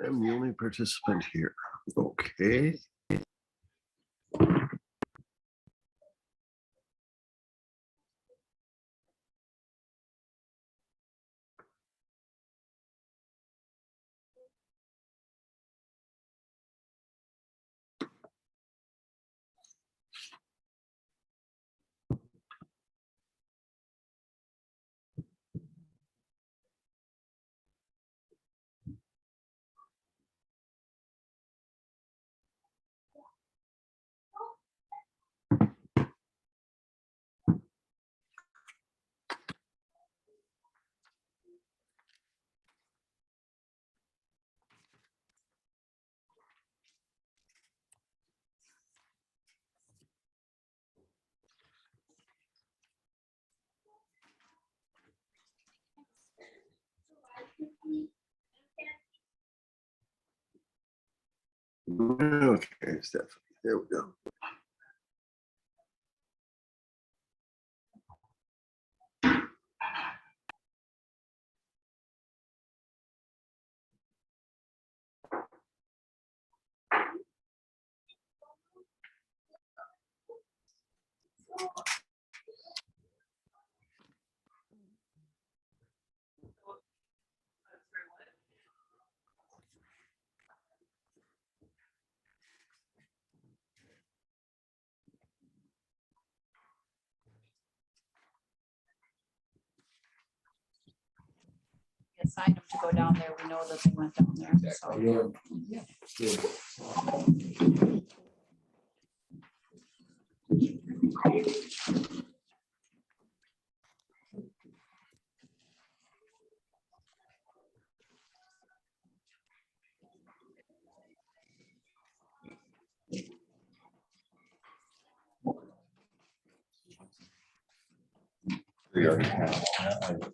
I'm the only participant here. Okay. Okay, Stephanie, there we go. Assigned them to go down there. We know that they went down there. So. We already have that.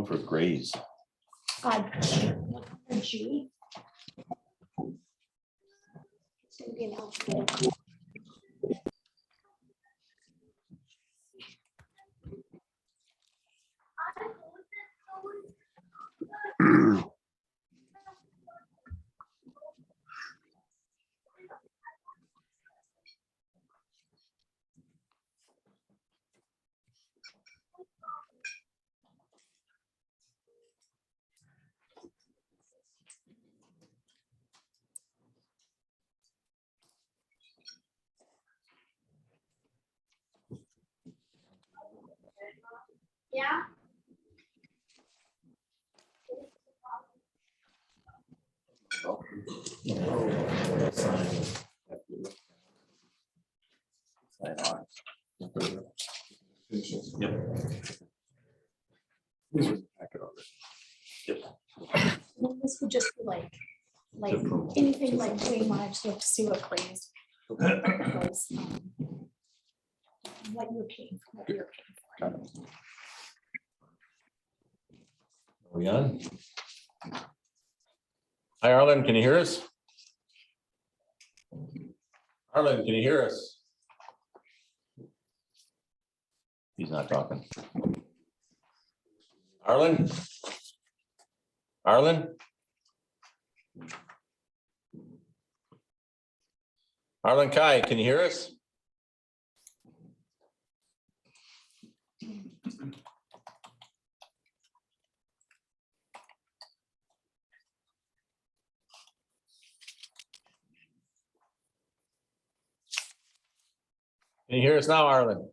For Grays. G. It's gonna be an alphabet. Yeah. Well, this would just be like anything like way much, you have to see what claims. was, What you're paying for, what you're paying for. Are we on? Hi, Arlen, can you hear us? Arlen, can you hear us? He's not talking. Arlen? Arlen? Arlen Kai, can you hear us? Can you hear us now, Arlen?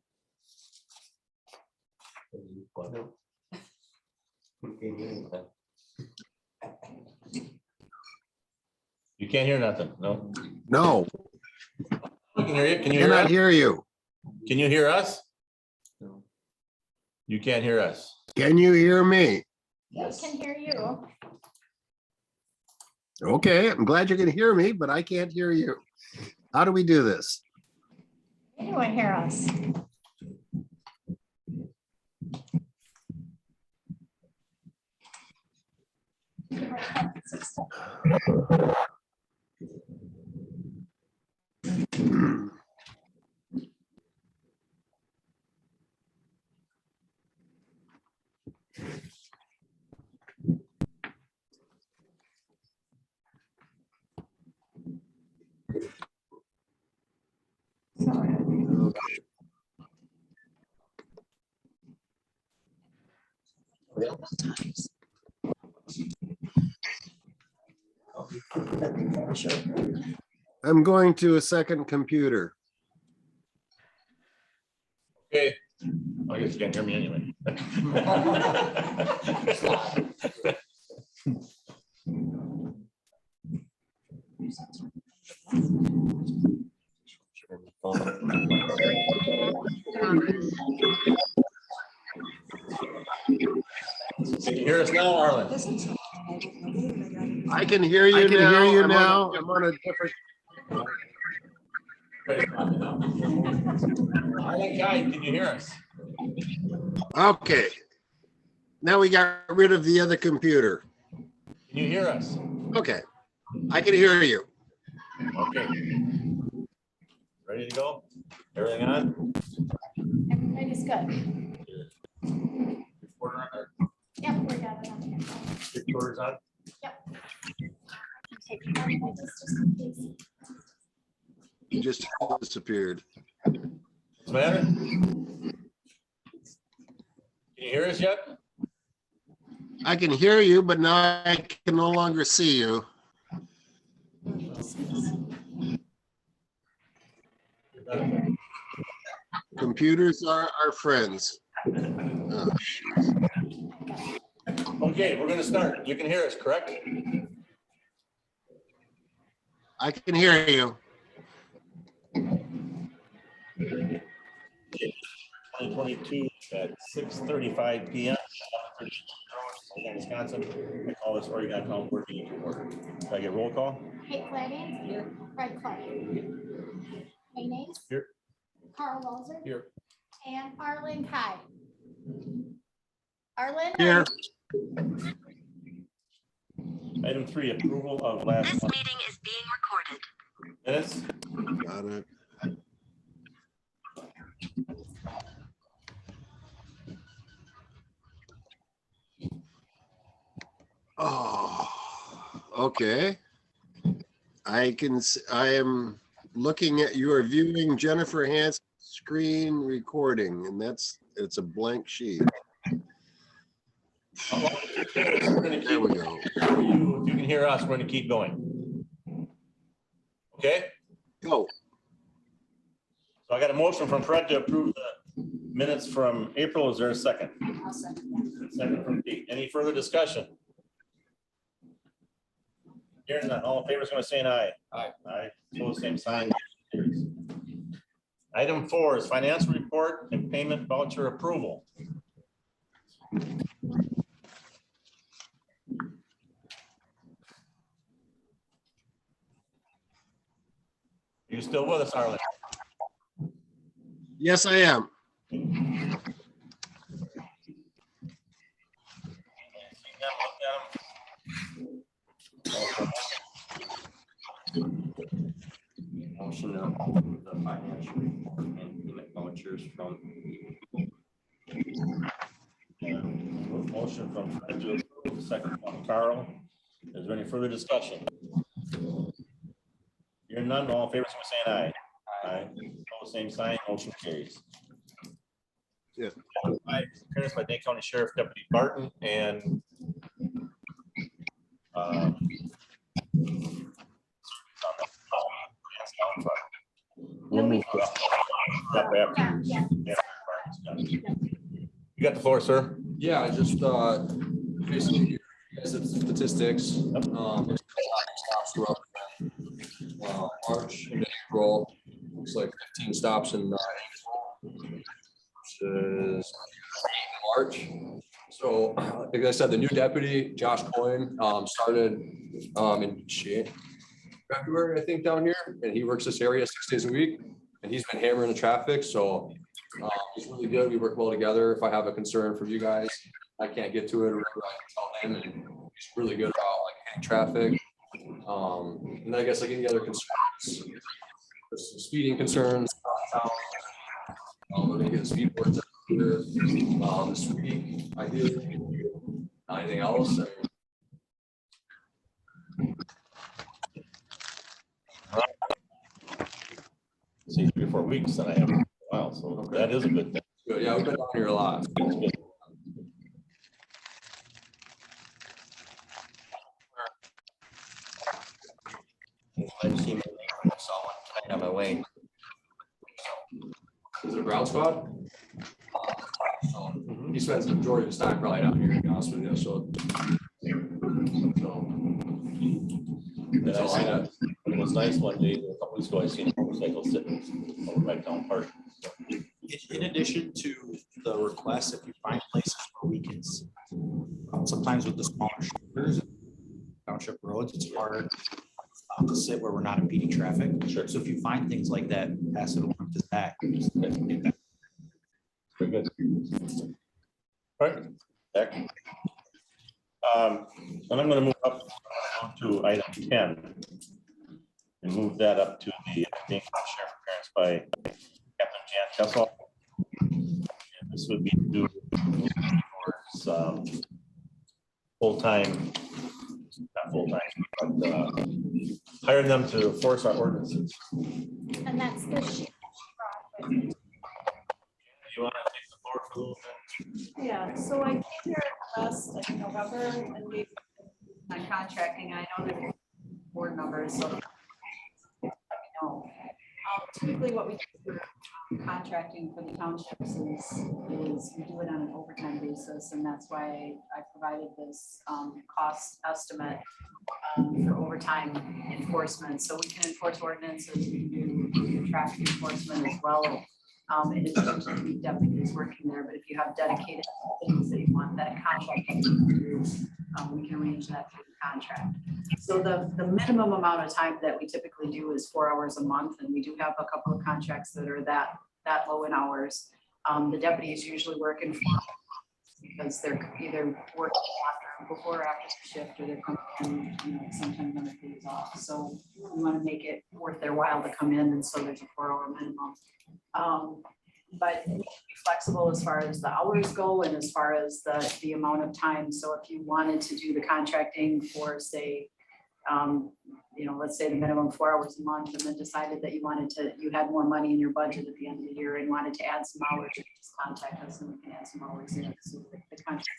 You can't hear nothing, no? No, We can hear you. Can you hear cannot us? hear you. Can you hear us? You can't hear us. Can you hear me? We can hear you. Okay, I'm glad you can hear me, but I can't hear you. How do we do this? Anyone hear us? I'm going to a second computer. Okay. I guess you can't hear me anyway. Can you hear us now, Arlen? I can hear you now. I'm on a different. Arlen Guy, can you hear us? Okay. Now we got rid of the other computer. Can you hear us? Okay, I can hear you. Okay. Ready to go? Everything on? Everybody's good. Recorder on, or Yep, we got it on here. recorder's on? Take it out, just in case. You just disappeared. What's the matter? Can you hear us yet? I can hear you, but now I can no longer see you. Computers are our friends. Oh, Okay, we're gonna start. You can hear us, correct? I can hear you. 2022 at 6:35 PM. Oregon, Wisconsin. I call this Oregon Town Board meeting to order. Do I get roll call? Kate Flanagan. Here. Fred Clark. Mayonnaise. Here. Carl Walzer. Here. And Arlen Kai. Arlen? Here. Item 3, approval of last This month meeting is being recorded. minutes. Got it. Oh, okay. I am looking at, you are viewing Jennifer Hanson's screen recording, and it's a blank sheet. There we go. If you can hear us, we're going to keep going. Okay, Go. so I got a motion from Fred to approve the minutes from April. Is there a second? I'll second Second from Pete. Any further discussion? Hearing none, all in favor is going to say an aye. Aye. Aye, so same sign. Item 4 is financial report and payment voucher approval. You still with us, Arlen? Yes, I am. Motion to approve the financial report and payment vouchers from. Motion from Fred to approve, second from Carl. Is there any further discussion? Hearing none, all in favor, so we're saying aye. Aye. All same sign, motion carries. Yeah. Appearance by Dane County Sheriff Deputy Barton and you got the floor, sir. Yeah, I just basically you guys have statistics. Stops were up in March and April. Looks like 15 stops in April versus March. So, like I said, the new deputy, Josh Coyne, started in February, I think, down here, and he works this area 6 days a week, and he's been hammering the traffic. So he's really good. We work well together. If I have a concern for you guys, I can't get to it, or whatever, I can tell him, and he's really good about like hitting traffic. And then I guess like any other concerns, there's some speeding concerns. We're gonna get speed boards up here, this week, ideally. Anything else? See, 3 or 4 weeks that I have. Wow, so that is a good thing. Good. Yeah, we've been down here a lot. That's good. I've seen it, I saw one tonight on my way. Is it a ground squad? So he spends the majority of his time probably down here, to be honest with you, so. And I seen a, it was nice one day, a couple weeks ago, I seen a motorcycle sitting over by town park. In addition to the requests, if you find places where we can, sometimes with the smaller shooters, township roads, it's hard to sit where we're not impeding traffic. Sure. So if you find things like that, pass it along to Zach. Just get that. Very good. All right. Zach. And I'm going to move up to item 10 and move that up to the Dane County Sheriff appearance by Captain Jan Kessel. And this would be due towards full-time, not full-time, but hiring them to enforce our ordinances. And that's the sheet that she brought with me. You want to take the floor for a little bit? Yeah, so I came here last like November and we, on contracting, I know that there's board numbers, so. You know, typically what we do for contracting for the townships is we do it on an overtime basis, and that's why I provided this cost estimate for overtime enforcement. So we can enforce ordinances, we can do traffic enforcement as well. In addition to the deputies working there, but if you have dedicated things that you want that contract to do, we can arrange that through the contract. So the minimum amount of time that we typically do is 4 hours a month, and we do have a couple of contracts that are that low in hours. The deputies usually work in because they're either working after, before or after the shift, or they're coming in, sometimes on their days off. So we want to make it worth their while to come in, and so there's a 4-hour minimum. But it can be flexible as far as the hours go and as far as the amount of time. So if you wanted to do the contracting for, say, let's say the minimum 4 hours a month, and then decided that you had more money in your budget at the end of the year and wanted to add some hours, you just contact us and we can add some hours in. So the contract.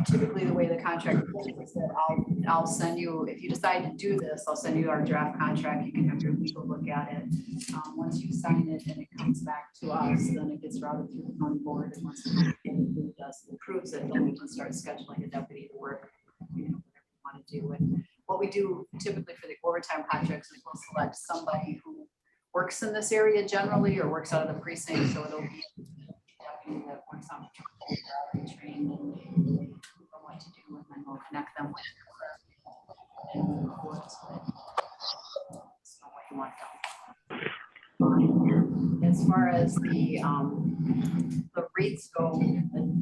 Typically, the way the contract works is that I'll send you, if you decide to do this, I'll send you our draft contract. You can have your legal look at it. Once you sign it and it comes back to us, then it gets routed through the county board. And once the county board approves it, then we can start scheduling a deputy to work, whatever you want to do. And what we do typically for the overtime contracts is we'll select somebody who works in this area generally or works out of the precinct. So it'll be a deputy that works on patrol, they're trained and know what to do, and then we'll connect them with and what you want to. As far as the rates go,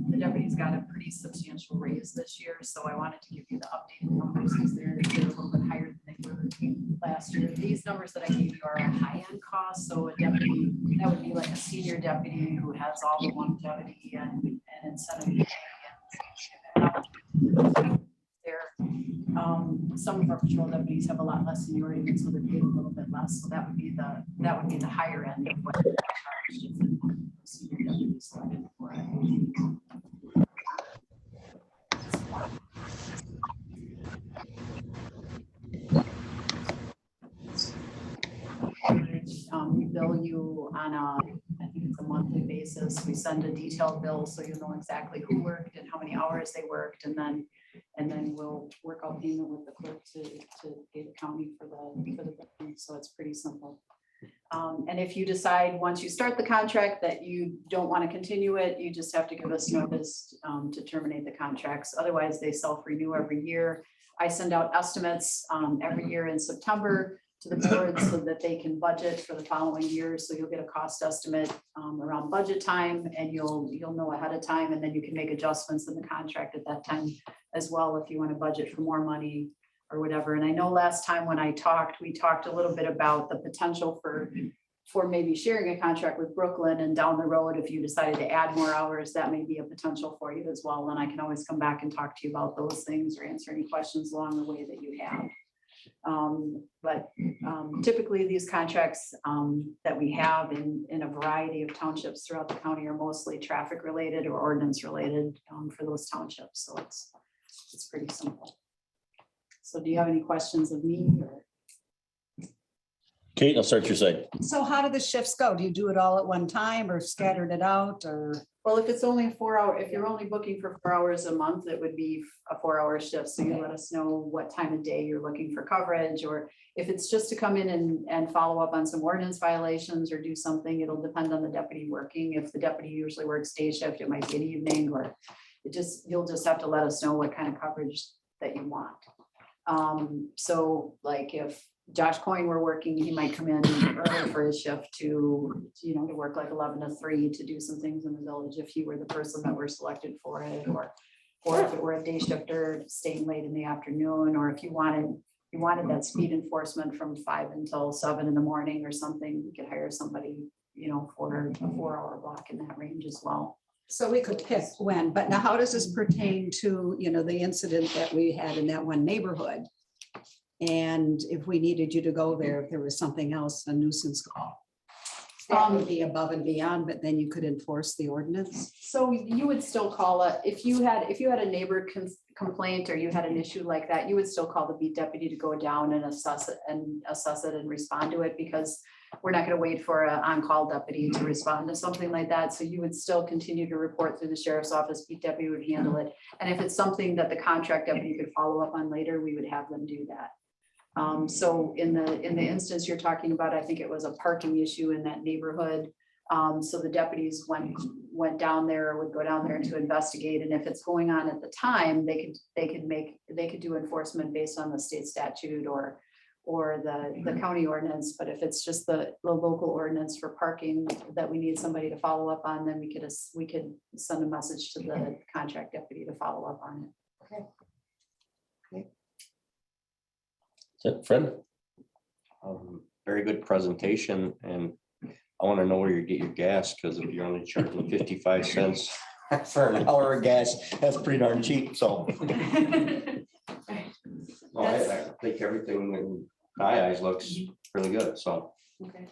the deputies got a pretty substantial raise this year, so I wanted to give you the updated numbers because they're a little bit higher than they were last year. These numbers that I gave you are a high-end cost, so a deputy, that would be like a senior deputy who has all the longevity and incentive. Some of our patrol deputies have a lot less seniority, and so they're paid a little bit less. So that would be the higher end of what they're charged if the senior deputy selected for it. We bill you on I think it's a monthly basis. We send a detailed bill so you know exactly who worked and how many hours they worked, and then we'll work out payment with the clerk to pay the county for the billing. So it's pretty simple. And if you decide once you start the contract that you don't want to continue it, you just have to give us notice to terminate the contracts. Otherwise, they self-renew every year. I send out estimates every year in September to the board so that they can budget for the following year. So you'll get a cost estimate around budget time, and you'll know ahead of time, and then you can make adjustments in the contract at that time as well if you want to budget for more money or whatever. And I know last time when we talked a little bit about the potential for maybe sharing a contract with Brooklyn, and down the road, if you decided to add more hours, that may be a potential for you as well. And I can always come back and talk to you about those things or answer any questions along the way that you have. But typically these contracts that we have in a variety of townships throughout the county are mostly traffic related or ordinance related for those townships. So it's pretty simple. So do you have any questions of me? Or? Kate, I'll start your side. So how do the shifts go? Do you do it all at one time or scattered it out, or? Well, if it's only 4 hour, if you're only booking for 4 hours a month, it would be a 4-hour shift. So you let us know what time of day you're looking for coverage, or if it's just to come in and follow up on some ordinance violations or do something, it'll depend on the deputy working. If the deputy usually works day shift, it might be an evening, or you'll just have to let us know what kind of coverage that you want. So like if Josh Coyne were working, he might come in early for his shift to work like 11 to 3 to do some things in the village if he were the person that were selected for it, or if it were a day shifter staying late in the afternoon, or if you wanted that speed enforcement from 5 until 7 in the morning or something, you could hire somebody, for a 4-hour block in that range as well. So we could pick when, but now how does this pertain to, the incident that we had in that one neighborhood? And if we needed you to go there, if there was something else, a nuisance call, that would be above and beyond, but then you could enforce the ordinance. So you would still call it, if you had a neighbor complaint or you had an issue like that, you would still call the beat deputy to go down and assess it and respond to it, because we're not going to wait for an on-call deputy to respond to something like that. So you would still continue to report through the sheriff's office. Beat deputy would handle it. And if it's something that the contract deputy could follow up on later, we would have them do that. So in the instance you're talking about, I think it was a parking issue in that neighborhood. So the deputies went down there, would go down there to investigate. And if it's going on at the time, they could do enforcement based on the state statute or or the county ordinance, but if it's just the local ordinance for parking that we need somebody to follow up on, then we could send a message to the contract deputy to follow up on it. Is that Fred? Very good presentation, and I want to know where you get your gas, because if you're only charging 55 cents for an hour of gas, that's pretty darn cheap, so. Well, I think everything in my eyes looks really good, so. Okay.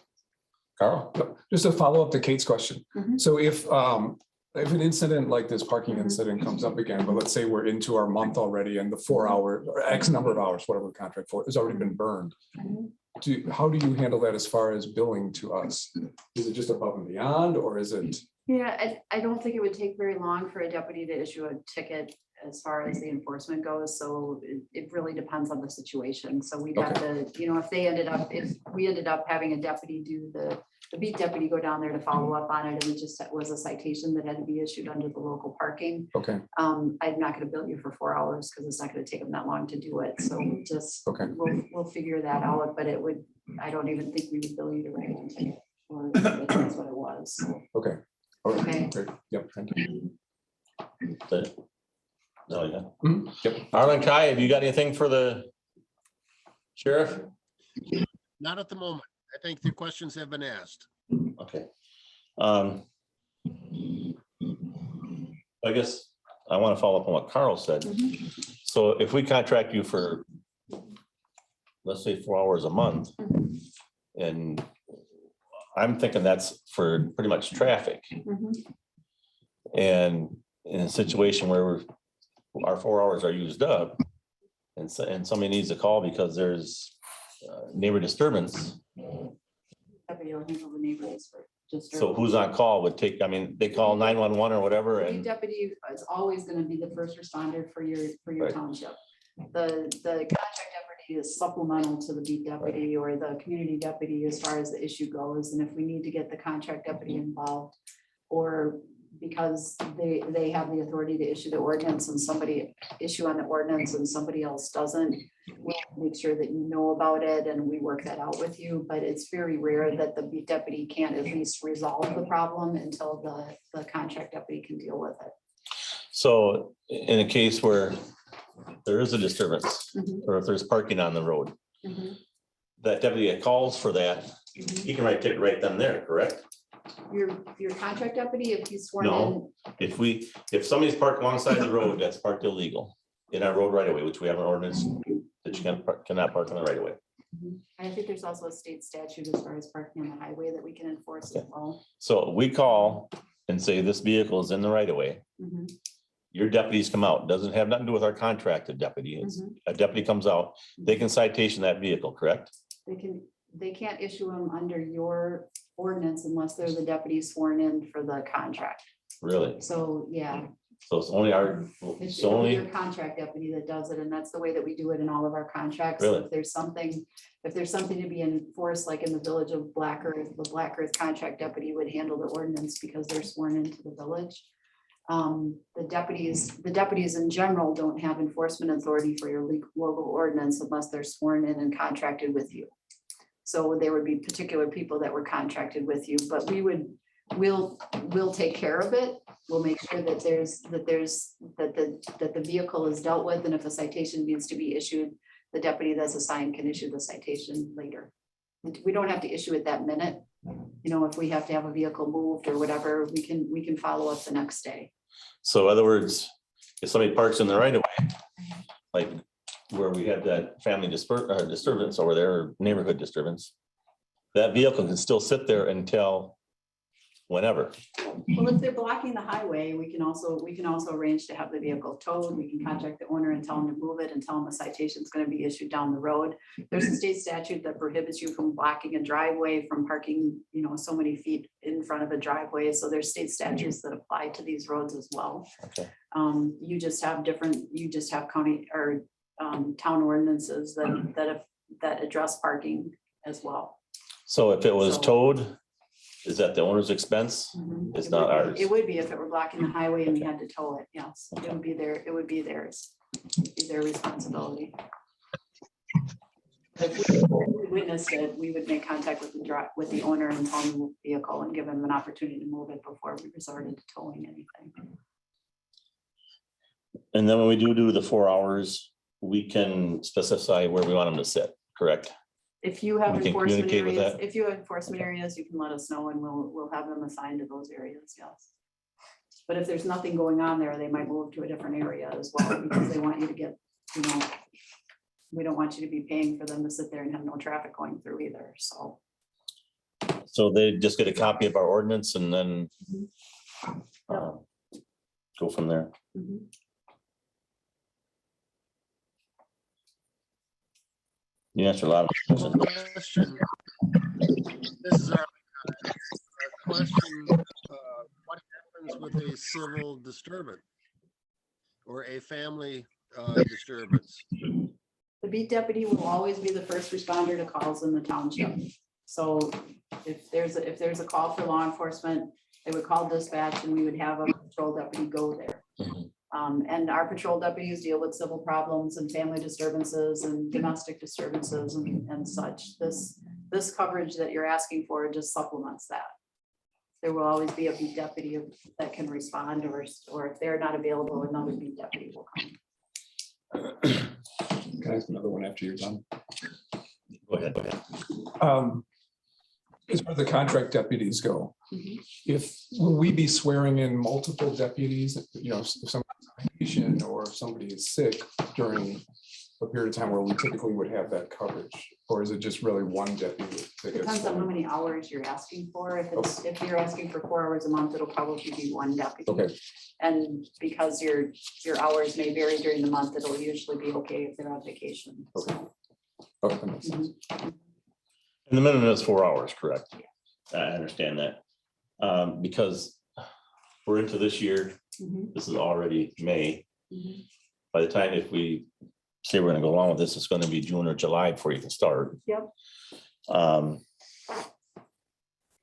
Carl? Just to follow up to Kate's question. Mhm. So if an incident like this parking Mhm. incident comes up again, but let's say we're into our month already and the 4 hour or X number of hours, whatever the contract for, has already been burned. Mhm. How do you handle that as far as billing to us? Is it just above and beyond, or is it? Yeah, I don't think it would take very long for a deputy to issue a ticket as far as the enforcement goes, so it really depends on the situation. So we'd have to, if we ended up having a deputy do the beat deputy go down there to follow up on it, and it just was a citation that had to be issued under the local parking. Okay, I'm not gonna bill you for 4 hours, because it's not gonna take them that long to do it, so just, okay. we'll figure that out, but I don't even think we would bill you to write a ticket, or if that's what it was, so. Okay. All right, Okay. great. Yep, thank you. Oh, yeah. Mhm. Yep. Arlen Kai, have you got anything for the sheriff? Not at the moment. I think the questions have been asked. Okay. I guess I want to follow up on what Carl said. So if we contract you for, let's say, 4 hours a month, and I'm thinking that's for pretty much traffic. And in a situation where our 4 hours are used up, and somebody needs a call because there's neighbor disturbance, Deputy will handle the neighbors for just. so who's on call would take, they call 911 or whatever, The and deputy is always gonna be the first responder for your Right. township. The contract deputy is supplemental to the beat deputy or the community deputy as far as the issue goes. And if we need to get the contract deputy involved, or because they have the authority to issue the ordinance and somebody issue on the ordinance and somebody else doesn't, we'll make sure that you know about it and we work that out with you. But it's very rare that the beat deputy can't at least resolve the problem until the contract deputy can deal with it. so in a case where there is a disturbance, Mhm. or if there's parking on the road, Mhm. that deputy that calls for that, he can write ticket right then there, correct? Your contract deputy, if he's sworn in. No. If somebody's parked alongside the road, that's parked illegal in our road right away, which we have an ordinance that you cannot park on the right of way. I think there's also a state statute as far as parking on the highway that we can enforce as well. So we call and say this vehicle is in the right of way. Mhm. Your deputies come out, doesn't have nothing to do with our contracted deputy. It's Mhm. a deputy comes out, they can citation that vehicle, correct? They can't issue them under your ordinance unless they're the deputy sworn in for the contract. Really? So, yeah, So it's only our, it's it's only, your contract deputy that does it, and that's the way that we do it in all of our contracts. Really? If there's something to be enforced, like in the village of Black Earth, the Black Earth contract deputy would handle the ordinance because they're sworn into the village. The deputies in general don't have enforcement authority for your local ordinance unless they're sworn in and contracted with you. So there would be particular people that were contracted with you, but we'll take care of it. We'll make sure that the vehicle is dealt with, and if a citation needs to be issued, the deputy that's assigned can issue the citation later. We don't have to issue it that minute. If we have to have a vehicle moved or whatever, we can follow up the next day. so in other words, if somebody parks in the right of way, like where we had that family disturbance over there, or neighborhood disturbance, that vehicle can still sit there until whenever. Well, if they're blocking the highway, we can also arrange to have the vehicle towed. We can contact the owner and tell them to move it and tell them a citation is going to be issued down the road. There's a state statute that prohibits you from blocking a driveway, from parking, so many feet in front of a driveway. So there's state statutes that apply to these roads as well. Okay. You just have county or town ordinances that address parking as well. So if it was So- towed, is that the owner's expense? It's not ours. It would be if it were blocking the highway and we had to tow it, yes, it would be theirs, it'd be their responsibility. If we witnessed it, we would make contact with with the owner and tow the vehicle and give him an opportunity to move it before we resorted to towing anything. And then when we do the 4 hours, we can specify where we want them to sit, correct? If you have We can enforcement communicate with areas, that? if you have enforcement areas, you can let us know and we'll have them assigned to those areas, yes. But if there's nothing going on there, they might move to a different area as well, because they want you to get, you know, we don't want you to be paying for them to sit there and have no traffic going through either, so. So they just get a copy of our ordinance and then uh, go from there. Mhm. You answered a lot of questions. Question. This is our question. What happens with a civil disturbance or a family disturbance? The beat deputy will always be the first responder to calls in the township. So if there's a call for law enforcement, they would call dispatch and we would have a patrol deputy go there. And our patrol deputies deal with civil problems and family disturbances and domestic disturbances and such. This coverage that you're asking for just supplements that. There will always be a beat deputy that can respond, or if they're not available, another beat deputy will come. Can I ask another one after you're done? Go ahead. As far as the contract deputies go, Mhm. will we be swearing in multiple deputies, you know, if somebody's on vacation or if somebody is sick during a period of time where we typically would have that coverage? Or is it just really one deputy? that gets Depends on how sworn? many hours you're asking for. If you're asking for 4 hours a month, it'll probably be one deputy. Okay, And because your hours may vary during the month, it'll usually be okay if they're on vacation. Okay. So, okay, that makes sense. And the minimum is 4 hours, correct? I understand that. Because we're into this year, mhm, this is already May. mhm. By the time if we say we're gonna go along with this, it's gonna be June or July before you can start. Yep.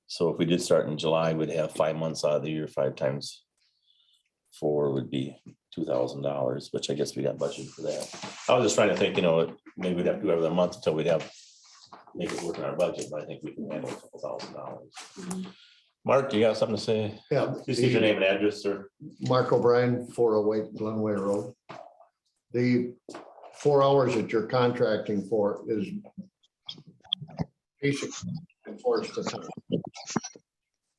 So if we did start in July, we'd have 5 months out of the year, 5 times 4 would be $2,000, which I guess we got budgeted for that. I was just trying to think, you know, maybe we'd have to do every month until we'd have, make it work in our budget, but I think we can handle $2,000. Mhm. Mark, do you got something to say? Yeah. Just give your name and address, sir. Mark O'Brien, 408 Glenway Road. The 4 hours that you're contracting for is basically enforced the time.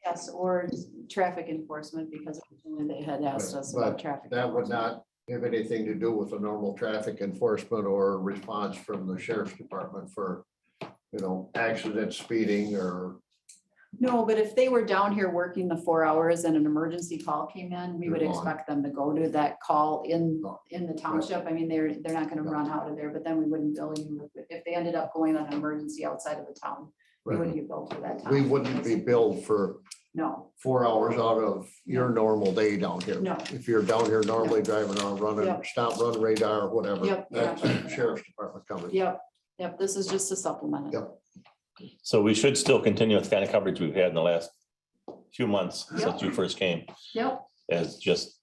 Yes, or traffic enforcement, because originally they had asked us about But traffic. that would enforcement. not have anything to do with the normal traffic enforcement or response from the sheriff's department for, you know, accident, speeding, or No, but if they were down here working the 4 hours and an emergency call came in, we would They're gone. expect them to go to that call in the township. I mean, they're not gonna run out of there, but then we wouldn't bill you. If they ended up going on an emergency outside of the town, we wouldn't get billed for that time. we wouldn't be billed for No, 4 hours out of your normal day down here. No. If you're down here normally driving around, running, Yep. stop, run radar, or whatever, Yep, that's yeah. sheriff's department coming. yep, this is just to supplement it. Yep. So we should still continue with the kind of coverage we've had in the last few months Yep. since you first came, Yep, as just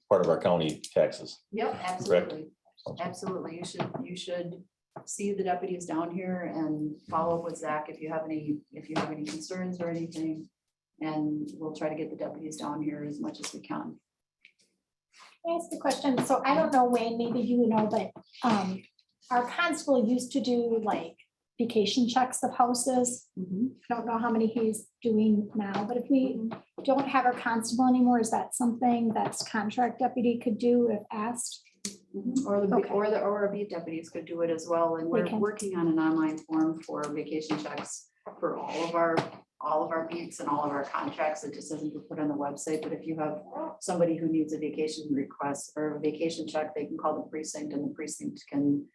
part of our county taxes. yep, absolutely. Absolutely. You should see the deputies down here and follow up with Zach if you have any concerns or anything. And we'll try to get the deputies down here as much as we can. Can I ask a question? So I don't know, Wayne, maybe you know, but our constable used to do like vacation checks of houses. I don't know how many he's doing now, but if we don't have our constable anymore, is that something that's contract deputy could do if asked? Or the, Okay. or a beat deputies could do it as well. And we're Okay. working on an online form for vacation checks for all of our beats and all of our contracts. It just isn't put on the website, but if you have somebody who needs a vacation request or a vacation check, they can call the precinct and the precinct can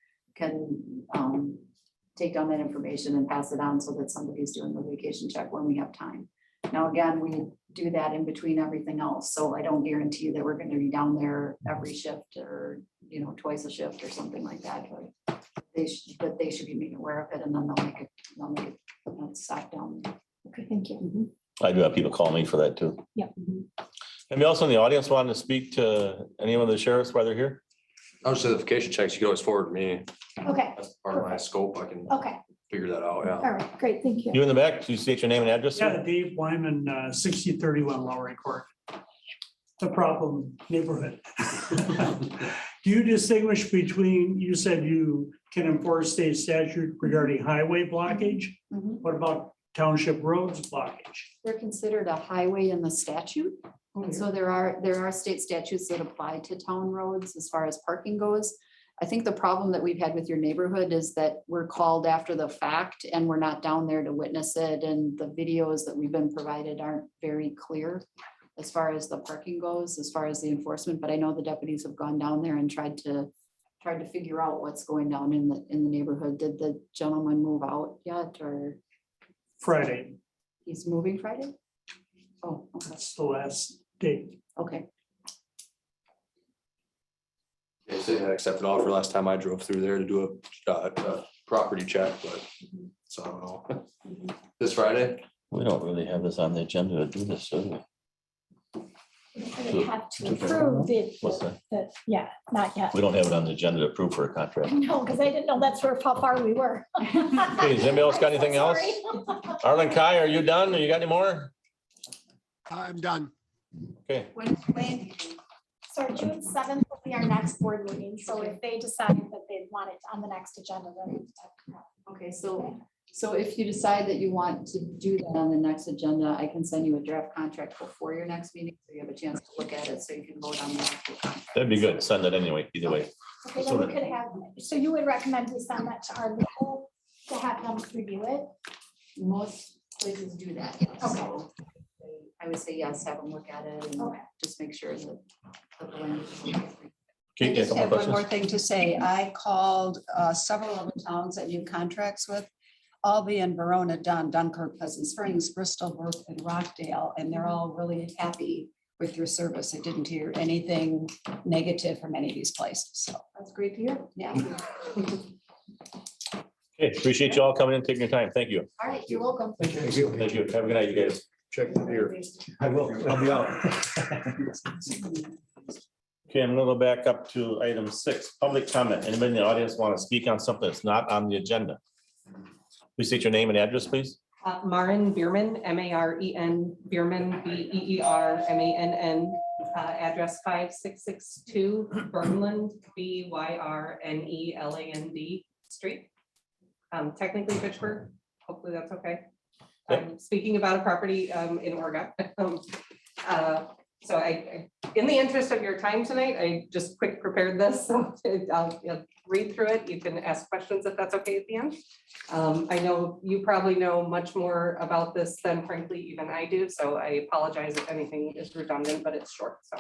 take down that information and pass it on so that somebody's doing the vacation check when we have time. Now, again, we do that in between everything else, so I don't guarantee that we're gonna be down there every shift or, you know, twice a shift or something like that, but they should be made aware of it, and then they'll make it stop down. Okay, thank you. I do have people call me for that too. Yep. Anybody else in the audience want to speak to any of the sheriffs while they're here? I would say the vacation checks, you can always forward me. Okay, That's part of my scope. I can okay, figure that out, yeah. all right, great, thank you. You in the back, do you state your name and address? Yeah, sir? Dave Wyman, 6031 Lowry Court. The problem neighborhood. Do you distinguish between, you said you can enforce state statute regarding highway blockage? Mhm. What about township roads blockage? They're considered a highway in the statute. And so there are state statutes that apply to town roads as far as parking goes. I think the problem that we've had with your neighborhood is that we're called after the fact and we're not down there to witness it. And the videos that we've been provided aren't very clear as far as the parking goes, as far as the enforcement. But I know the deputies have gone down there and tried to figure out what's going down in the neighborhood. Did the gentleman move out yet, or Friday, he's moving Friday? Oh, okay. that's the last date. Okay. They said I accepted offer last time I drove through there to do a property check, but so I don't know. This Friday? We don't really have this on the agenda to do this, do we? We have to approve it, What's that? yeah, not yet. We don't have it on the agenda to approve for a contract. No, because I didn't know that's how far we were. Okay, does anybody else got anything else? Sorry. Arlen Kai, are you done? Or you got any more? I'm done. Okay, When, So June 7th will be our next board meeting, so if they decide that they want it on the next agenda, then. Okay, so if you decide that you want to do that on the next agenda, I can send you a draft contract before your next meeting, so you have a chance to look at it, so you can vote on the actual contract. that'd be good. Send it anyway, either way. Okay, then we could have, so you would recommend we send that to our legal to have them review it? Most places do that, yes. Okay. So I would say yes, have them look at it and Okay. just make sure that. that the language is I Okay, yeah, just couple have one questions? more thing to say. I called several of the towns that you contracts with. Albany and Verona, Dunkirk, Pleasant Springs, Bristol, Burke, and Rockdale, and they're all really happy with your service. I didn't hear anything negative from any of these places, so, That's great to hear. yeah. Okay, appreciate you all coming in, taking your time. Thank you. All right, you're welcome. Thank you. Have a good night, you guys. Check the beer. I will, I'll be out. Okay, I'm gonna go back up to item 6, public comment. Anybody in the audience want to speak on something that's not on the agenda? Please state your name and address, please. Maren Bierman, M-A-R-E-N, Bierman, B-E-E-R-M-A-N-N, address 5662 Burnland, B-Y-R-N-E-L-A-N-D Street. Technically Fitchburg, hopefully that's okay. Speaking about a property in Oregon. So in the interest of your time tonight, I just quick prepared this, so I'll read through it. You can ask questions if that's okay at the end. I know you probably know much more about this than frankly even I do, so I apologize if anything is redundant, but it's short. So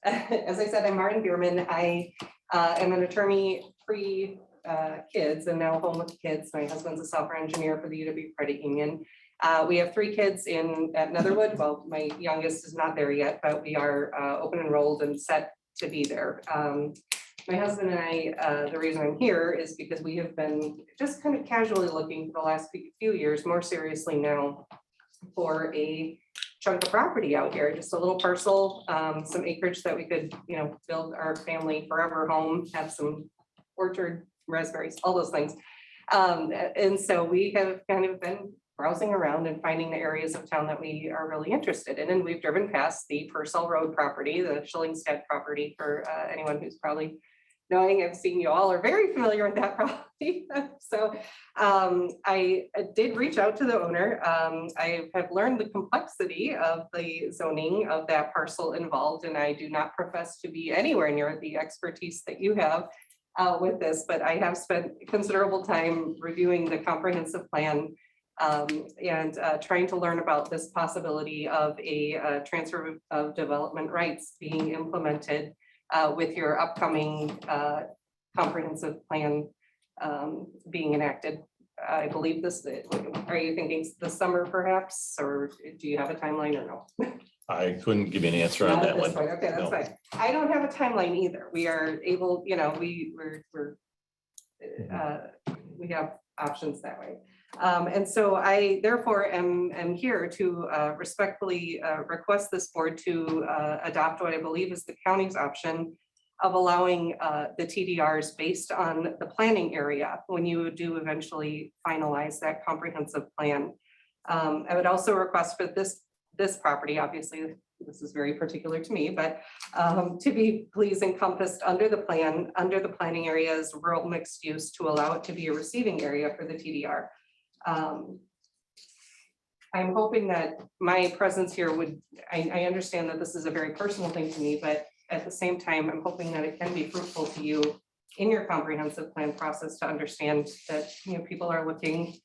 as I said, I'm Maren Bierman. I am an attorney pre-kids and now home with kids. My husband's a software engineer for the UW Credit Union. We have 3 kids at Netherwood. Well, my youngest is not there yet, but we are open enrolled and set to be there. My husband and I, the reason I'm here is because we have been just kind of casually looking for the last few years, more seriously now, for a chunk of property out here, just a little parcel, some acreage that we could, build our family forever home, have some orchard, raspberries, all those things. And so we have kind of been browsing around and finding the areas of town that we are really interested in. And we've driven past the Purcell Road property, the Schillingstead property, for anyone who's probably knowing, I've seen you all are very familiar with that property. So I did reach out to the owner. I have learned the complexity of the zoning of that parcel involved, and I do not profess to be anywhere near the expertise that you have with this, but I have spent considerable time reviewing the comprehensive plan and trying to learn about this possibility of a transfer of development rights being implemented with your upcoming comprehensive plan being enacted. I believe this, are you thinking this summer perhaps, or do you have a timeline or no? I couldn't give you an answer on Not that at this one. point. Okay, that's No. fine. I don't have a timeline either. We are able, we have options that way. And so I therefore am here to respectfully request this board to adopt what I believe is the county's option of allowing the TDRs based on the planning area when you do eventually finalize that comprehensive plan. I would also request for this property, obviously, this is very particular to me, but to be please encompassed under the planning area as rural mixed use to allow it to be a receiving area for the TDR. I'm hoping that my presence here would, I understand that this is a very personal thing to me, but at the same time, I'm hoping that it can be fruitful to you in your comprehensive plan process to understand that, you know, people are looking,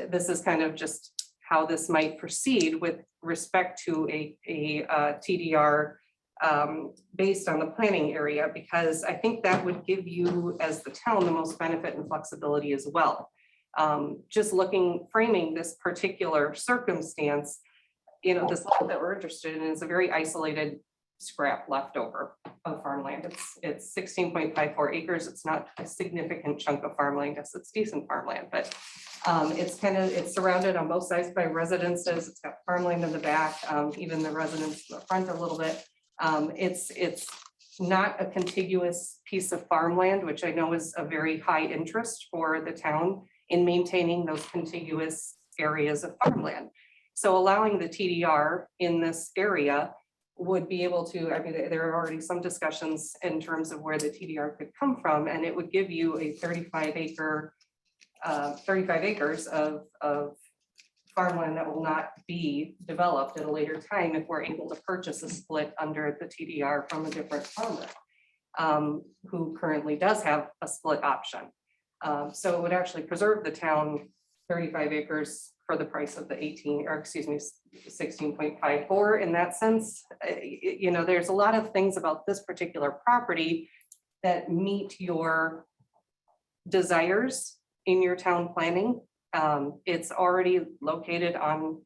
this is kind of just how this might proceed with respect to a TDR based on the planning area, because I think that would give you as the town the most benefit and flexibility as well. Just framing this particular circumstance, you know, this lot that we're interested in is a very isolated scrap leftover of farmland. It's 16.54 acres. It's not a significant chunk of farmland. Yes, it's decent farmland, but it's surrounded on both sides by residences. It's got farmland in the back, even the residents in the front a little bit. It's not a contiguous piece of farmland, which I know is a very high interest for the town in maintaining those contiguous areas of farmland. So allowing the TDR in this area would be able to, I mean, there are already some discussions in terms of where the TDR could come from, and it would give you a 35 acres of farmland that will not be developed at a later time if we're able to purchase a split under the TDR from a different farmer who currently does have a split option. So it would actually preserve the town 35 acres for the price of the 16.54 in that sense. You know, there's a lot of things about this particular property that meet your desires in your town planning. It's already located on,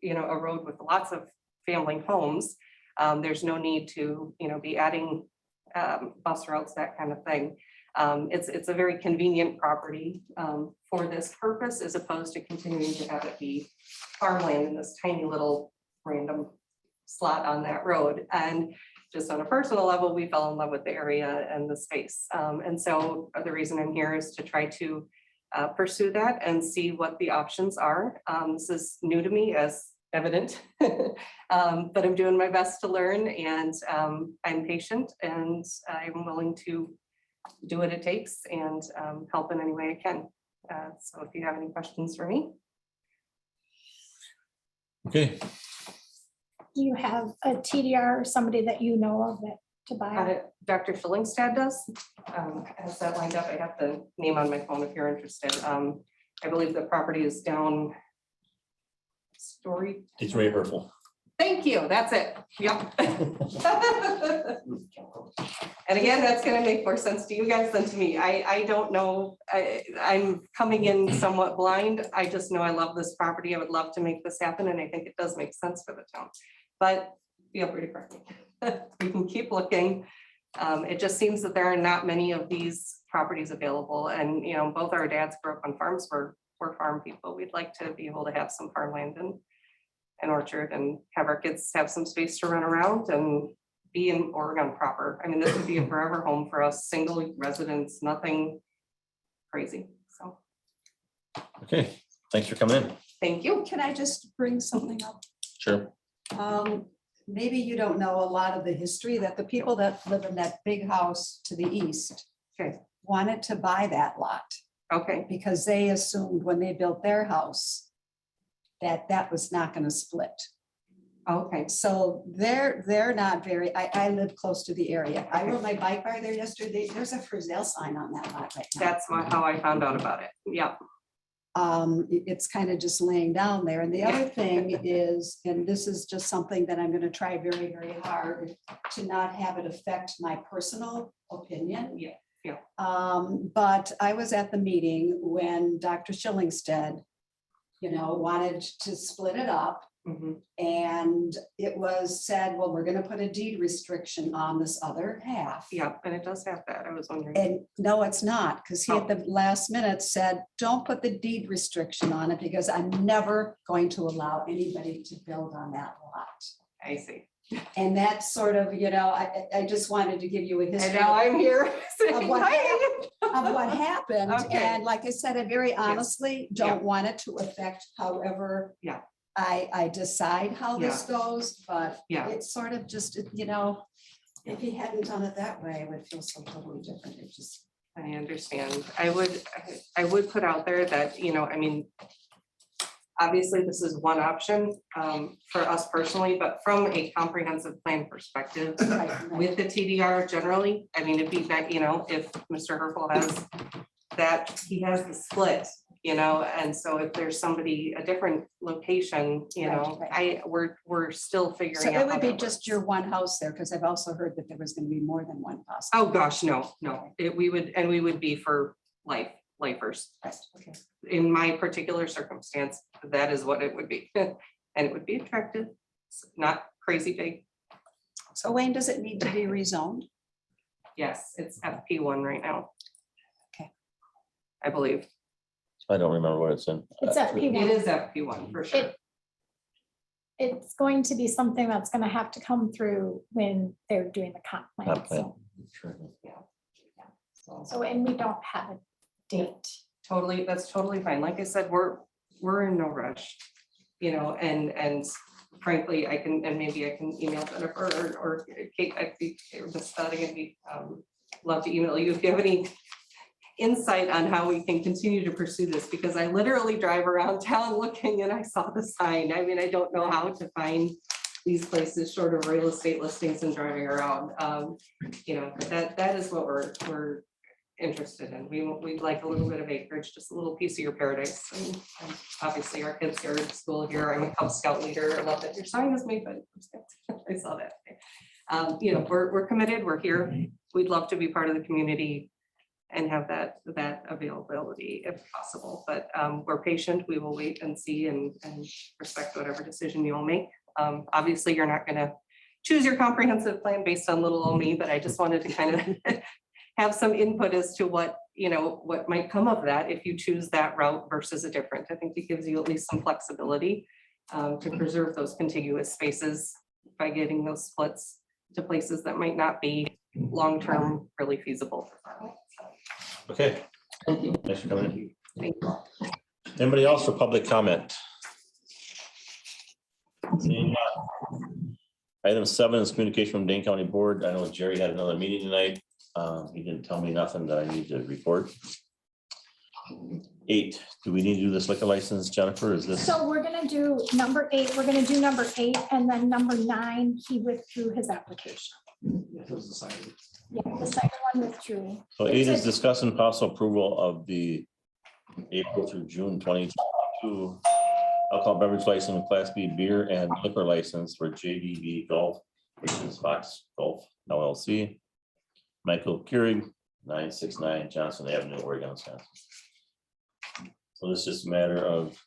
you know, a road with lots of family homes. There's no need to, you know, be adding bus routes, that kind of thing. It's a very convenient property for this purpose, as opposed to continuing to have it be farmland in this tiny little random slot on that road. And just on a personal level, we fell in love with the area and the space. And so the reason I'm here is to try to pursue that and see what the options are. This is new to me, as evident, but I'm doing my best to learn, and I'm patient, and I'm willing to do what it takes and help in any way I can. So if you have any questions for me. Okay, Do you have a TDR or somebody that you know of that to buy? Dr. Schillingstad does. Has that lined up? I have the name on my phone if you're interested. I believe the property is down Story. it's Ray Herfel. Thank you. That's it. Yep. And again, that's going to make more sense to you guys than to me. I don't know. I'm coming in somewhat blind. I just know I love this property. I would love to make this happen, and I think it does make sense for the town. But feel free to correct me. We can keep looking. It just seems that there are not many of these properties available, and you know, both our dads grew up on farms. We're farm people. We'd like to be able to have some farmland and an orchard and have our kids have some space to run around and be in Oregon proper. I mean, this would be a forever home for us, single residence, nothing crazy. So Okay, thanks for coming in. thank you. Can I just bring something up? Sure. Maybe you don't know a lot of the history that the people that live in that big house to the east Okay. wanted to buy that lot Okay. because they assumed when they built their house that that was not going to split. Okay. So they're not very, I live close to the area. I rode my bike by there yesterday. There's a for sale sign on that lot right now. That's how I found out about it. Yeah. It's kind of just laying down there. And the other thing is, and this is just something that I'm going to try very, very hard to not have it affect my personal opinion. Yeah. Yeah. But I was at the meeting when Dr. Schillingstead, you know, wanted to split it up. Mhm. And it was said, well, we're going to put a deed restriction on this other half. Yeah, and it does have that. I was wondering. And no, it's not, because he at the last minute said, don't put the deed restriction on it because I'm never going to allow anybody to build on that lot. I see. And that's sort of, I just wanted to give you a And history now I'm here. of what happened. Okay. And like I said, I very honestly Yeah. don't want it to affect however Yeah. I decide how this goes, but Yeah. it's sort of just, if he hadn't done it that way, it would feel so totally different. It just, I understand. I would put out there that, I mean, obviously this is one option for us personally, but from a comprehensive plan perspective, with the TDR generally, I mean, it'd be that, if Mr. Herfel has that, he has the split, and so if there's somebody, a different location, we're still so figuring it out. would how be that just works. your one house there, because I've also heard that there was going to be more than one possible. Oh, gosh, no, we would be for lifers. Okay. In my particular circumstance, that is what it would be. And it would be attractive, not crazy big. So Wayne, does it need to be rezoned? Yes, it's FP1 right now. Okay. I believe. I don't remember what it's in. It's It FP1. is FP1 for sure. It's going to be something that's gonna have to come through when they're doing the comp plan. Comp plan. So, and we don't have a date. Totally, that's totally fine. Like I said, we're in no rush, and frankly, I can, and maybe I can email Jennifer or Kate, I'd be just starting and be, love to email you if you have any insight on how we can continue to pursue this, because I literally drive around town looking and I saw the sign. I mean, I don't know how to find these places short of real estate listings and driving around. That is what we're interested in. We'd like a little bit of acreage, just a little piece of your paradise. And obviously our kids are in school here. I'm a Cub Scout leader. I love that your sign is made by the Cub Scouts. I saw that. We're committed, we're here. We'd love to be part of the community and have that availability if possible, but we're patient. We will wait and see and respect whatever decision you'll make. Obviously, you're not gonna choose your comprehensive plan based on little old me, but I just wanted to kind of have some input as to what might come of that if you choose that route versus a different. I think it gives you at least some flexibility to preserve those contiguous spaces by getting those splits to places that might not be long-term really feasible. Okay. Thanks for coming in. Thank you. Anybody else for public comment? Seeing none. Item 7 is communication from Dane County Board. I know Jerry had another meeting tonight. He didn't tell me nothing that I need to report. 8, do we need to do this liquor license, Jennifer? Is this? So we're gonna do number 8, we're gonna do number 8, and then number 9, he withdrew his application. Yeah, the second one withdrew. So 8 is discussing possible approval of the April through June 2022 alcohol beverage license, Class B beer and liquor license for JDB Golf, which is Fox Golf LLC. Michael Keurig, 969 Johnson Avenue, Oregon, Wisconsin. So this is just a matter of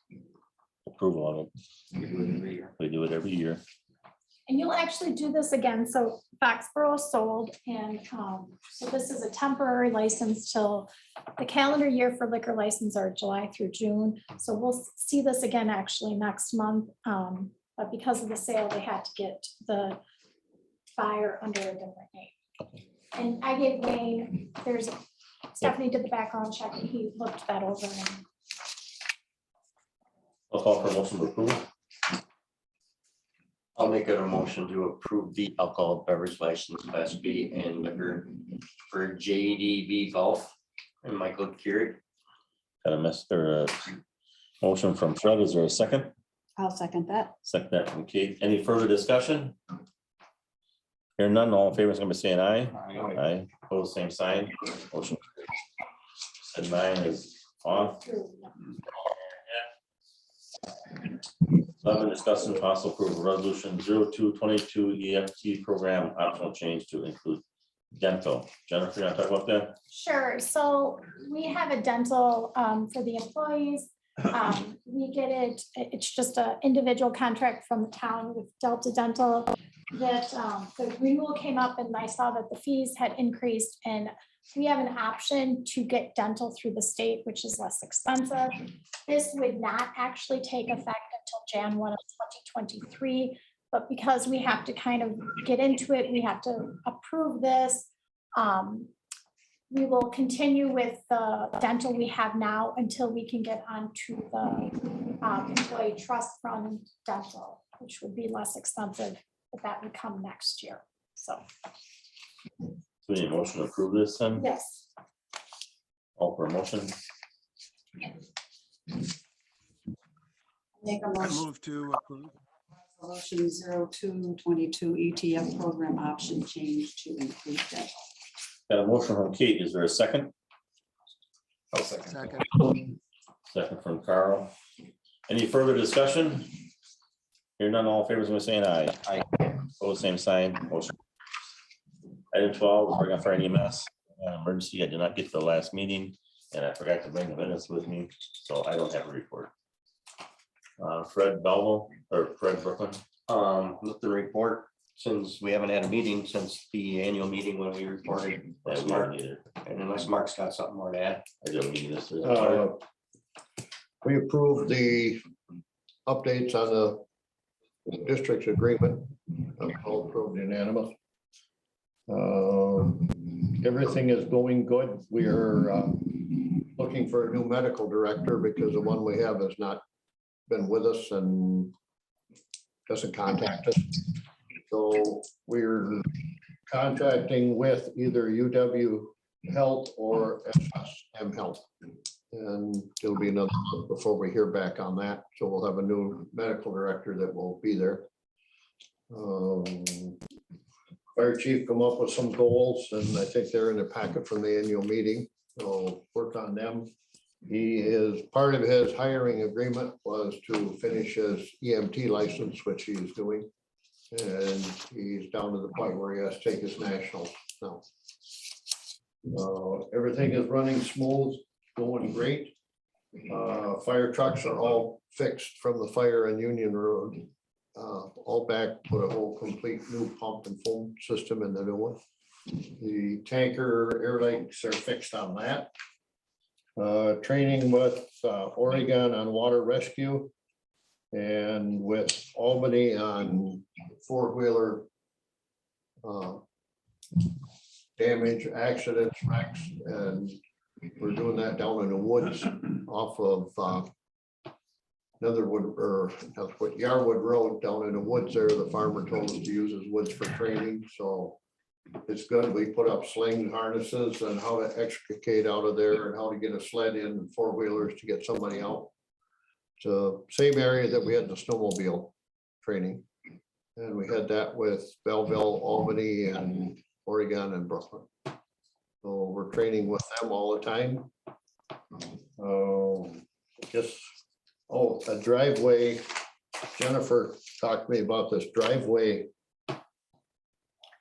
approval of it. We do it every year. And you'll actually do this again. So Foxborough sold, and so this is a temporary license till the calendar year for liquor license are July through June. So we'll see this again actually next month. But because of the sale, they had to get the buyer under a different name. And I gave Wayne, Stephanie did the background check and he looked that over. And I'll call for a motion to approve. I'll make a motion to approve the alcohol beverage license Class B and liquor for JDB Golf and Michael Keurig. Got a motion from Fred. Is there a second? I'll second that. Second that from Kate. Any further discussion? Hearing none, all in favor is going to be saying aye. Aye. Opposed, same sign. Motion carries. And 9 is off. 11, discussing possible approval resolution 0222 EFT program optional change to include dental. Jennifer, you want to talk about that? sure. So we have a dental for the employees. We get it. It's just an individual contract from the town with Delta Dental. That the renewal came up and I saw that the fees had increased, and we have an option to get dental through the state, which is less expensive. This would not actually take effect until Jan 1 of 2023. But because we have to kind of get into it, we have to approve this. We will continue with the dental we have now until we can get onto the employee trust fund dental, which would be less expensive, but that would come next year. So, We need a motion to approve this then? yes. All for a motion? Make a I motion, move to approve. resolution 0222 ETF program option change to include that. Got a motion from Kate. Is there a second? I'll second. Second. Second from Carl. Any further discussion? Hearing none, all in favor, is saying aye. Aye. Opposed, same sign. Motion. Item 12, we're gonna fire an EMS emergency. I did not get to the last meeting and I forgot to bring the minutes with me, so I don't have a report. Fred Belleville or Fred Brooklyn. With the report, since we haven't had a meeting since the annual meeting when we reported that Mark, Either. and unless Mark's got something more to add. I didn't mean this. We approved the updates on the district's agreement. All approved unanimous. Everything is going good. We are looking for a new medical director because the one we have has not been with us and doesn't contact us. So we're contracting with either UW Health or SSM Health. And it'll be another month before we hear back on that. So we'll have a new medical director that will be there. Fire chief come up with some goals and I think they're in the packet from the annual meeting. So work on them. He is, part of his hiring agreement was to finish his EMT license, which he's doing. And he's down to the point where he has to take his nationals now. Everything is running smooth, going great. Fire trucks are all fixed from the fire and Union Road. All back, put a whole complete new pump and foam system in the new one. The tanker air leaks are fixed on that. Training with Oregon on water rescue and with Albany on four-wheeler damage, accidents, wrecks, and we're doing that down in the woods off of Netherwood or Yarwood Road down in the woods there. The farmer told us to use his woods for training, so it's good. We put up sling harnesses and how to extricate out of there and how to get a sled in and four-wheelers to get somebody out. So same area that we had the snowmobile training. And we had that with Belleville, Albany, and Oregon and Brooklyn. So we're training with them all the time. A driveway. Jennifer talked to me about this driveway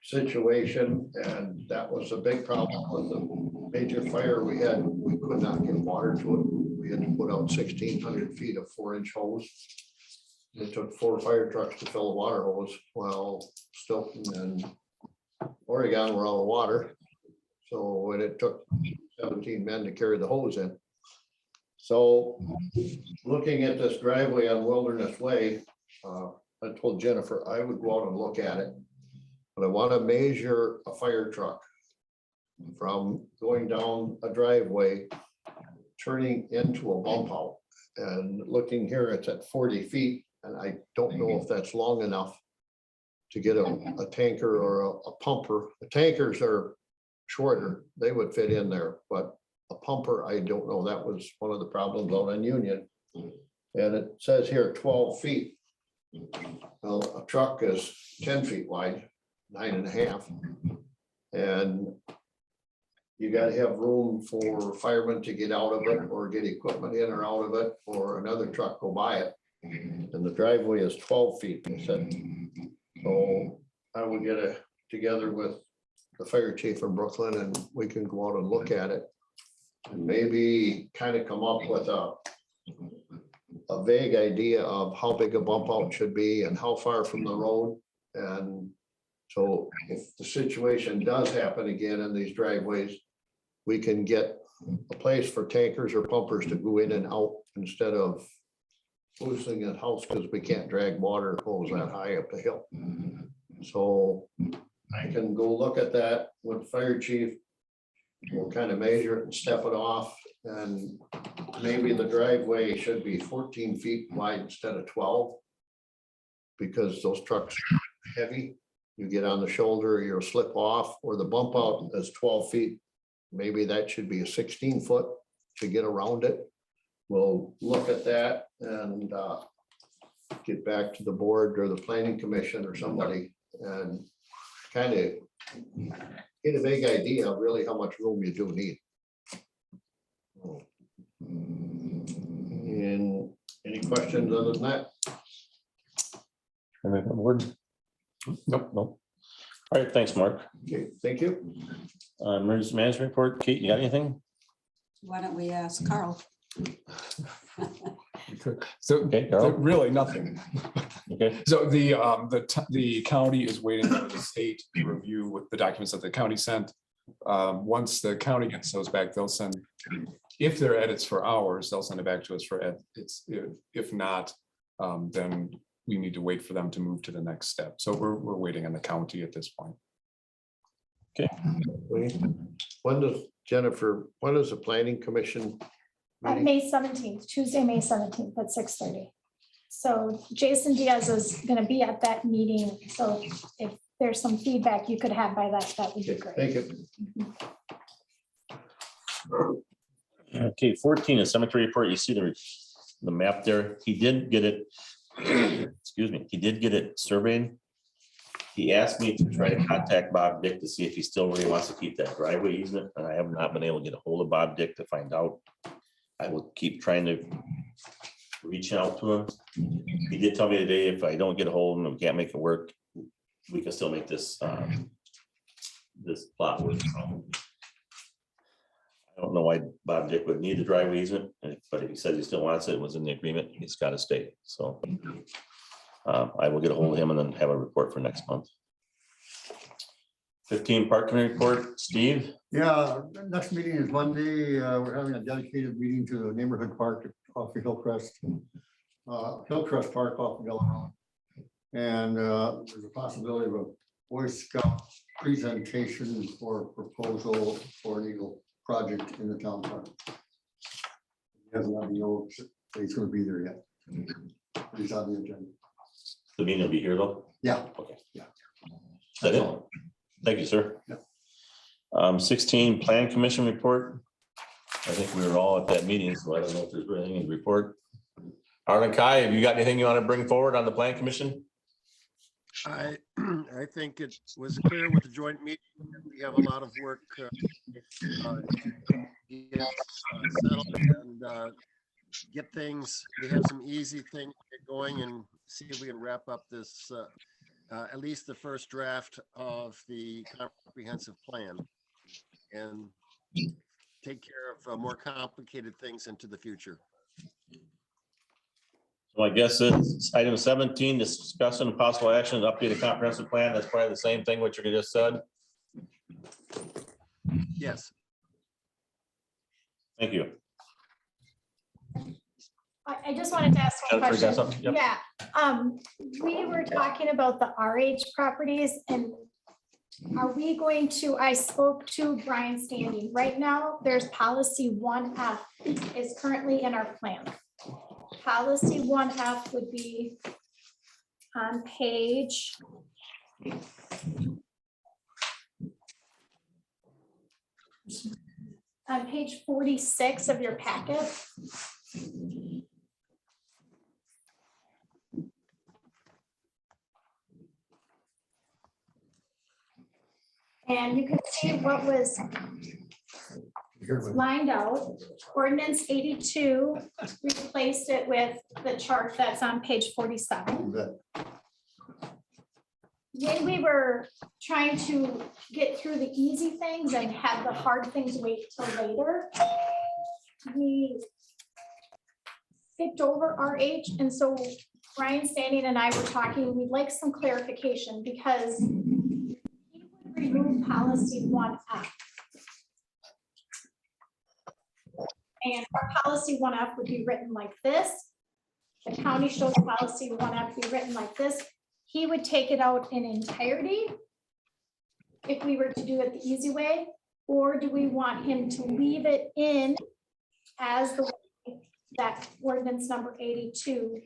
situation, and that was a big problem with the major fire we had. We could not get water to it. We had to put out 1,600 feet of 4-inch hose. It took 4 fire trucks to fill the water hose. Well, Stilton and Oregon were out of water. So, and it took 17 men to carry the hose in. So looking at this driveway on Wilderness Way, I told Jennifer I would go out and look at it. But I want to measure a fire truck from going down a driveway, turning into a bump out. And looking here, it's at 40 feet. And I don't know if that's long enough to get a tanker or a pumper. The tankers are shorter, they would fit in there, but a pumper, I don't know. That was one of the problems out on Union. And it says here 12 feet. Well, a truck is 10 feet wide, 9.5. And you gotta have room for firemen to get out of it or get equipment in or out of it, or another truck go by it. And the driveway is 12 feet, they said. So I would get together with the fire chief in Brooklyn and we can go out and look at it. And maybe kind of come up with a vague idea of how big a bump out should be and how far from the road. And so if the situation does happen again in these driveways, we can get a place for tankers or pumpers to go in and out instead of losing that house because we can't drag water hose that high up the hill. So I can go look at that with fire chief. We'll kind of measure it and step it off, and maybe the driveway should be 14 feet wide instead of 12. Because those trucks are heavy, you get on the shoulder, you'll slip off, or the bump out is 12 feet. Maybe that should be a 16 foot to get around it. We'll look at that and get back to the board or the planning commission or somebody and kind of get a big idea of really how much room you do need. And any questions other than that? Anybody on board? Nope, nope. All right, thanks, Mark. Okay, thank you. Emergency management report. Kate, you got anything? Why don't we ask Carl? So Okay, Carl. really nothing. Okay, So the county is waiting for the state to review with the documents that the county sent. Once the county gets those back, they'll send, if they're edits for ours, they'll send it back to us for edits. If not, then we need to wait for them to move to the next step. So we're waiting on the county at this point. When does, Jennifer, when is the planning commission? meeting? May 17th, Tuesday, May 17th at 6:30. So Jason Diaz is going to be at that meeting. So if there's some feedback you could have by that would be Okay, great. thank you. okay, 14 is cemetery report. You see the map there. He did get it. Excuse me, he did get it surveyed. He asked me to try to contact Bob Dick to see if he still really wants to keep that driveway easement, and I have not been able to get a hold of Bob Dick to find out. I will keep trying to reach out to him. He did tell me today, if I don't get a hold of him, we can't make it work, we can still make this this plot work. I don't know why Bob Dick would need the driveway easement, but if he says he still wants it, it was in the agreement, he's got to stay. So I will get a hold of him and then have a report for next month. 15 parking report, Steve. Yeah, next meeting is Monday. We're having a dedicated meeting to the neighborhood park off of Hillcrest. Hillcrest Park off of Yellow. And there's a possibility of a Boy Scout presentation for proposal for an Eagle project in the town park. He hasn't let me know if he's gonna be there yet. He's on the agenda. The meeting will be here though? Yeah. Okay. Yeah. Is that it? Thank you, sir. Yeah. 16 plan commission report. I think we were all at that meeting, so I don't know if there's anything in the report. Arlen Kai, have you got anything you want to bring forward on the plan commission? I think it was clear with the joint meeting, that we have a lot of work to get settled and get things, we have some easy things to get going and see if we can wrap up this, at least the first draft of the comprehensive plan and take care of more complicated things into the future. So I guess it's item 17, discussion of possible action to update a comprehensive plan. That's probably the same thing what you just said. Yes. Thank you. I just wanted to ask one Jennifer, you got question. something? Yep. Yeah, we were talking about the RH properties and are we going to, I spoke to Brian Standing. Right now, there's policy 1F is currently in our plan. Policy 1F would be on page on page 46 of your packet. And you can see what was lined out. Ordinance 82 replaced it with the chart that's on page 47. When we were trying to get through the easy things and have the hard things wait till later, we skipped over RH. And so Brian Standing and I were talking, we'd like some clarification because he would remove policy 1F. And our policy 1F would be written like this. the county shows policy would want to have to be written like this. He would take it out in entirety if we were to do it the easy way, or do we want him to leave it in as the way that ordinance number 82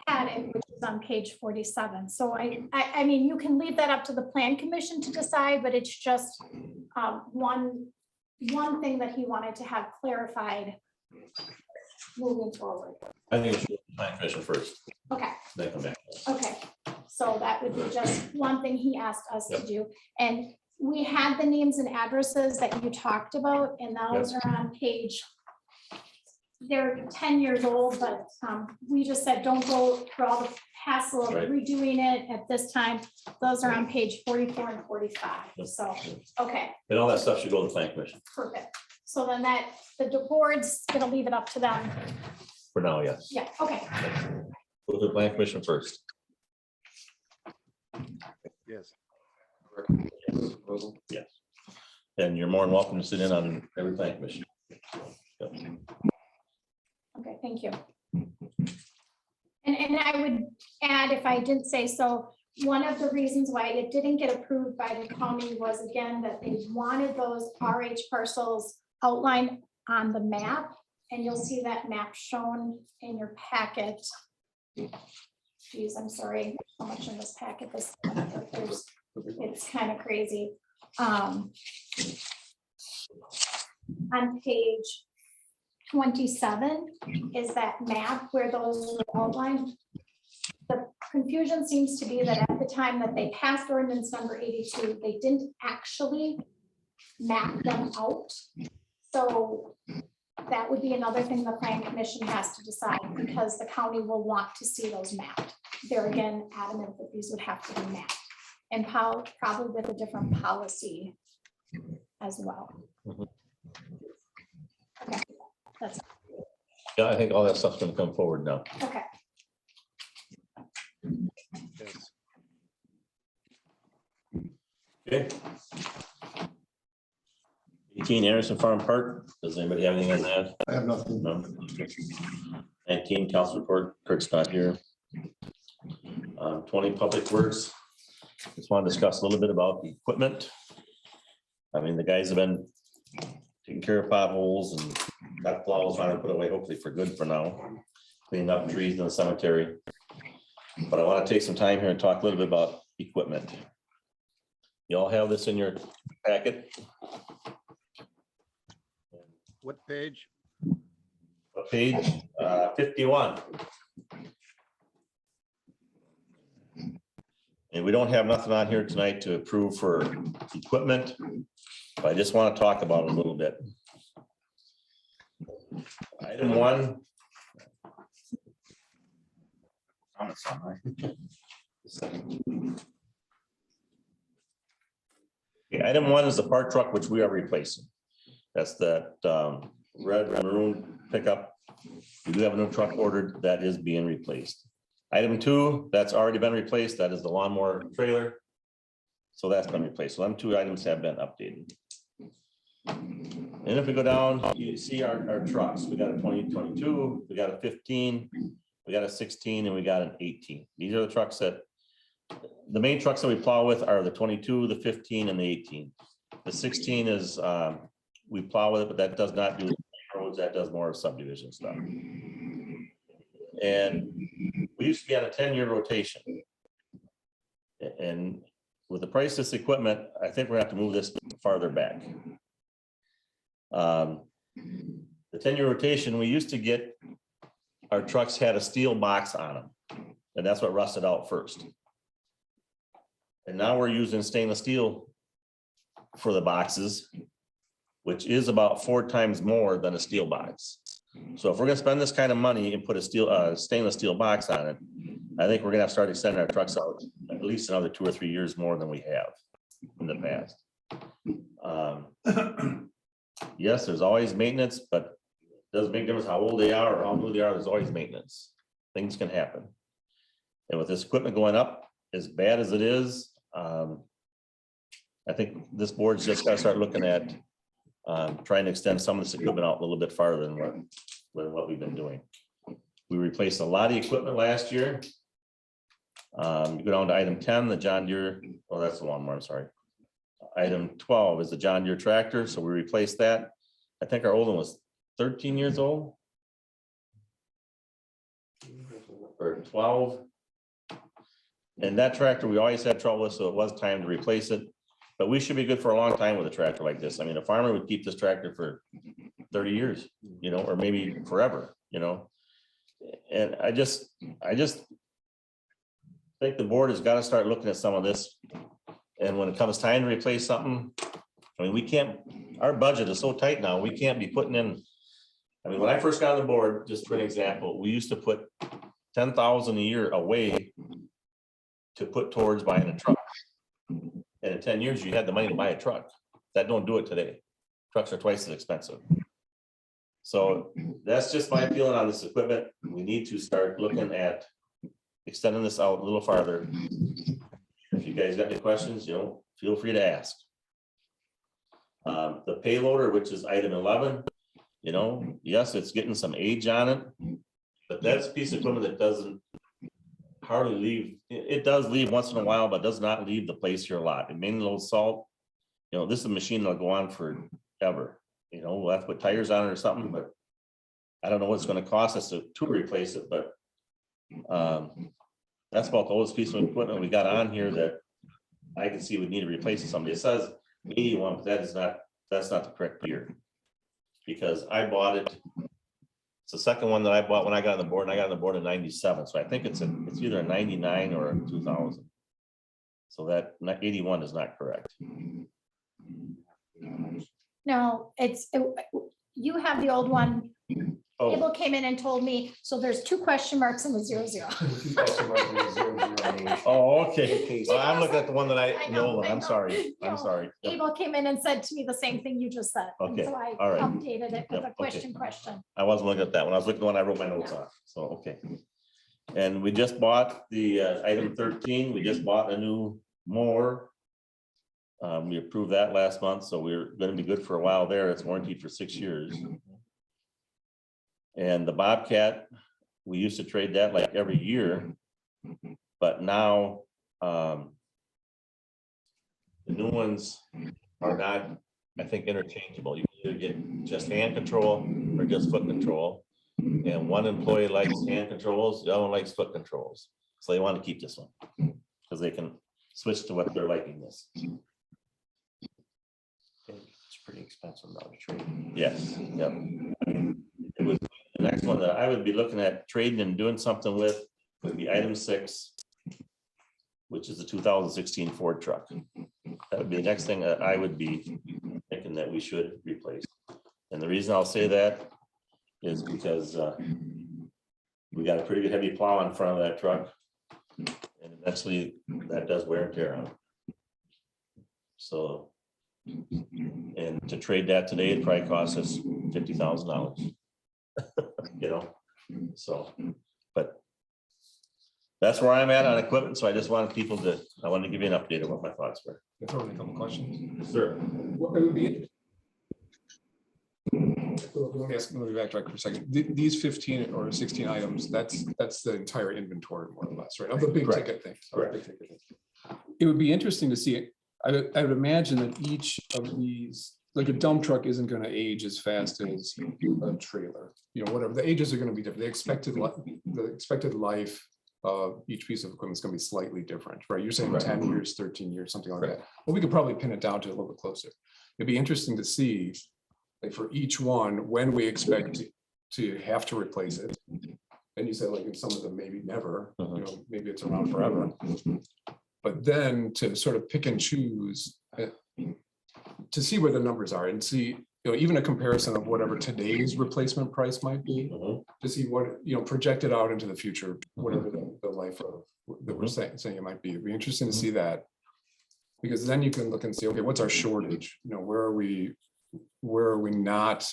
had it, which is on page 47. So I mean, you can leave that up to the plan commission to decide, but it's just one thing that he wanted to have clarified moving forward. I think it should be plan commission first, Okay, then come back. okay. So that would be just one thing he asked us to do. And we had the names and addresses that you talked about, and those are on page, they're 10 years old, but we just said, don't go through all the hassle of Right. redoing it at this time. Those are on page 44 and 45. So, okay, And all that stuff should go to the plan commission perfect. So then the board's gonna leave it up to them. for now, yes. Yeah, okay. Go to the plan commission first. Yes. Yes. And you're more than welcome to sit in on every plan commission. Yep. Okay, thank you. And I would add, if I didn't say so, one of the reasons why it didn't get approved by the county was again, that they wanted those RH parcels outlined on the map. And you'll see that map shown in your packet. Geez, I'm sorry, so much in this packet, it's kind of crazy. On page 27 is that map where those are outlined. The confusion seems to be that at the time that they passed ordinance number 82, they didn't actually map them out. So that would be another thing the plan commission has to decide, because the county will want to see those mapped. They're again adamant that these would have to be mapped, and probably with a different policy as well. Okay, that's, Yeah, I think all that stuff's gonna come forward now. okay. Yes. Okay. 18 Anderson Farm Park. Does anybody have anything on that? I have nothing. No. 19 council report. Kurt's not here. 20 Public Works. Just want to discuss a little bit about the equipment. I mean, the guys have been taking care of potholes and got plows trying to put away, hopefully for good for now. Cleaning up trees in the cemetery. But I want to take some time here and talk a little bit about equipment. You all have this in your packet. What page? Page 51. And we don't have nothing on here tonight to approve for equipment, but I just want to talk about it a little bit. Item 1. Okay, item 1 is the park truck, which we are replacing. That's that red maroon pickup. We do have a new truck ordered that is being replaced. Item 2, that's already been replaced. That is the lawnmower trailer. So that's been replaced. So them 2 items have been updated. And if we go down, you see our trucks. We got a 2022, we got a 15, we got a 16, and we got an 18. These are the trucks that, the main trucks that we plow with are the 22, the 15, and the 18. The 16 is, we plow with it, but that does not do roads, that does more subdivision stuff. And we used to be on a 10-year rotation. And with the price of this equipment, I think we're gonna have to move this farther back. The 10-year rotation, we used to get, our trucks had a steel box on them, and that's what rusted out first. And now we're using stainless steel for the boxes, which is about 4 times more than a steel box. So if we're gonna spend this kind of money and put a stainless steel box on it, I think we're gonna have to start extending our trucks out at least another 2 or 3 years more than we have in the past. Yes, there's always maintenance, but it doesn't make a difference how old they are or how new they are, there's always maintenance. Things can happen. And with this equipment going up, as bad as it is, I think this board's just gotta start looking at trying to extend some of this equipment out a little bit farther than what we've been doing. We replaced a lot of equipment last year. You go down to item 10, the John Deere, oh, that's the lawnmower, I'm sorry. Item 12 is the John Deere tractor, so we replaced that. I think our old one was 13 years old. Or 12. And that tractor, we always had trouble with, so it was time to replace it. But we should be good for a long time with a tractor like this. I mean, a farmer would keep this tractor for 30 years, you know, or maybe forever, you know. And I just think the board has got to start looking at some of this. And when it comes time to replace something, I mean, we can't, our budget is so tight now, we can't be putting in. I mean, when I first got on the board, just for an example, we used to put 10,000 a year away to put towards buying a truck. And in 10 years, you had the money to buy a truck. That don't do it today. Trucks are twice as expensive. So that's just my feeling on this equipment. We need to start looking at extending this out a little farther. If you guys got any questions, you know, feel free to ask. The payloader, which is item 11, you know, yes, it's getting some age on it, but that's a piece of equipment that doesn't hardly leave. It does leave once in a while, but does not leave the place here a lot. It mainly loads salt. You know, this is a machine that'll go on forever. You know, we'll have to put tires on it or something, but I don't know what it's going to cost us to replace it, but that's about the oldest piece of equipment we got on here that I can see we need to replace with somebody. It says 81, but that's not the correct year. Because I bought it. It's the second one that I bought when I got on the board, and I got on the board in 97. So I think it's either a 99 or a 2000. So that 81 is not correct. No, you have the old one. Oh, Abel came in and told me, so there's 2 question marks and a 00. oh, okay. Well, I'm looking at the one that I I know, know. I I'm know. sorry. I'm No, sorry. Yep. Abel came in and said to me the same thing you just said. And Okay, so I all right. updated it with Yep, a okay. question. I wasn't looking at that one. I was looking at the one I wrote my notes on. So, okay. And we just bought the item 13. We just bought a new mower. We approved that last month, so we're going to be good for a while there. It's warranted for 6 years. And the Bobcat, we used to trade that like every year, but now the new ones are not, I think, interchangeable. You can either get just hand control or just foot control. And one employee likes hand controls, the other one likes foot controls. So they want to keep this one because they can switch to what they're liking this. It's pretty expensive now to trade. Yes, yep. It was the next one that I would be looking at trading and doing something with would be item 6, which is the 2016 Ford truck. That would be the next thing that I would be thinking that we should replace. And the reason I'll say that is because we got a pretty good heavy plow in front of that truck. And eventually that does wear and tear on it. So, and to trade that today, it probably costs us $50,000. You know, so, but that's where I'm at on equipment. So I just wanted I wanted to give you an update of what my thoughts were. Throw in a couple questions. Sure. What it would be. Let me backtrack for a second. These 15 or 16 items, that's the entire inventory more or less, right? Of the big Correct. ticket things. Correct. Big ticket things. It would be interesting to see. I would imagine that each of these, like a dump truck isn't going to age as fast as a trailer, you know, whatever. The ages are going to be different. The expected life of each piece of equipment is going to be slightly different, right? You're saying Right. 10 years, 13 years, something like Right. that. Well, we could probably pin it down to a little bit closer. It'd be interesting to see, like, for each one, when we expect to have to replace it. And you said, like, in some of them, maybe never, you know, maybe it's around forever. But then to sort of pick and choose to see where the numbers are and see, you know, even a comparison of whatever today's replacement price might be, to see what, you know, projected out into the future, whatever the life of that we're saying it might be. It'd be interesting to see that. Because then you can look and see, okay, what's our shortage? You know, where are we not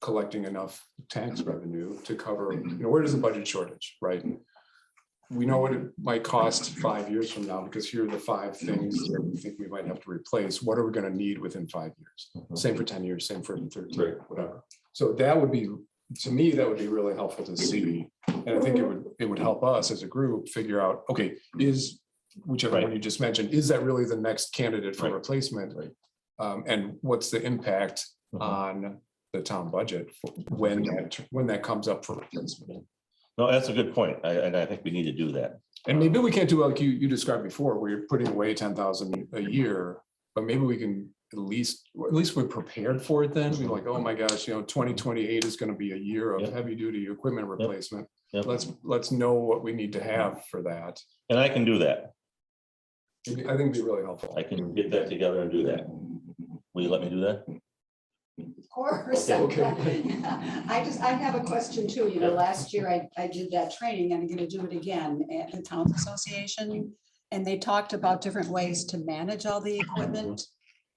collecting enough tax revenue to cover, you know, where does the budget shortage, right? We know what it might cost 5 years from now, because here are the 5 things that we think we might have to replace. What are we going to need within 5 years? Same for 10 years, same for 13, whatever. So that would be to me, that would be really helpful to see. And I think it would help us as a group figure out, okay, is whichever one you just mentioned, is that really the next candidate for Right. replacement? Right. And what's the impact on the town budget when that comes up for replacement? No, that's a good point. And I think we need to do that. And maybe we can't do like you described before, where you're putting away 10,000 a year, but maybe we can at least we're prepared for it then. We're like, oh my gosh, 2028 is going to be a year of Yep. heavy duty equipment replacement. Yep. Let's know what we need to have for that. And I can do that. I think it'd be really helpful. I can get that together and do that. Will you let me do that? Of course. Okay. I have a question too. Last year I did that training and I'm going to do it again at the Towns Association. And they talked about different ways to manage all the equipment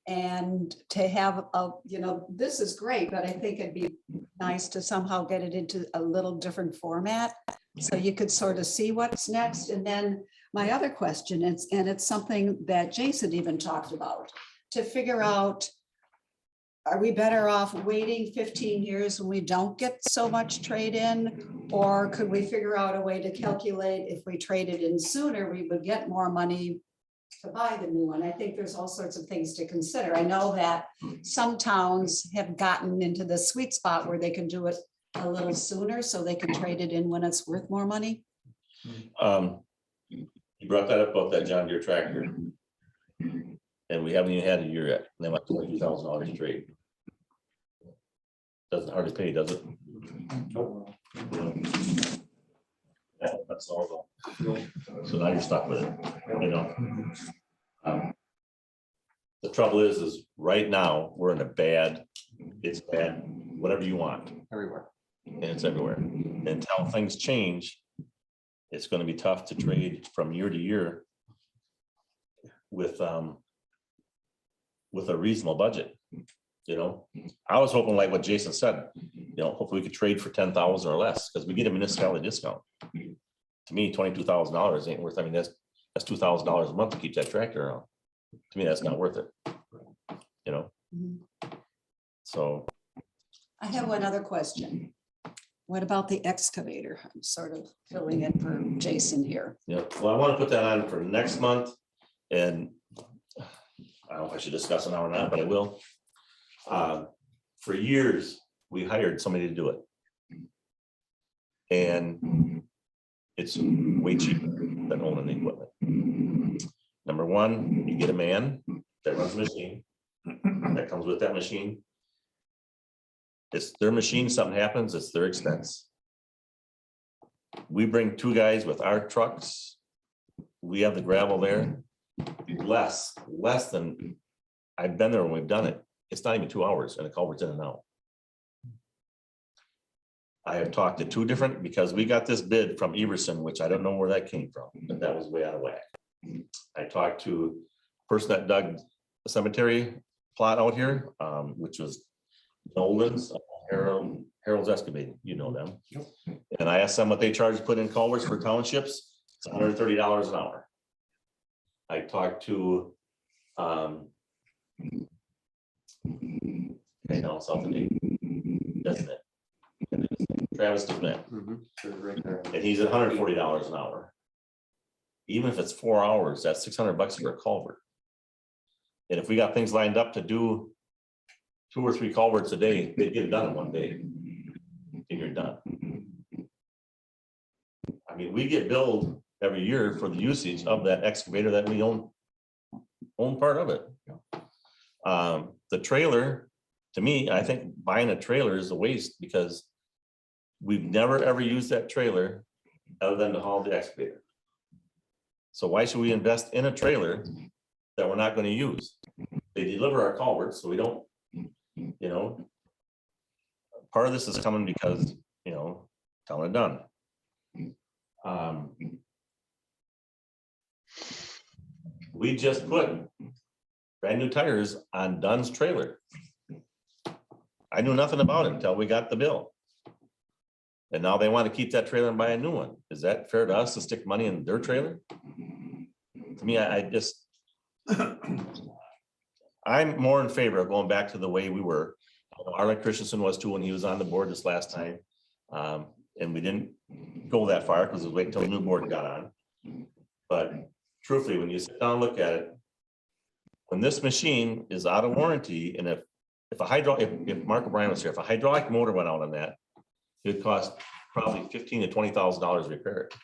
and to have this is great, but I think it'd be nice to somehow get it into a little different format. So you could sort of see what's next. And then my other question is, and it's something that Jason even talked about, to figure out, are we better off waiting 15 years when we don't get so much trade in? Or could we figure out a way to calculate if we traded in sooner, we would get more money to buy the new one? I think there's all sorts of things to consider. I know that some towns have gotten into the sweet spot where they can do it a little sooner so they can trade it in when it's worth more money. You brought that up about that John Deere tractor. And we haven't even had a year yet. And they want $22,000 trade. Doesn't hardly pay, does it? Yeah, that's all. So now you're stuck with it, The trouble is right now, we're in it's bad, whatever you want. Everywhere. And it's everywhere. Until things change, it's gonna be tough to trade from year to year with a reasonable budget. I was hoping like what Jason said, hopefully we could trade for 10,000 or less, because we get a municipality discount. To me, $22,000 ain't worth, that's $2,000 a month to keep that tractor around. To me, that's not worth it. So. I have one other question. What about the excavator? I'm sort of filling in for Jason here. Yeah, well, I want to put that on for next month, and I don't know if I should discuss it now or not, but I will. For years, we hired somebody to do it. And it's way cheaper than owning the equipment. Number one, you get a man that runs a machine, that comes with that machine. It's their machine, something happens, it's their expense. We bring two guys with our trucks. We have the gravel there. Less than, I've been there when we've done it. It's not even 2 hours and the culvert's in and out. I have talked to two different, because we got this bid from Everson, which I don't know where that came from, but that was way out of whack. I talked to a person that dug the cemetery plot out here, which was Nolan's, Harold's Excavating, them. And I asked them what they charge to put in culverts for townships. It's $130 an hour. I talked to doesn't it? Travis DeSmith. And he's at $140 an hour. Even if it's 4 hours, that's $600 for a culvert. And if we got things lined up to do 2 or 3 culverts a day, they get it done in one day. And you're done. I mean, we get billed every year for the usage of that excavator that we own part of it. The trailer, to me, I think buying a trailer is a waste, because we've never ever used that trailer other than to haul the excavator. So why should we invest in a trailer that we're not going to use? They deliver our culverts, so we don't, part of this is coming because, town and done. We just put brand new tires on Dunn's trailer. I knew nothing about it until we got the bill. And now they want to keep that trailer and buy a new one. Is that fair to us to stick money in their trailer? To me, I'm more in favor of going back to the way we were. Arlen Christensen was too when he was on the board this last time. And we didn't go that far because we waited until the new board got on. But truthfully, when you sit down and look at it, when this machine is out of warranty, and if if Mark O'Brien was here, if a hydraulic motor went out on that, it would cost probably $15,000 to $20,000 to repair it.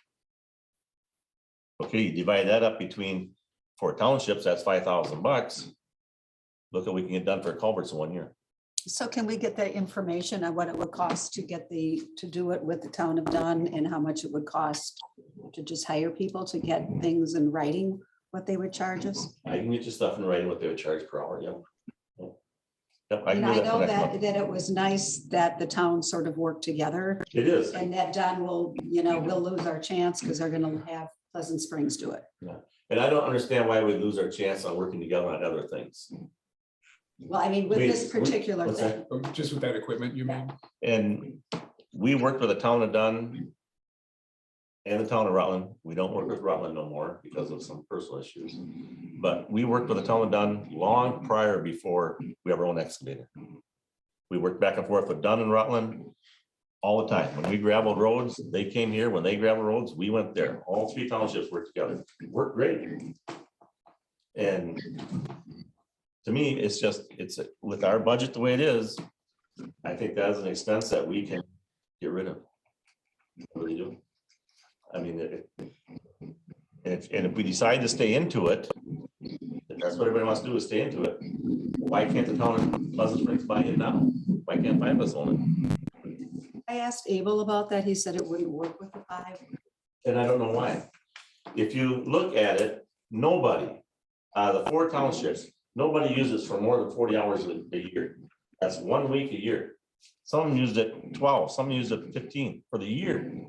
Okay, you divide that up between 4 townships, that's $5,000. Look what we can get done for culverts in 1 year. So can we get that information on what it would cost to to do it with the town of Dunn, and how much it would cost to just hire people to get things in writing, what they would charge us? I can get you stuff in writing what they would charge per hour, yep. Yep, I And can do I that for know next that, month. that it was nice that the town sort of worked together, It is, and that Dunn will, we'll lose our chance because they're gonna have Pleasant Springs do it. and I don't understand why we lose our chance on working together on other things. Well, I mean, with this particular what's thing. that? Just with that equipment, you mean? And we worked with the town of Dunn and the town of Rutland. We don't work with Rutland no more because of some personal issues. But we worked with the town of Dunn long prior before we have our own excavator. We worked back and forth with Dunn and Rutland all the time. When we gravelled roads, they came here. When they gravelled roads, we went there. All 3 townships worked together. Worked great. And to me, it's just, with our budget the way it is, I think that is an expense that we can get rid of. I really do. I mean, if we decide to stay into it, if that's what everybody wants to do, is stay into it, why can't the town of Pleasant Springs buy it now? Why can't 5 of us own it? I asked Abel about that. He said it wouldn't work with the 5. And I don't know why. If you look at it, nobody, the 4 townships, nobody uses for more than 40 hours a year. That's 1 week a year. Some used it 12, some used it 15 for the year.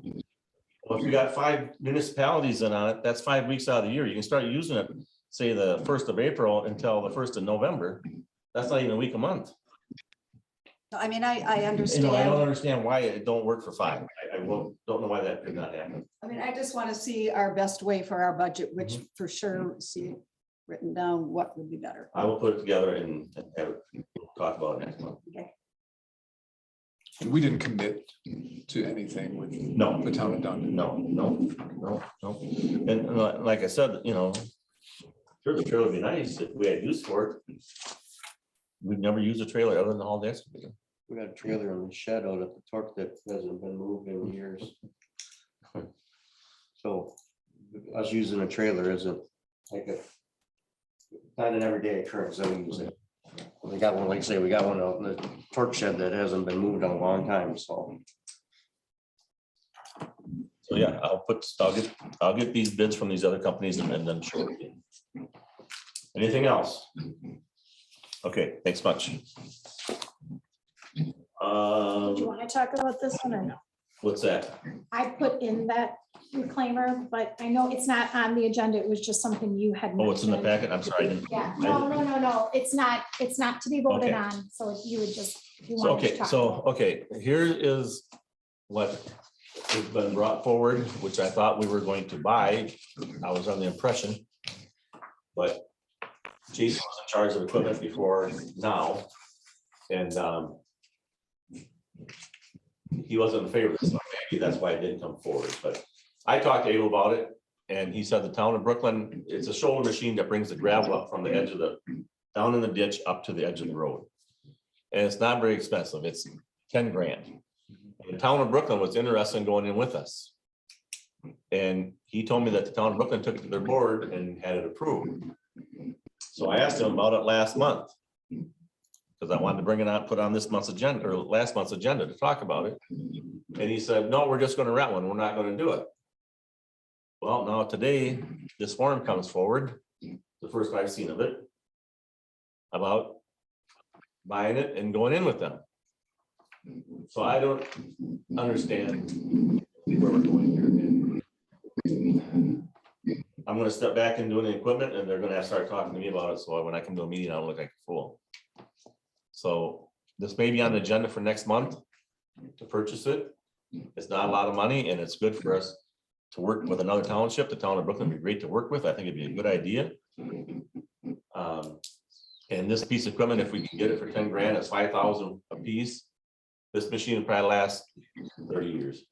Well, if you got 5 municipalities in on it, that's 5 weeks out of the year. You can start using it, say the 1st of April until the 1st of November. That's not even a week a month. I mean, I I don't understand. understand why it don't work for 5. I don't know why that could not happen. I mean, I just want to see our best way for our budget, which for sure, see written down what would be better. I will put it together and have it, talk about it next month. Okay. And we didn't commit to anything with No. the town of Dunn. No. And like I said, sure, the trailer would be nice if we had use for it. We've never used a trailer other than all the excavator. We got a trailer in the shed out at the torque that hasn't been moved in years. So us using a trailer isn't like not an everyday occurrence that we use it. We got one, like I say, we got one out in the torque shed that hasn't been moved in a long time, so. So yeah, I'll get these bids from these other companies and then show it. Anything else? Okay, thanks much. Do you want to talk about this one or no? What's that? I put in that reclaimer, but I know it's not on the agenda. It was just something you had. Oh, it's in the mentioned. packet. I'm sorry. I didn't- Yeah, no, it's not to be voted Okay. on, so if you would just. if you So, wanted to okay, talk so, about it. okay, here is what has been brought forward, which I thought we were going to buy. I was on the impression. But Jason was in charge of equipment before now. And he wasn't in favor of this, so maybe that's why it didn't come forward, but I talked to Abel about it. And he said the town of Brooklyn, it's a shoulder machine that brings the gravel up from the edge of down in the ditch up to the edge of the road. And it's not very expensive. It's 10 grand. The town of Brooklyn was interested in going in with us. And he told me that the town of Brooklyn took it to their board and had it approved. So I asked him about it last month. Because I wanted to bring it on, put on this month's agenda or last month's agenda to talk about it. And he said, no, we're just gonna rent one. We're not gonna do it. Well, now today, this form comes forward, the first I've seen of it, about buying it and going in with them. So I don't understand where we're going here. I'm gonna step back and do the equipment and they're gonna have to start talking to me about it. So when I come to a meeting, I don't look like a fool. So this may be on the agenda for next month to purchase it. It's not a lot of money and it's good for us to work with another township. The town of Brooklyn would be great to work with. I think it'd be a good idea. And this piece of equipment, if we can get it for 10 grand, it's 5,000 a piece. This machine will probably last 30 years.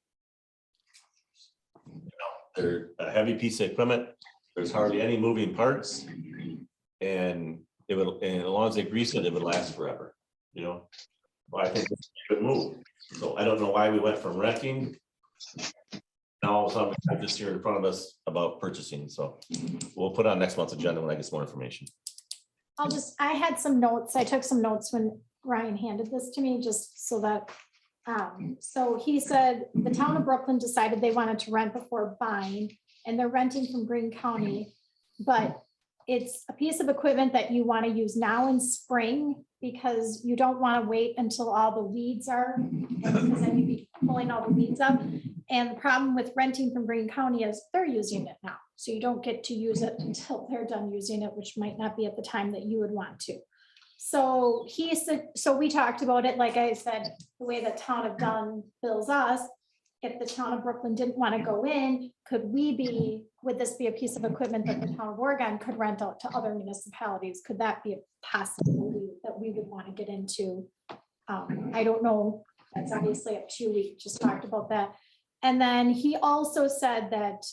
They're a heavy piece of equipment. There's hardly any moving parts. And it would, and as long as they grease it, it would last forever, you know? Well, I think it's a good move. So I don't know why we went from renting. Now all of a sudden, we have this here in front of us about purchasing, so we'll put on next month's agenda when I get some more information. I had some notes. I took some notes when Ryan handed this to me, just so that, so he said the town of Brooklyn decided they wanted to rent before buying, and they're renting from Greene County. But it's a piece of equipment that you want to use now in spring, because you don't want to wait until all the weeds are, because then you'd be pulling all the weeds up. And the problem with renting from Greene County is they're using it now. So you don't get to use it until they're done using it, which might not be at the time that you would want to. So he said, so we talked about it, like I said, the way the town of Dunn bills us. If the town of Brooklyn didn't want to go in, would this be a piece of equipment that the town of Oregon could rent out to other municipalities? Could that be a possibility that we would want to get into? I don't know. That's obviously up to you. We just talked about that. And then he also said that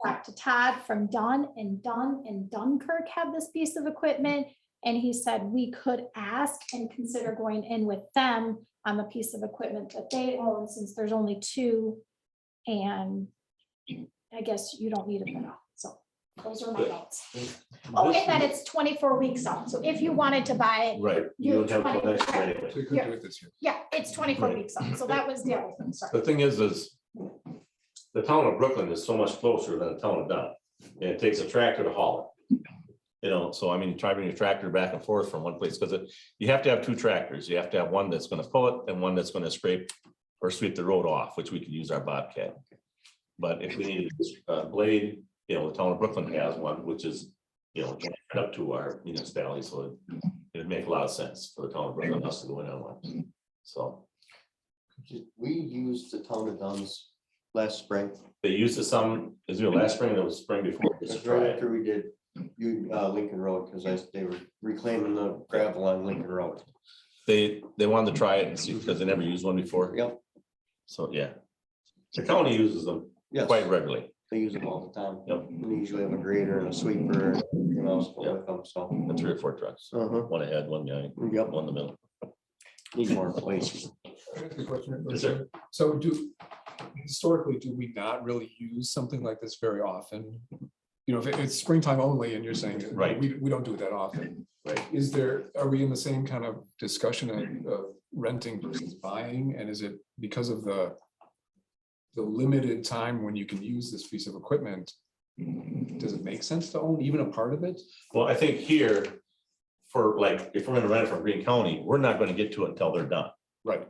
talked to Todd from Dunn and Dunkirk have this piece of equipment. And he said we could ask and consider going in with them on the piece of equipment that they own, since there's only two. And I guess you don't need it for now. So those are my notes. Oh, and that it's 24 weeks out. So if you wanted to buy it. Right. You don't have to next year anyway. So you could do it this year. Yeah, it's 24 Right. weeks out. So that was the other thing. Sorry. The thing is the town of Brooklyn is so much closer than the town of Dunn. And it takes a tractor to haul it. You know, so I mean, driving your tractor back and forth from one place, because you have to have two tractors. You have to have one that's gonna pull it and one that's gonna scrape or sweep the road off, which we could use our Bobcat. But if we needed a blade, you know, the town of Brooklyn has one, which is, you know, up to our municipality, so it'd make a lot of sense for the town of Brooklyn us to go in on one. So We used the town of Dunn's last spring. they used to some, is it last spring or the spring before? It Just was try right it. after we did Lincoln Road, because they were reclaiming the gravel on Lincoln Road. They wanted to try it and see, because they never used one before. Yep. So, yeah. The county uses them Yes, quite regularly. they use them all the time. Yep. We usually have a grader and a sweeper, and everything else go with them, so. And 3 or 4 trucks, Uh-huh. one ahead, one behind, Yep, one in the middle. need more places. Can I ask a question? Yes, sir. So historically, do we not really use something like this very often? You know, if it's springtime only and you're saying, that Right. we don't do it that often. Right. Are we in the same kind of discussion of renting versus buying? And is it because of the limited time when you can use this piece of equipment? Does it make sense to own even a part of it? Well, I think here, for like, if we're gonna rent it from Greene County, we're not gonna get to it until they're done. Right.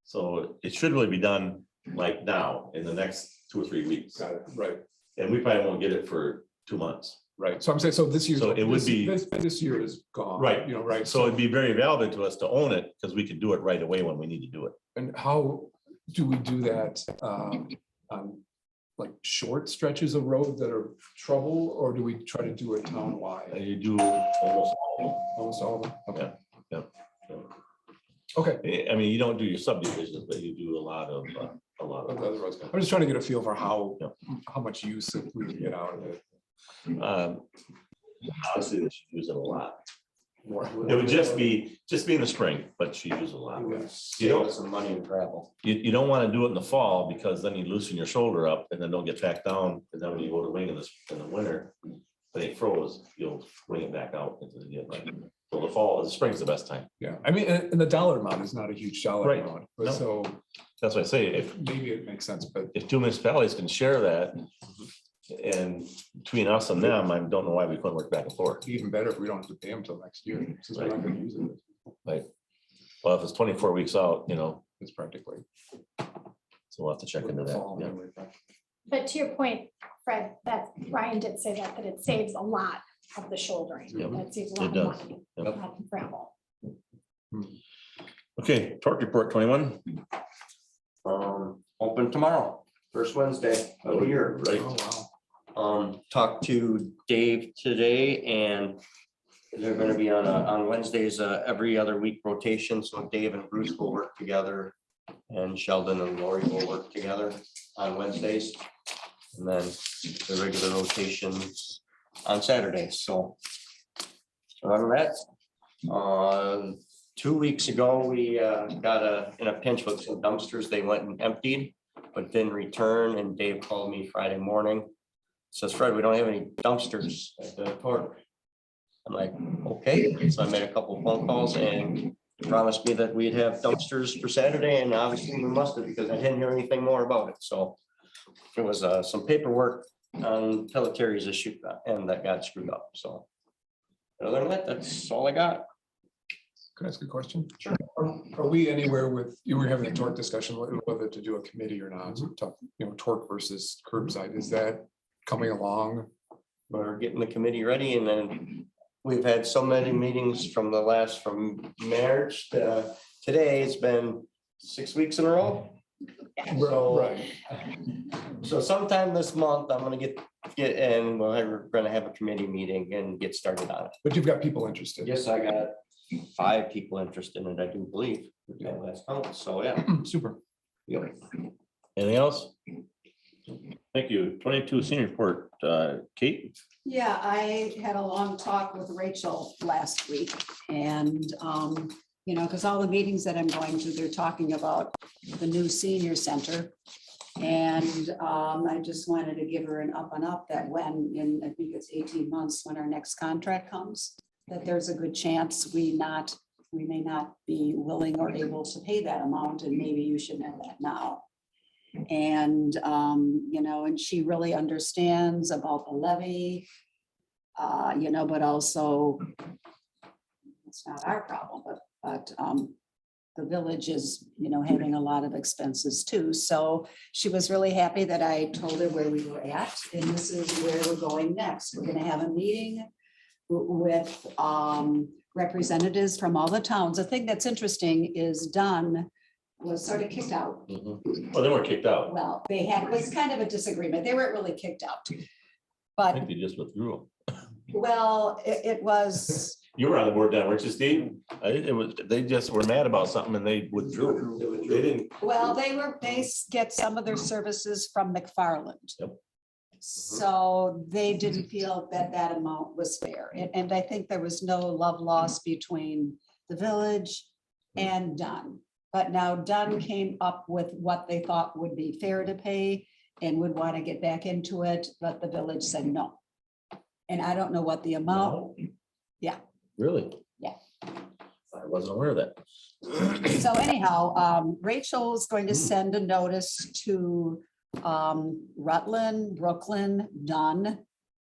So it should really be done like now, in the next 2 or 3 weeks. Got it. Right. And we probably won't get it for 2 months. Right. So I'm saying, so this year. So it would be- This year is gone. Right. You know, right. So it'd be very valuable to us to own it, because we could do it right away when we need to do it. And how do we do that on like short stretches of road that are trouble, or do we try to do it townwide? And you do almost Almost all of them? Okay. Yeah. Okay. I mean, you don't do your subdivisions, but you do a lot of Of the other roads. I'm just trying to get a feel for how much use that we can get out of it. Honestly, she uses it a lot. More. It would just be in the spring, but she uses a lot. Save some money in travel. You don't want to do it in the fall, because then you loosen your shoulder up and then don't get back down. And then when you go to wing in the winter, when it froze, you'll bring it back out into the dip. So the spring's the best time. Yeah, I mean, and the dollar amount is not a huge dollar Right. amount, but No. so That's why I say, if maybe it makes sense, but 2 municipalities can share that, and between us and them, I don't know why we couldn't work back and forth. even better if we don't have to pay them till next year, since we're not gonna use it. Like, well, if it's 24 weeks out, you know, It's practically. so we'll have to check into that. fall Yeah. anyway. But to your point, Fred, that Ryan did say that it saves a lot of the shouldering. Yep, That saves a it lot of does. money Yep. on gravel. Okay, torque report 21. Open tomorrow, first Wednesday of the year. Right. Oh, wow. Talked to Dave today, and they're gonna be on Wednesdays, every other week rotation, so Dave and Bruce will work together And Sheldon and Lori will work together on Wednesdays. And then the regular rotations on Saturdays, so. Other than that, 2 weeks ago, we got in a pinch with some dumpsters. They went and emptied, but didn't return. And Dave called me Friday morning. Says, Fred, we don't have any dumpsters at the port. I'm like, okay. So I made a couple of phone calls and promised me that we'd have dumpsters for Saturday. And obviously we must have, because I didn't hear anything more about it. So it was some paperwork on Pelletari's issue and that got screwed up. So other than that, that's all I got. Can I ask a question? Sure. Are we anywhere with, you were having a torque discussion, whether to do a committee or not, so talk, torque versus curbside, is that coming along? We're getting the committee ready and then we've had so many meetings from March to today. It's been 6 weeks in a row. Right. So sometime this month, I'm gonna get and we're gonna have a committee meeting and get started on it. But you've got people interested. Yes, I got 5 people interested in it, I do believe. Yeah, that's count. So yeah. Super. Yep. Anything else? Thank you. 22 senior report, Kate? Yeah, I had a long talk with Rachel last week and, because all the meetings that I'm going to, they're talking about the new senior center. And I just wanted to give her an up and up that when in, I think it's 18 months, when our next contract comes, that there's a good chance we may not be willing or able to pay that amount, and maybe you should know that now. And, and she really understands about the levy, but also it's not our problem, but the village is, having a lot of expenses too. So she was really happy that I told her where we were at, and this is where we're going next. We're gonna have a meeting with representatives from all the towns. The thing that's interesting is Dunn was sort of kicked out. Oh, they weren't kicked out. Well, it was kind of a disagreement. They weren't really kicked out. I But, think they just withdrew. well, it was, You were on the board then, weren't you, Steve? They just were mad about something and they withdrew. They didn't. well, they get some of their services from McFarland. Yep. So they didn't feel that amount was fair. And I think there was no love lost between the village and Dunn. But now Dunn came up with what they thought would be fair to pay and would want to get back into it, but the village said no. And I don't know what the amount, yeah. Really? Yeah. I wasn't aware of that. So anyhow, Rachel's going to send a notice to Rutland, Brooklyn, Dunn,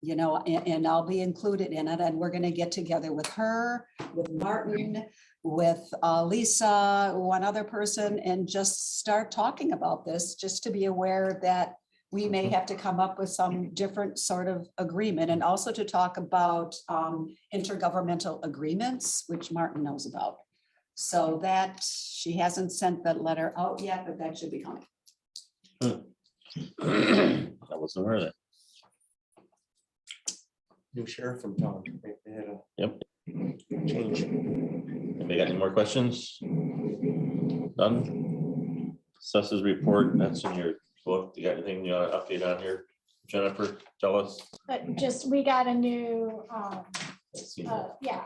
and I'll be included in it. And we're going to get together with her, with Martin, with Lisa, one other person, and just start talking about this, just to be aware that we may have to come up with some different sort of agreement, and also to talk about intergovernmental agreements, which Martin knows about. So that she hasn't sent that letter out yet, but that should be coming. I wasn't aware of that. New sheriff in town. They had a Yep. change. Anybody got any more questions? None? Suss's report, that's in your book. You got anything you want to update on here? Jennifer, tell us. But just, we got a new,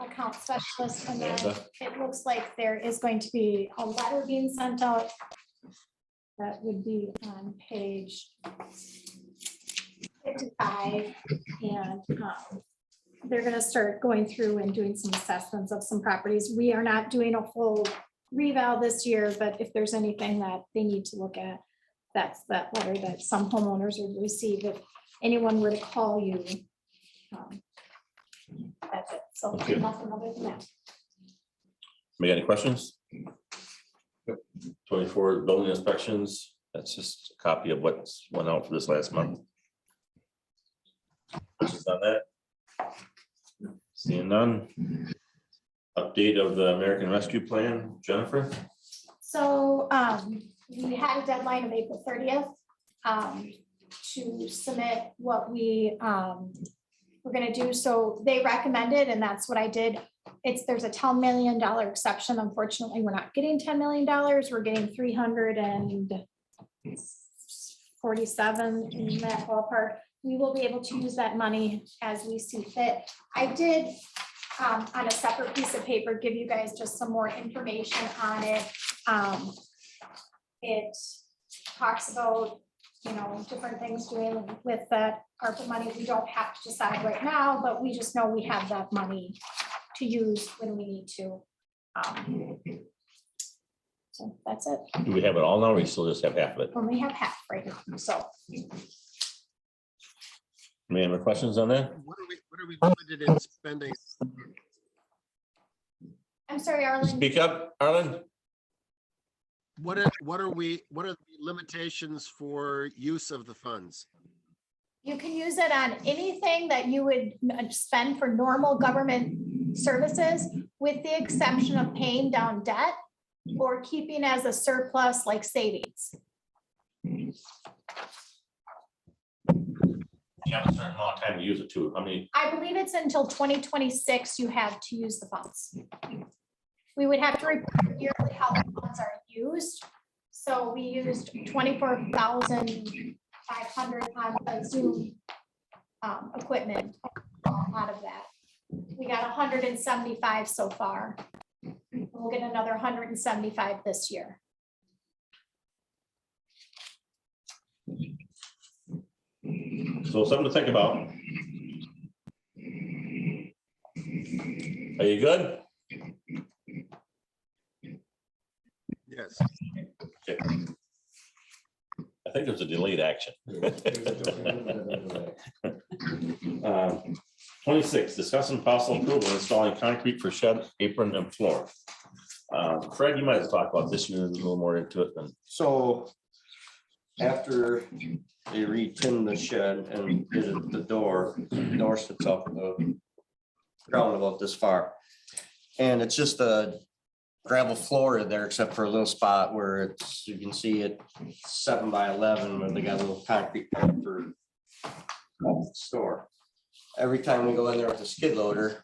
account specialist, and then Amanda? it looks like there is going to be a letter being sent out. That would be on page 55, and they're gonna start going through and doing some assessments of some properties. We are not doing a full reval this year, but if there's anything that they need to look at, that's that letter that some homeowners would receive if anyone were to call you. That's it. So Okay. nothing other than that. We got any questions? 24 building inspections. That's just a copy of what's went out for this last month. Questions on that? Seeing none. Update of the American Rescue Plan, Jennifer? So we had a deadline of April 30th to submit what we we're gonna do. So they recommended, and that's what I did. there's a $10 million exception. Unfortunately, we're not getting $10 million. We're getting 347 in that ballpark. We will be able to use that money as we see fit. I did, on a separate piece of paper, give you guys just some more information on it. It talks about, you know, different things doing with that ARPA money. We don't have to decide right now, but we just know we have that money to use when we need to. So that's it. Do we have it all now, or we still just have half of it? Only have half right now, so. Any other questions on that? What are we limited in spending? I'm sorry, Arlen. Speak up, Arlen. What are the limitations for use of the funds? You can use it on anything that you would spend for normal government services, with the exception of paying down debt or keeping as a surplus like savings. You have a certain amount of time to use it too. I mean, I believe it's until 2026 you have to use the funds. We would have to report yearly how the funds are used. So we used 24,500 on the Zoom equipment out of that. We got 175 so far. We'll get another 175 this year. so something to think about. Are you good? Yes. Okay. I think there's a delayed action. 26, discussing possible approval of installing concrete for shed, apron, and floor. Fred, you might have talked about this, you're a little more into it than. So after they re-tinned the shed and did the door sits off the ground about this far. And it's just a gravel floor in there except for a little spot where it's, you can see it 7 by 11 where they got a little concrete pad for store. Every time we go in there with a skid loader,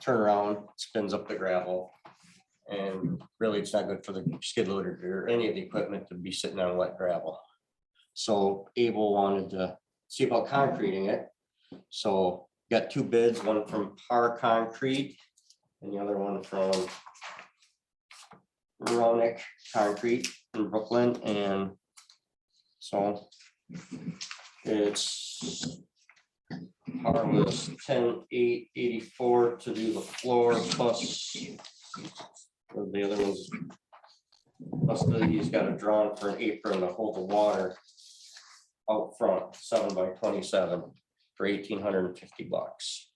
turn around, spins up the gravel. And really, it's not good for the skid loader or any of the equipment to be sitting on wet gravel. So Abel wanted to see about concreting it. So got 2 bids, one from Par Concrete and the other one from Ronick Concrete in Brooklyn. And so it's Par was 10,884 to do the floor plus the other ones. Plus he's got a drawn for an apron to hold the water out front, 7 by 27 for $1,850.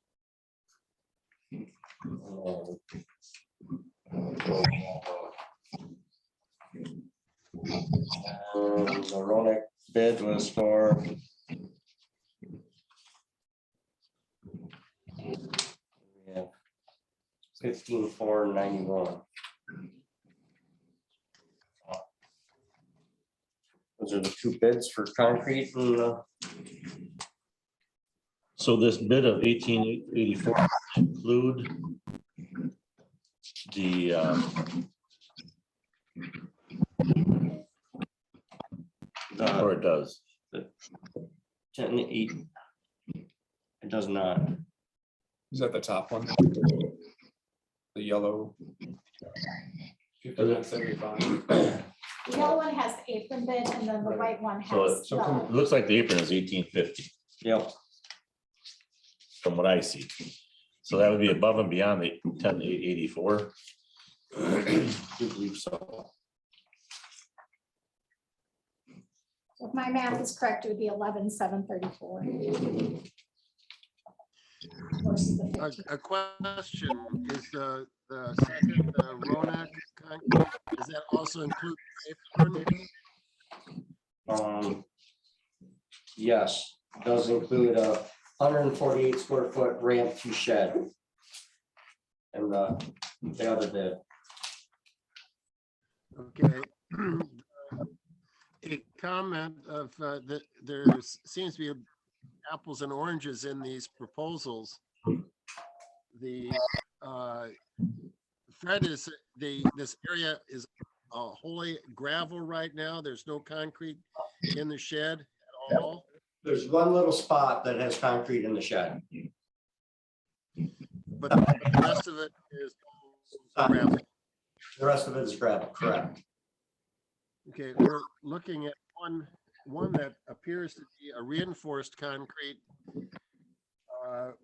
The Ronick bid was for yeah, 15,491. Those are the 2 bids for concrete and So this bid of 1884 include the or it does. 10,8. It does not. Is that the top one? The yellow. 59.75. The yellow one has the apron bid and then the white one So has. it looks like the apron is 1850 Yep. from what I see. So that would be above and beyond the 10,884. I do believe so. So if my math is correct, it would be 11,734. A question, is the second Ronak concrete, does that also include apron? Yes, does include a 148 square foot ramp to shed. And the other bid. Okay. A comment of that there seems to be apples and oranges in these proposals. The Fred, this area is wholly gravel right now. There's no concrete in the shed at all. There's one little spot that has concrete in the shed. But the rest of it is gravel. The rest of it is gravel, correct? Okay, we're looking at one that appears to be a reinforced concrete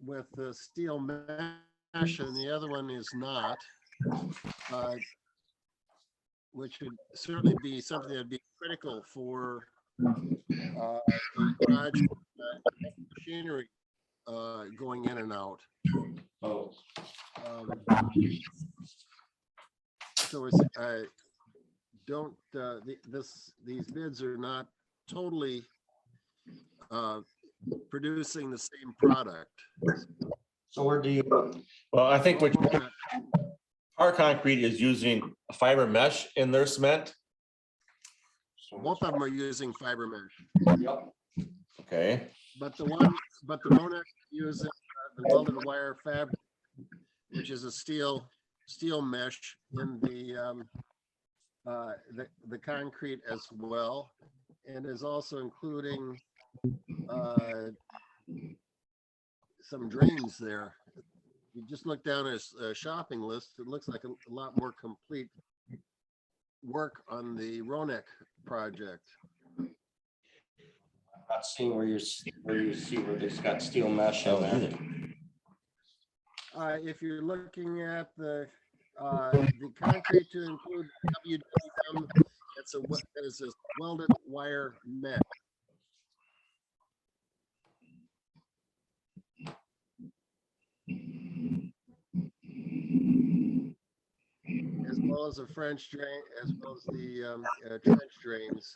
with the steel mesh, and the other one is not. Which would certainly be something that'd be critical for a project, machinery going in and out. Oh, So it's, don't, these bids are not totally producing the same product. so where do you, Well, I think what Par Concrete is using fiber mesh in their cement. Both of them are using fiber mesh, yep, Okay, but the Ronex uses the welded wire fabric, which is a steel mesh in the concrete as well, and is also including some drains there. You just look down at a shopping list, it looks like a lot more complete work on the Ronex project. not seeing where you see where it's got steel mesh in there. If you're looking at the concrete to include WWM, that is a welded wire mesh. As well as a French drain, as well as the trench drains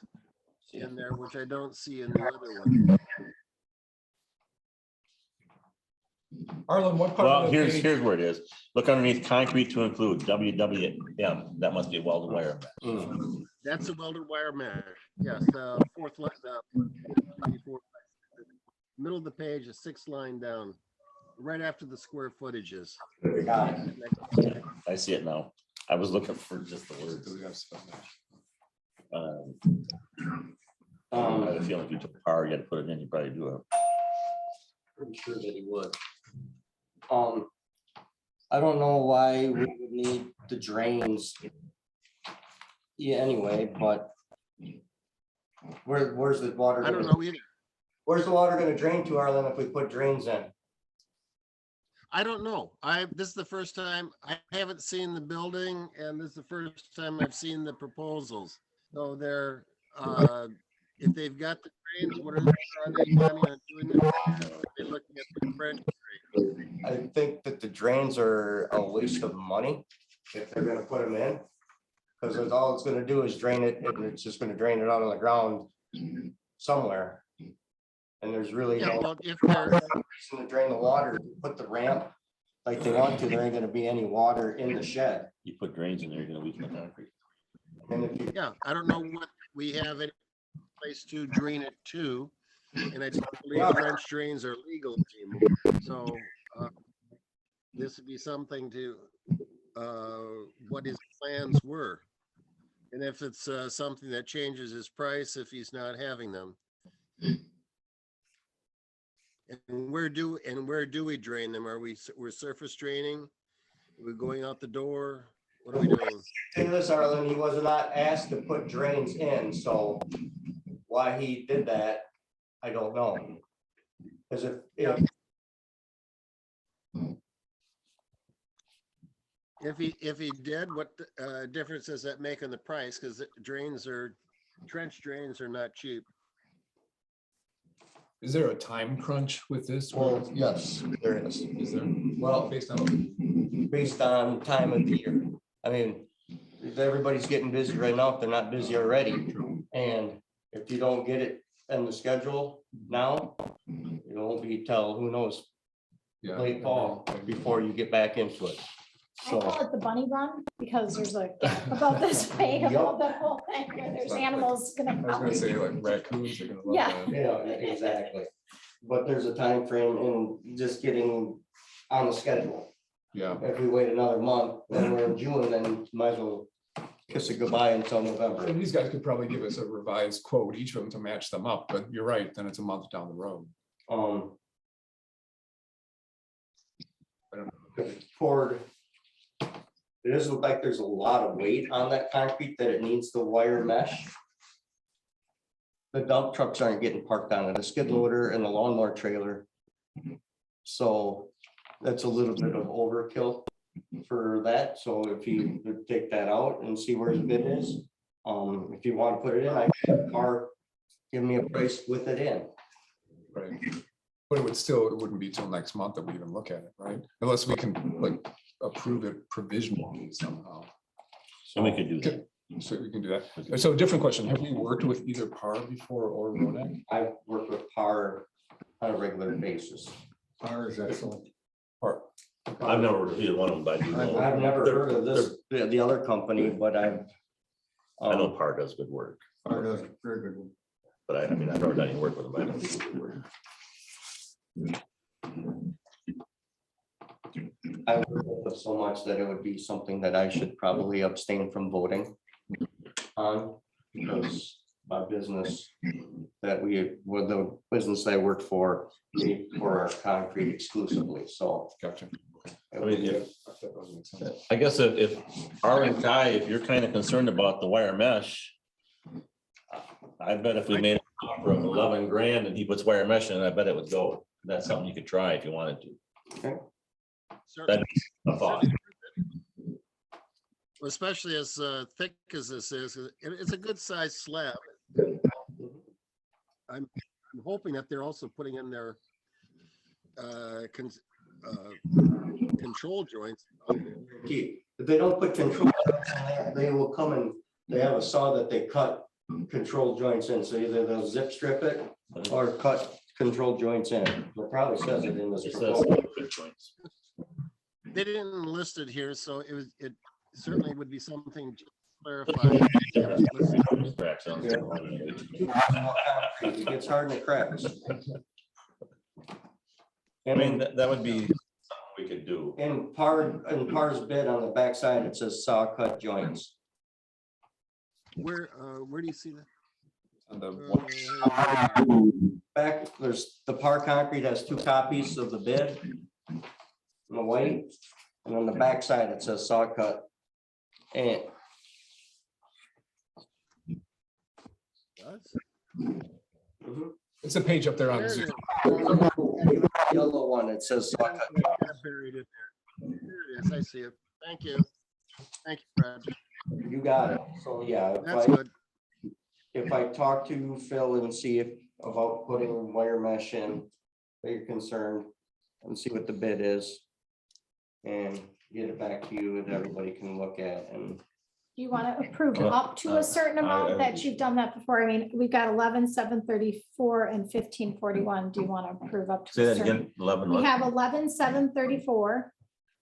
in there, which I don't see in the other one. Arlen, what part well, of the here's page? where it is. Look underneath concrete to include WWM. That must be a welded wire. That's a welded wire mesh. Yes, the middle of the page, a 6th line down, right after the square footages. Got it. I see it now. I was looking for just the words. I have a feeling if you took Par, you had to put it in, you probably do it. Pretty sure that he would. I don't know why we would need the drains. Yeah, anyway, but where's the water? I don't know either. Where's the water gonna drain to, Arlen, if we put drains in? I don't know. This is the first time, I haven't seen the building, and this is the first time I've seen the proposals. So they're, if they've got the drains, what are they planning on doing? They're looking at the French drains. I think that the drains are a waste of money if they're gonna put them in. Cause all it's gonna do is drain it, and it's just gonna drain it out on the ground somewhere. And there's really Yeah, no well, if they're, reason to drain the water, put the ramp like they want to, there ain't gonna be any water in the shed. You put drains in there, you're gonna lose the concrete. And if you, yeah, I don't know what we have any place to drain it to. And I don't believe French drains are legal anymore. So this would be something to, what his plans were. And if it's something that changes his price, if he's not having them. And where do we drain them? We're surface draining? We're going out the door? What are we doing? say this, Arlen, he was not asked to put drains in, so why he did that, I don't know. Cause If he did, what difference does that make on the price? Because trench drains are not cheap. Is there a time crunch with this? well, yes, there is. Is there? Well, Based on, based on time of the year. I mean, everybody's getting busy right now, if they're not busy already. And if you don't get it in the schedule now, it won't be till, who knows, yeah. late fall before you get back into it. I call it the bunny run because there's a gap about this big about the whole thing where there's animals gonna. I was gonna probably- say like raccoons are gonna love Yeah. that. Yeah, exactly. But there's a time frame in just getting on the schedule. Yeah. If we wait another month, then we're in June, then might as well kiss it goodbye until November. And these guys could probably give us a revised quote, each of them to match them up, but you're right, then it's a month down the road. I don't know. Poured. It doesn't look like there's a lot of weight on that concrete that it needs the wire mesh. The dump trucks aren't getting parked on it, the skid loader and the lawnmower trailer. So that's a little bit of overkill for that. So if you would take that out and see where his bid is, if you want to put it in, I can give me a price with it in. Right. But it wouldn't be till next month that we even look at it, right? Unless we can like approve it provisionally somehow. So we could do that. So we can do that. So different question. Have we worked with either PAR before or Ronak? I've worked with PAR on a regular basis. PAR is excellent. PAR. I've never heard of either one of them, but I do know. I've never heard of this, the other company, but I know PAR does good work, PAR does very good. but I mean, I've never done any work with them. I don't do good work. I work with them so much that it would be something that I should probably abstain from voting on, because my business the business I worked for our concrete exclusively, so. Gotcha. I mean, I guess if R and Kai, if you're kind of concerned about the wire mesh, I bet if we made an offer of 11 grand and he puts wire mesh in, I bet it would go. That's something you could try if you wanted to. Okay. That's a thought. Especially as thick as this is, it's a good sized slab. I'm hoping that they're also putting in their control joints. If they don't put control joints in there, they will come and they have a saw that they cut control joints in. So either they'll zip strip it or cut control joints in. It probably says it in this It says proposal. good joints. They didn't list it here, so it certainly would be something to clarify. Cracks on it. It gets hard and it cracks. I mean, that would be something we could do. In PAR's bid on the backside, it says saw cut joints. Where do you see that? And the Back, there's, the PAR concrete has 2 copies of the bid. On the white, and on the backside, it says saw cut. And it's a page up there on There it Zoom. is. yellow one, it says saw cut. Buried in there. There it is. I see it. Thank you. Thank you, Brad. You got it. So, yeah, That's good. if I talk to Phil and see if about putting wire mesh in, that you're concerned, and see what the bid is. And get it back to you and everybody can look at and. Do you want to approve up to a certain amount that you've done that before? I mean, we've got 11,734 and 1541. Do you want to approve up to? Say a that certain- again, 11. We what? have 11,734.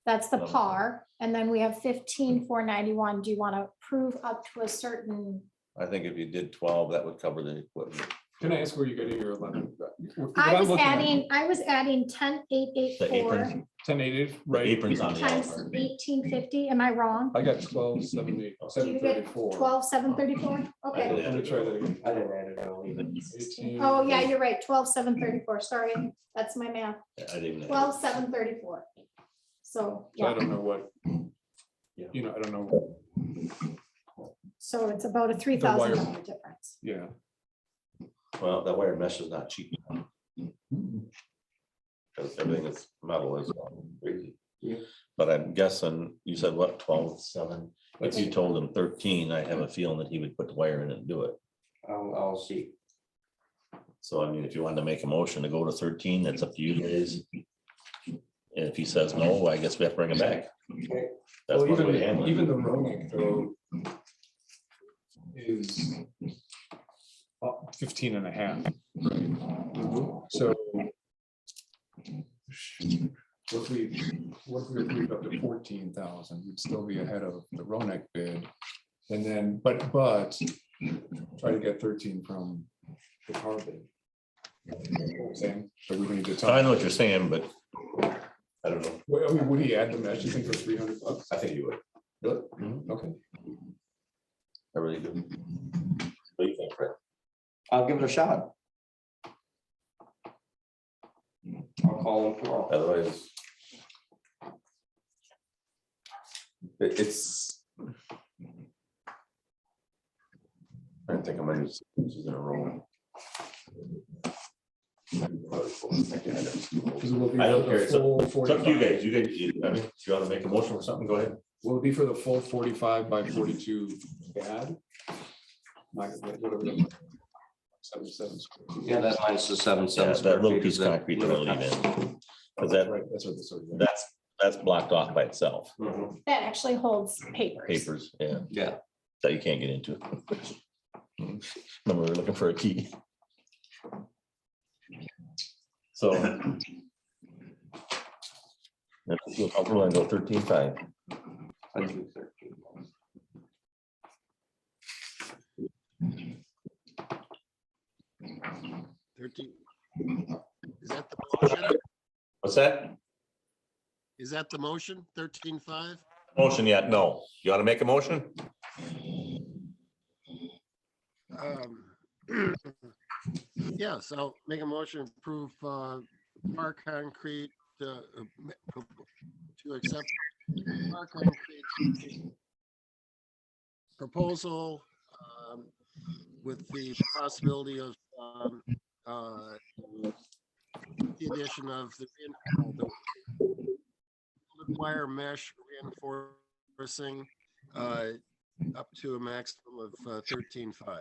That's the 11. par. And then we have 15,491. Do you want to approve up to a certain? I think if you did 12, that would cover the equipment. Can I ask where you get your 11? I was adding 10,884 aprons. 1088, The right? aprons on the times outside. 1850. Am I wrong? I got 1278, Do you get 734. 12,734? Okay. Let me try that again. I didn't add it all either. 18. Oh, yeah, you're right. 12,734. Sorry, that's my math. I didn't. 12,734. So, So I yeah, don't know what, Yeah. you know, I don't know, so it's about a wire. $3,000 difference. yeah. Well, that wire mesh is not cheap. Because everything is metal is crazy. Yeah. But I'm guessing, you said what, 12.7? If you told him 13, I have a feeling that he would put the wire in and do it. I'll see. So I mean, if you wanted to make a motion to go to 13, that's up to you guys. And if he says no, I guess we have to bring it back. Okay. That's Well, one way to handle it. even the Ronak though is 15 and a half. So if we approved up to 14,000, we'd still be ahead of the Ronak bid. And then, but try to get 13 from the PAR bid. You know what I'm saying? So we need to I talk. know what you're saying, but I don't know. Well, I mean, would he add the mesh, you think, for $300? I think you would. Really? Mhm. Okay. I really do. What do you think, Fred? I'll give it a shot. I'll call him tomorrow. Otherwise. It's. I think I'm gonna use in a row. Because it will be I don't for care. the It's up full it's up to you 45. guys. I mean, if you want to make a motion or something, go ahead. Will it be for the full 45 by 42 pad? Like, whatever the- 77 square feet. Yeah, that minus the 7 Yeah, square that little feet piece is of the concrete they'll limit. leave in. Because that, Right, that's what this is. that's blocked off by itself. Mhm. That actually holds papers. Papers, yeah, Yeah, that you can't get into. Remember, we were looking for a key. So. We're going to go 13.5. I do 13. 13. Is that the motion? What's that? Is that the motion? 13.5? Motion yet? No. You want to make a motion? Yes, I'll make a motion to approve Park Concrete to accept Park Concrete proposal with the possibility of the addition of the wire mesh reinforcing up to a maximum of 13.5.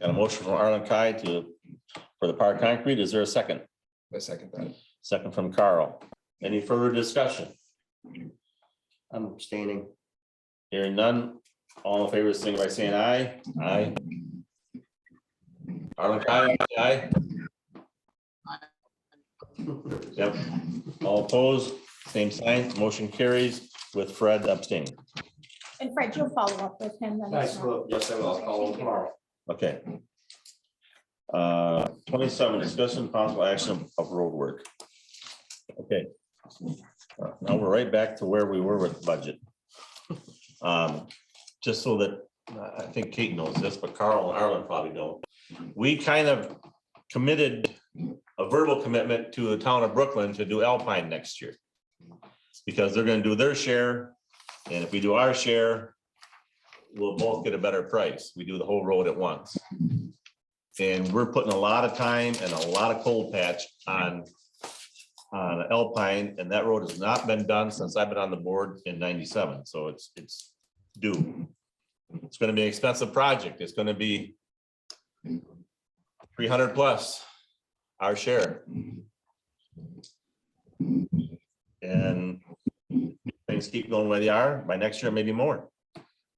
Got a motion from Arlen Kai for the Park Concrete. Is there a second? I second that. Second from Carl. Any further discussion? I'm abstaining. Hearing none. All in favor, sing by saying aye. Aye. Arlen Kai, aye. Yep. All opposed, same sign. Motion carries with Fred abstaining. And Fred, you'll follow up with him then. Yes, I will. I'll call him tomorrow. Okay. 27, discussion possible action of road work. Okay. Now we're right back to where we were with budget. Just so that, I think Kate knows this, but Carl and Arlen probably don't. We kind of committed a verbal commitment to the town of Brooklyn to do Alpine next year. Because they're gonna do their share, and if we do our share, we'll both get a better price. We do the whole road at once. And we're putting a lot of time and a lot of cold patch on Alpine, and that road has not been done since I've been on the board in 97, so it's due. It's gonna be an expensive project. It's gonna be 300 plus our share. And things keep going where they are, by next year, maybe more.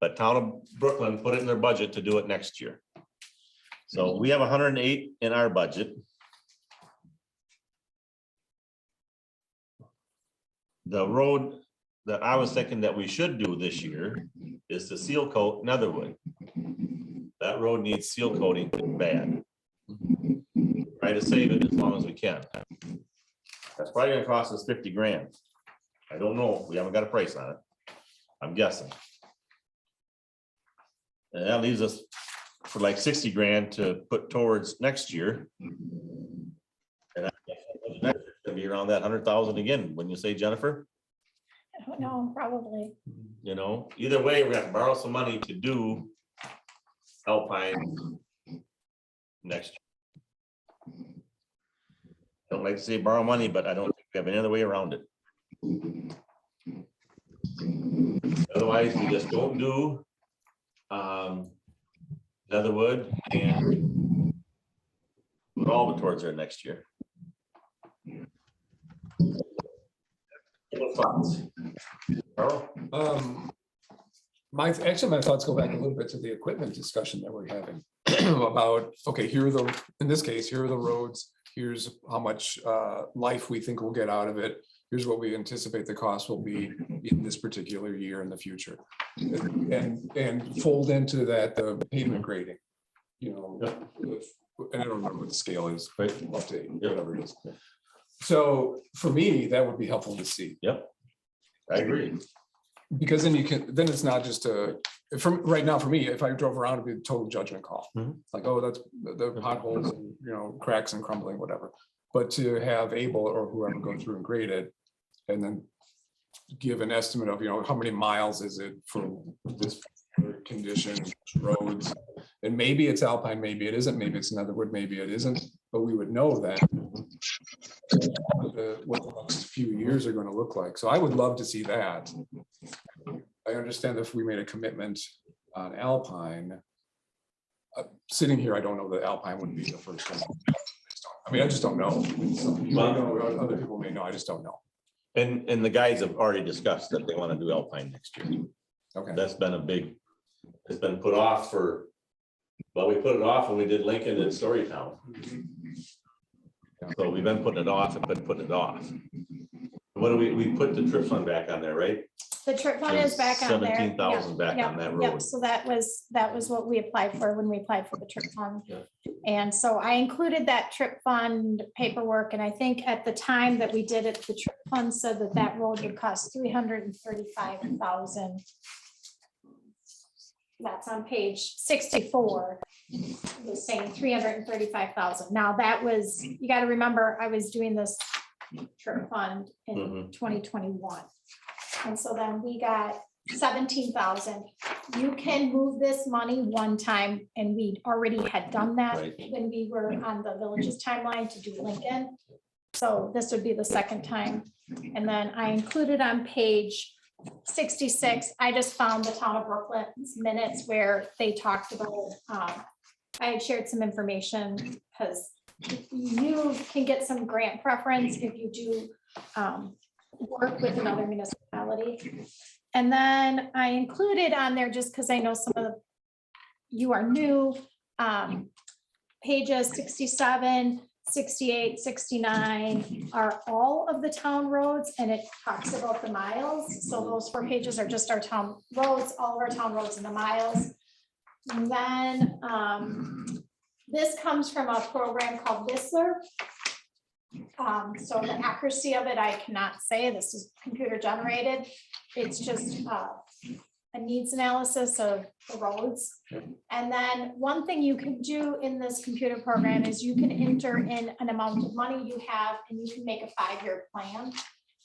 But town of Brooklyn put it in their budget to do it next year. So we have 108 in our budget. The road that I was thinking that we should do this year is the seal coat Netherwood. That road needs seal coating bad. Try to save it as long as we can. That's probably gonna cost us 50 grand. I don't know, we haven't got a price on it. I'm guessing. And that leaves us for like 60 grand to put towards next year. And I guess next year it's gonna be around that 100,000 again, wouldn't you say, Jennifer? I don't know, probably. You know, either way, we have to borrow some money to do Alpine next year. I don't like to say borrow money, but I don't think we have any other way around it. Otherwise, we just don't do Netherwood and put all the towards there next year. Any thoughts? Carl? My thoughts go back a little bit to the equipment discussion that we're having about, okay, here are the, in this case, here are the roads, here's how much life we think we'll get out of it. Here's what we anticipate the cost will be in this particular year in the future. And fold into that the pavement grading, you know, and I don't remember what the scale is, but up to whatever it is. So for me, that would be helpful to see. Yep. I agree. Because then then it's not just from right now, for me, if I drove around, it'd be a total judgment call. Mhm. Like, oh, that's the potholes and, cracks and crumbling, whatever. But to have Able or whoever go through and grade it and then give an estimate of, how many miles is it for this condition, roads, and maybe it's Alpine, maybe it isn't, maybe it's Netherwood, maybe it isn't, but we would know that what the next few years are going to look like. So I would love to see that. I understand if we made a commitment on Alpine, sitting here, I don't know that Alpine would be the first one. I mean, I just don't know. Some people may know, other people may know, I just don't know. And the guys have already discussed that they want to do Alpine next year. Okay. That's been it's been put off for, well, we put it off when we did Lincoln and Storytown. So we've been putting it off and been putting it off. What do we put the trip fund back on there, right? The trip fund is back on there. 17,000 back on that road. So that was what we applied for when we applied for the trip fund. Yeah. And so I included that trip fund paperwork, and I think at the time that we did it, the trip fund said that road would cost $335,000. That's on page 64. It was saying 335,000. Now that was, you got to remember, I was doing this trip fund in 2021. And so then we got 17,000. You can move this money one time, and we already had done that Right. when we were on the village's timeline to do Lincoln. So this would be the second time. And then I included on page 66, I just found the town of Brooklyn's minutes where they talked about, I had shared some information because you can get some grant preference if you do work with another municipality. And then I included on there, just because I know some of you are new, pages 67, 68, 69 are all of the town roads, and it talks about the miles. So those 4 pages are just our town roads, all of our town roads and the miles. And then this comes from a program called Whistler. So the accuracy of it, I cannot say. This is computer generated. It's just a needs analysis of the roads. And then one thing you can do in this computer program is you can enter in an amount of money you have, and you can make a 5-year plan.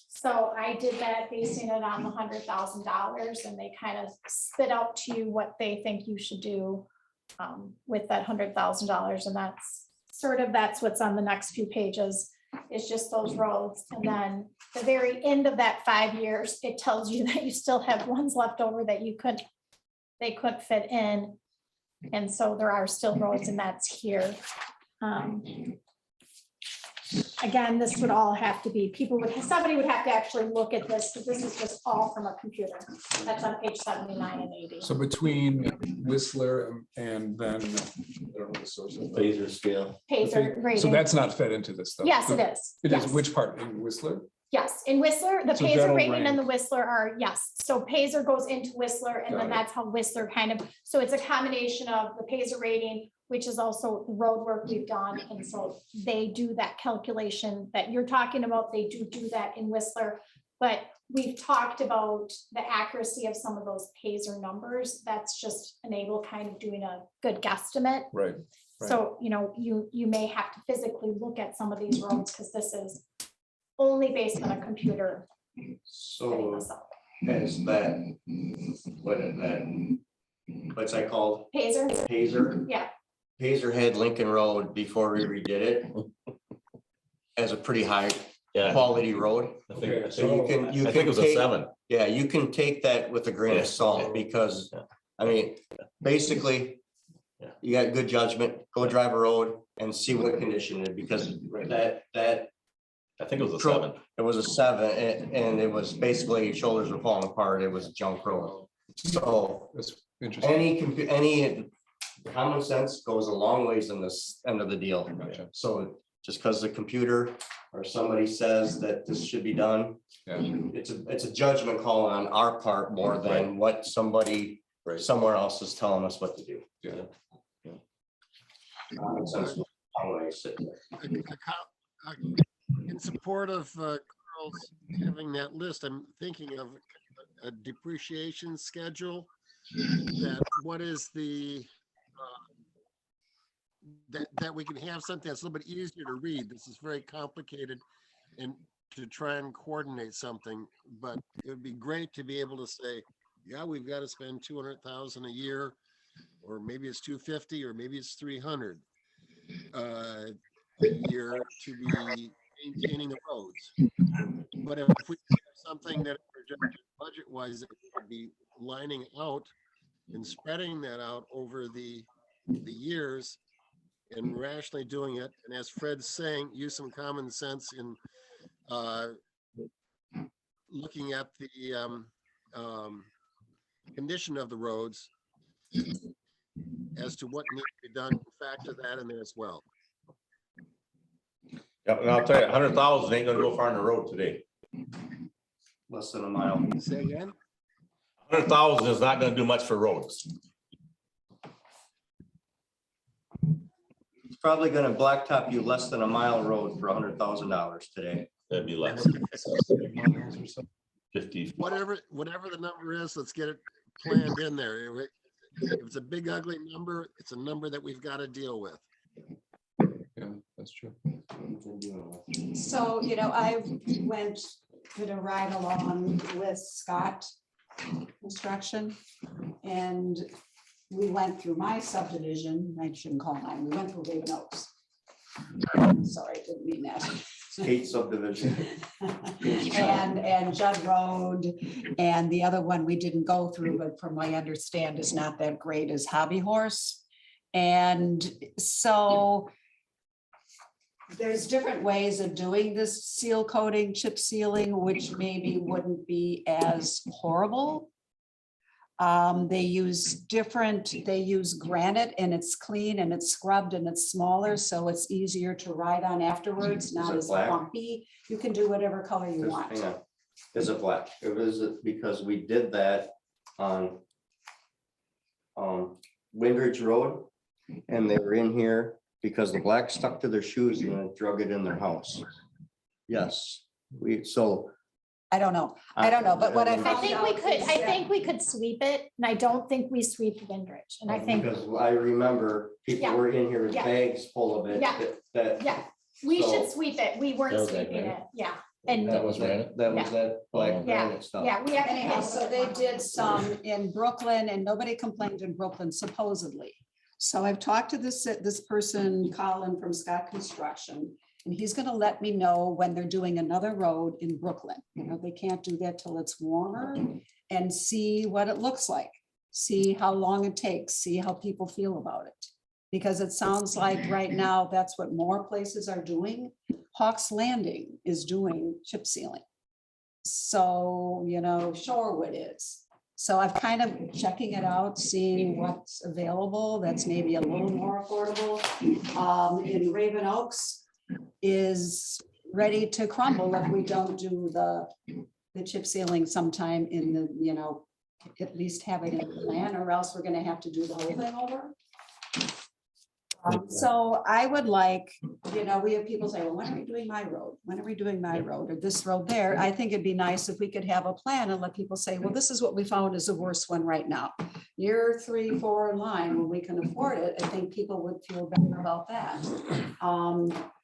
So I did that basing it on the $100,000, and they kind of spit out to you what they think you should do with that $100,000. And that's what's on the next few pages. It's just those roads. And then the very end of that 5 years, it tells you that you still have ones left over that they couldn't fit in. And so there are still roads, and that's here. Again, this would all have to be, somebody would have to actually look at this, because this is just all from a computer. That's on page 79 and 80. So between Whistler and then, I don't know the source of that. Phaser scale. Pacer So rating. that's not fed into this though? Yes, it is. It is, Yes. which part, in Whistler? Yes, in Whistler, the So Pacer that'll rating and rank. the Whistler are, yes, so Pacer goes into Whistler, and then Got it. that's how Whistler kind of, so it's a combination of the Pacer rating, which is also the road work we've done, and so they do that calculation that you're talking about, they do that in Whistler. But we've talked about the accuracy of some of those Pacer numbers, that's just Enable kind of doing a good guesstimate. Right. So, you may have to physically look at some of these roads, because this is only based on a computer. setting So this up. has that, what's that called? Pacer, Hazer? yeah, Hazer had Lincoln Road before we redid it as a pretty high Yeah. quality road. I think, So you can, I think it was a take- 7. Yeah, you can take that with a grain Yeah. of salt, because, Yeah. I mean, basically, Yeah. you got good judgment, go drive a road and see what condition it is, because that, I think it was a 7. it was a 7, and it was basically shoulders were falling apart, it was a junk road. So That's interesting. any common sense goes a long ways in this end of the deal. Gotcha. So just because the computer or somebody says that this should be done, Yeah. it's a judgment call on our part more than what somebody Right. somewhere else is telling us what to do. Yeah. Common sense goes a long ways. A in support of Carl's having that list, I'm thinking of a depreciation schedule. That what is the that we can have something that's a little bit easier to read. This is very complicated, and to try and coordinate something, but it would be great to be able to say, yeah, we've got to spend 200,000 a year, or maybe it's 250, or maybe it's 300 a year to be maintaining the roads. But if we have something that budget wise, that would be lining out and spreading that out over the years and rationally doing it. And as Fred's saying, use some common sense in looking at the condition of the roads as to what needs to be done. Factor that in there as well. Yeah, and I'll tell you, 100,000 ain't gonna go far on the road today. Less than a mile. Say again? 100,000 is not gonna do much for roads. It's probably gonna blacktop you less than a mile road for $100,000 today. That'd be less. 50. Whatever the number is, let's get it planned in there. If it's a big ugly number, it's a number that we've got to deal with. Yeah, that's true. So, I did a ride along with Scott Construction, and we went through my subdivision. I shouldn't call mine. We went through Raven Oaks. Sorry, I didn't mean that. Kate subdivision. And Judd Road, and the other one we didn't go through, but from what I understand is not that great, is Hobby Horse. And so there's different ways of doing this seal coating, chip sealing, which maybe wouldn't be as horrible. They use granite, and it's clean and it's scrubbed and it's smaller, so it's easier to ride on afterwards, not it as black? bumpy. You can do whatever color you want. Hang on. Is it black? Is it because we did that on Windridge Road, and they were in here because the black stuck to their shoes and it drug it in their house. Yes, I don't know, but what I I found think out we could, is I that- think we could sweep it, and I don't think we sweep Windridge, and I think, Because I remember people Yeah. were in here with Yeah. bags full of it. Yeah. That yeah, we should So- sweep it, we weren't That was that sweeping granite? it, yeah, and, that was that black Oh. Yeah. granite stuff. yeah, we have. to Anyhow, get- so they did some in Brooklyn, and nobody complained in Brooklyn supposedly. So I've talked to this person, Colin from Scott Construction, and he's gonna let me know when they're doing another road in Brooklyn. They can't do that till it's warmer, and see what it looks like. See how long it takes, see how people feel about it. Because it sounds like right now, that's what more places are doing. Hawks Landing is doing chip sealing. So, Shorewood is. So I've kind of checking it out, seeing what's available that's maybe a little more affordable. In Raven Oaks is ready to crumble if we don't do the chip sealing sometime in the, at least have it in the plan, or else we're gonna have to do the whole thing over. So I would like, we have people say, well, when are we doing my road? When are we doing my road, or this road there? I think it'd be nice if we could have a plan and let people say, well, this is what we found is the worst one right now. Year 3, 4 in line, when we can afford it, I think people would feel better about that.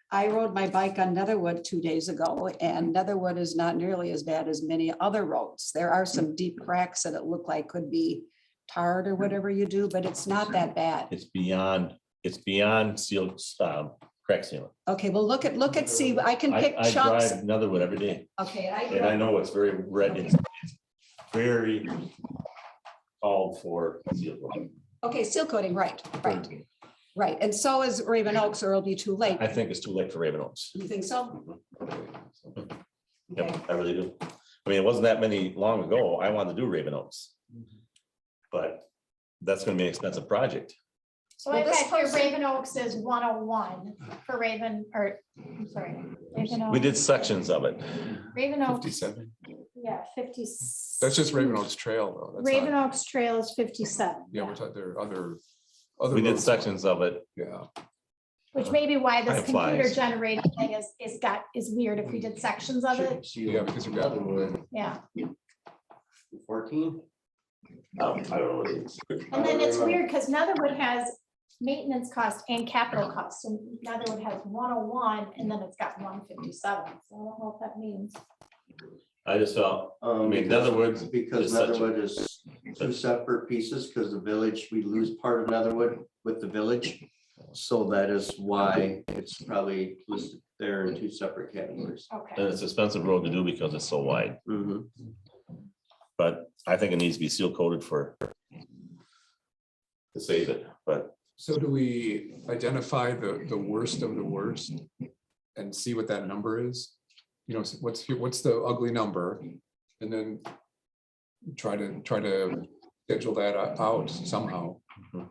I rode my bike on Netherwood 2 days ago, and Netherwood is not nearly as bad as many other roads. There are some deep cracks that it look like could be tarred or whatever you do, but it's not that bad. It's beyond sealed, crack sealing. Okay, well, look at, see, I can pick I chunks. drive Netherwood every day, Okay, and I know it's very red. It's very called for sealed road. Okay, seal coating, right. And so is Raven Oaks, or it'll be too late. I think it's too late for Raven Oaks. You think so? Okay. Yep, I really do. I mean, it wasn't that many long ago. I wanted to do Raven Oaks. But that's gonna be an expensive project. So Well, I've this got here person- Raven Oaks is 101 for Raven, or, I'm sorry. Raven We did Oaks- sections of it. Raven Oaks, 57. yeah, 50. That's just Raven Oaks Trail though. That's Raven not- Oaks Trail is 57. Yeah, we're talking, there are other We did roads. sections of it. Yeah, Which may be why this Time computer flies. generated thing is weird if we did sections of it. Yeah, because you've got Yeah. 14? I don't know what it is. And then it's weird because Netherwood has maintenance cost and capital costs. And Netherwood has 101 and then it's got 157. So I don't know what that means. I just felt, I mean, Netherwood Because is such a- Netherwood is two separate pieces, because the village, we lose part of Netherwood with the village. So that is why it's probably listed there in two separate categories. Okay. and it's an expensive road to do because it's so wide, Mhm. but I think it needs to be seal coated to save it, but So do we identify the worst of the worst and see what that number is? You know, what's the ugly number? And then try to schedule that out somehow.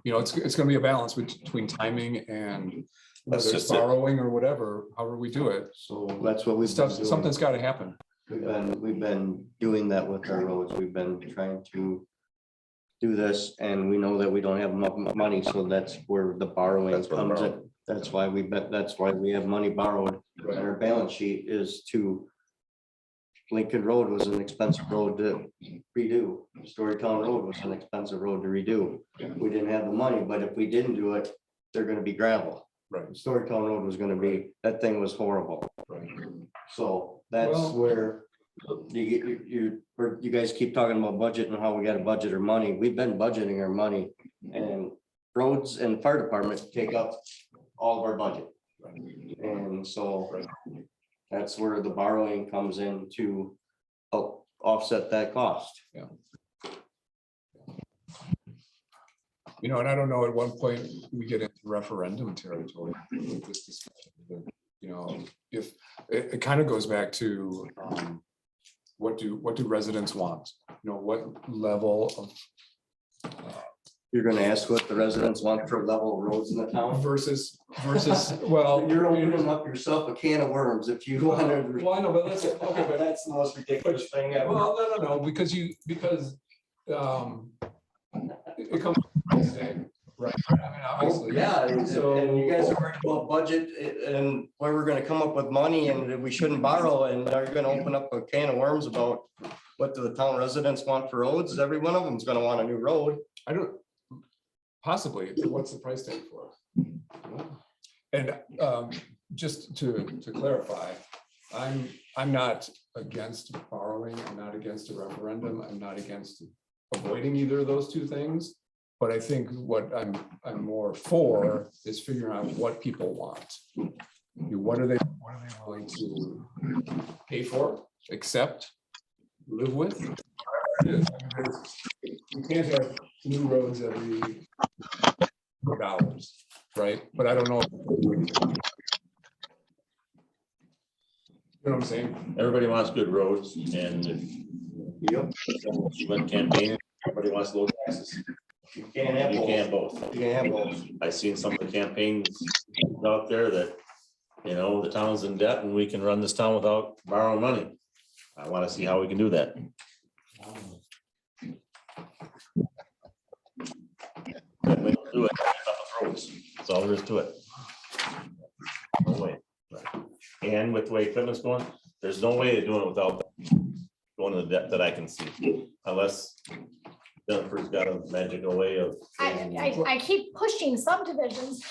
You know, it's gonna be a balance between timing and That's whether it's just it. borrowing or whatever, however we do it. So that's what we've been doing. Something's gotta happen. We've been doing that with our roads. We've been trying to do this, and we know that we don't have enough money, so that's where the borrowing That's where the comes in. That's why that's why we have money borrowed. And our balance sheet is to Lincoln Road was an expensive road to redo. Storytown Road was an expensive road to redo. We didn't have the money, but if we didn't do it, they're gonna be gravel. Right. Storytown Road was gonna be, that thing was horrible. Right. So that's Well- where you guys keep talking about budget and how we gotta budget our money. We've been budgeting our money, and roads and fire department take up all of our budget. And so that's where the borrowing comes in to help offset that cost. You know, and I don't know, at one point, we get into referendum territory with this discussion, but, you know, if, it kind of goes back to, what do residents want? You know, what level of You're gonna ask what the residents want for level roads in the town? versus, well. You're opening up yourself a can of worms if you want to. Well, I know, but listen, okay, but That's the most ridiculous thing ever. well, no, because it comes from price tag, right? I mean, obviously. Yeah, and So- you guys are worried about budget and where we're gonna come up with money and that we shouldn't borrow, and are you gonna open up a can of worms about what do the town residents want for roads? Every one of them's gonna want a new road. I don't, possibly, but what's the price tag for it? And just to clarify, I'm not against borrowing, I'm not against a referendum, I'm not against avoiding either of those two things. But I think what I'm more for is figuring out what people want. What are they willing to pay for, accept, live with? You can't have new roads every $4, right? But I don't know. You know what I'm saying? everybody wants good roads, and if Yep. you went campaigning, everybody wants low taxes. You can't have You both. can both. You can't have both. I've seen some of the campaigns out there that, you know, the town's in debt and we can run this town without borrowing money. I want to see how we can do that. If we don't do it, roads. That's all there is to it. No way. And with the way equipment's going, there's no way of doing it without going to the debt that I can see, unless Jennifer's got a magical way of. I keep pushing subdivisions.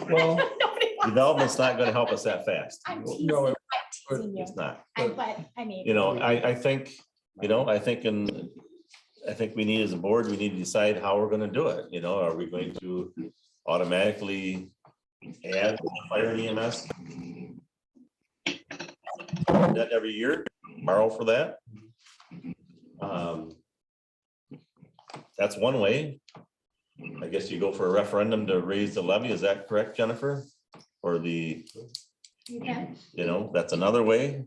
Well, Nobody wants Development's that. not gonna help us that fast. I'm teasing, No, I'm teasing you. It's not. But I mean. You know, I think, you know, I think we need as a board, we need to decide how we're gonna do it, you know, are we going to automatically add fire and EMS? That every year, borrow for that? That's one way. I guess you go for a referendum to raise the levy, is that correct, Jennifer? Or the, You can. you know, that's another way.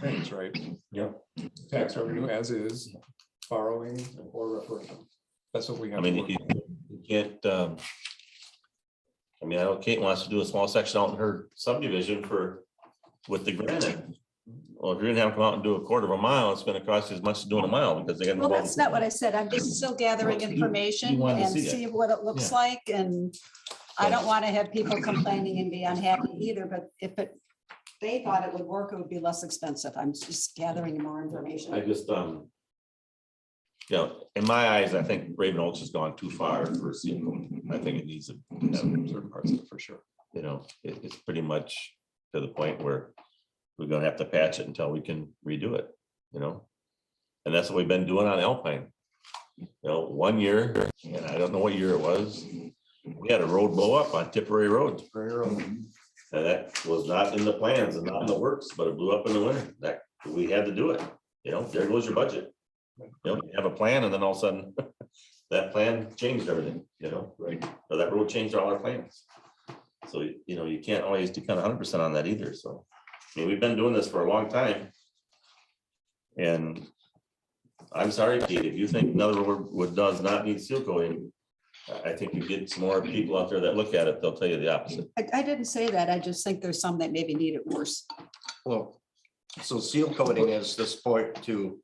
things, right? Yeah. Tax revenue as is, borrowing or referendum. That's what we have. I to mean, work you can't, I mean, I know Kate wants to do a small section out in her subdivision with the granite. Well, if you're gonna have them come out and do a quarter of a mile, it's gonna cost you as much as doing a mile because they got. Well, that's not what I said. I'm just still gathering You information wanted to and see it. see what it looks Yeah. like, and I don't want to have people complaining and be unhappy either, but if they thought it would work, it would be less expensive. I'm just gathering more information. I just, you know, in my eyes, I think Raven Oaks has gone too far for a seal coat. I think it needs to have certain parts of it for sure. You know, it's pretty much to the point where we're gonna have to patch it until we can redo it, you know? And that's what we've been doing on Alpine. You know, 1 year, and I don't know what year it was, we had a road blow up on Tipperary Road. And that was not in the plans and not in the works, but it blew up in the winter. That, we had to do it. You know, there goes your budget. You know, you have a plan and then all of a sudden that plan changed everything, you know, right? So that road changed all our plans. So, you know, you can't always depend 100% on that either. So, I mean, we've been doing this for a long time. And I'm sorry, Pete, if you think another road does not need seal coating, I think you get some more people out there that look at it, they'll tell you the opposite. I didn't say that. I just think there's some that maybe need it worse. Well, so seal coating is this point to,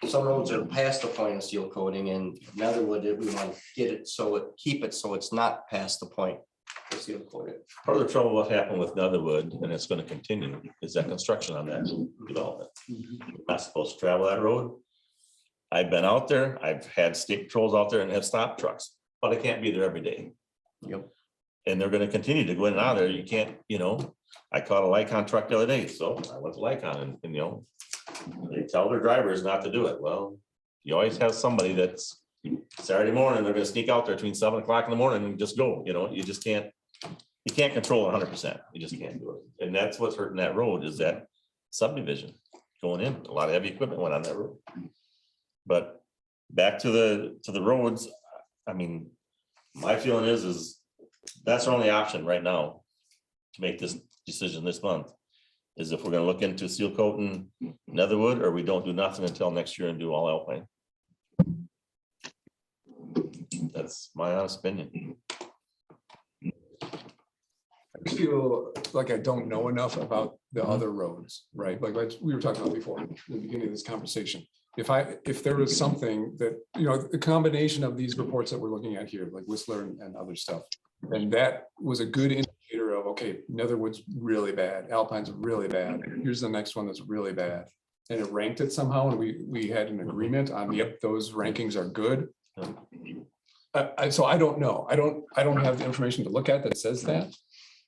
some roads are past the point of seal coating, and Netherwood, we want to get it so keep it so it's not past the point of seal coating. Part of the trouble what happened with Netherwood, and it's gonna continue, is that construction on that development. You're not supposed to travel that road. I've been out there, I've had state patrols out there and have stopped trucks, but I can't be there every day. Yep. And they're gonna continue to go in and out of there. You can't, you know, I caught a Lycon truck the other day, so I went to Lycon and you know, they tell their drivers not to do it. Well, you always have somebody that's Saturday morning, they're gonna sneak out there between 7 o'clock in the morning and just go, you know, you just can't, you can't control 100%. You just can't do it. And that's what's hurting that road is that subdivision going in. A lot of heavy equipment went on that road. But back to the roads, I mean, my feeling is that's our only option right now to make this decision this month. Is if we're gonna look into seal coating Netherwood, or we don't do nothing until next year and do all Alpine. That's my honest opinion. I feel like I don't know enough about the other roads, right? Like we were talking about before, in the beginning of this conversation. If there was something that, you know, the combination of these reports that we're looking at here, like Whistler and other stuff, and that was a good indicator of, okay, Netherwood's really bad, Alpine's really bad, here's the next one that's really bad. And it ranked it somehow, and we had an agreement on, yep, those rankings are good. So I don't know. I don't have the information to look at that says that.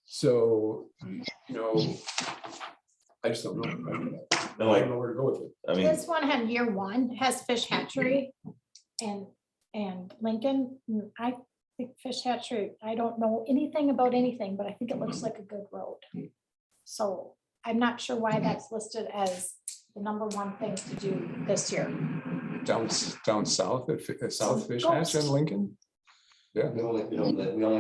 So, you know, I just don't know. No, I don't know where to go with it. I mean, This one had year one, has Fish Hatchery and Lincoln. I think Fish Hatchery, I don't know anything about anything, but I think it looks like a good road. So I'm not sure why that's listed as the #1 thing to do this year. Down south at South Fish Hatch and Lincoln. Yeah, We only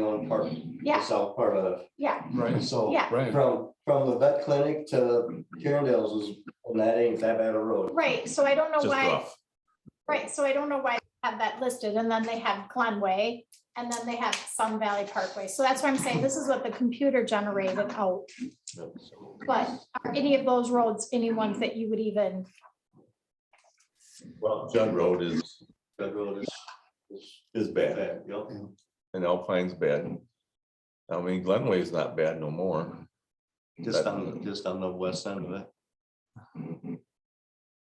own part, the Yeah, south part of it. yeah, right. So Yeah. Right. from the vet clinic to Carindale's is, and that ain't that bad a road. right. So I don't know just why, rough. right, so I don't know why they have that listed, and then they have Glenway, and then they have Sun Valley Parkway. So that's why I'm saying this is what the computer generated out. But are any of those roads, any ones that you would even, Well, Judd Road is That road bad, bad, yep. and Alpine's bad. I mean, Glenway is not bad no more. Just on the west end of it.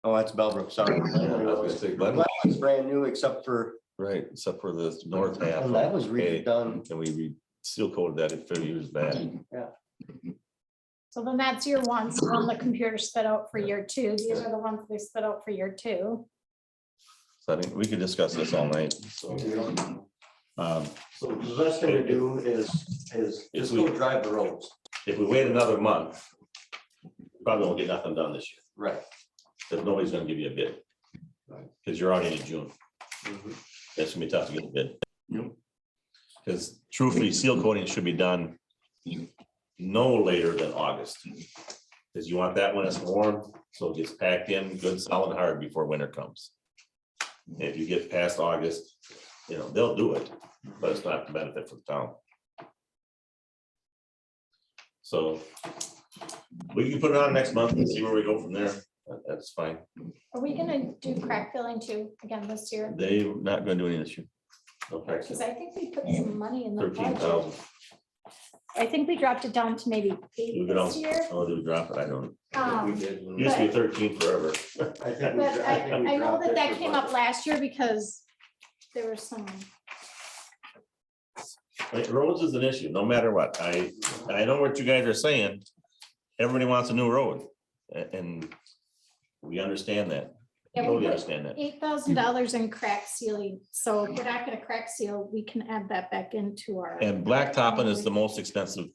Oh, that's Bellbrook, sorry. I was gonna say Glenway, It's brand new except for, right, except for the north half. and that was redone. And we seal coated that a few years back. so then that's year one, so then the computer spit out for year two. These are the ones they spit out for year two. So I think we could discuss this all night, so. So the best thing to do is just go drive the roads. If we wait another month, probably won't get nothing done this year, Right. because nobody's gonna give you a bid. Because you're already in June. That's gonna be tough to get a bid. Because truthfully, seal coating should be done no later than August. Because you want that when it's warm, so it gets packed in good, solid, hard before winter comes. And if you get past August, you know, they'll do it, but it's not the benefit for the town. So We can put it on next month and see where we go from there. That's fine. Are we gonna do crack filling too again this year? They're not gonna do any this year. No cracks. Because I think we put some money in the 13,000. budget. I think we dropped it down to maybe 8 We could this also, year. oh, do we drop it? I don't. Um, We did. Used to be 13 forever. I think we But dro- I, think we I know dropped that it that for came up budget. last year because there were some, Like, roads is an issue, no matter what. I know what you guys are saying. Everybody wants a new road, and we understand that. Yeah, we Totally put understand that. $8,000 in crack sealing. So if we're not gonna crack seal, we can add that back into our. And blacktopping is the most expensive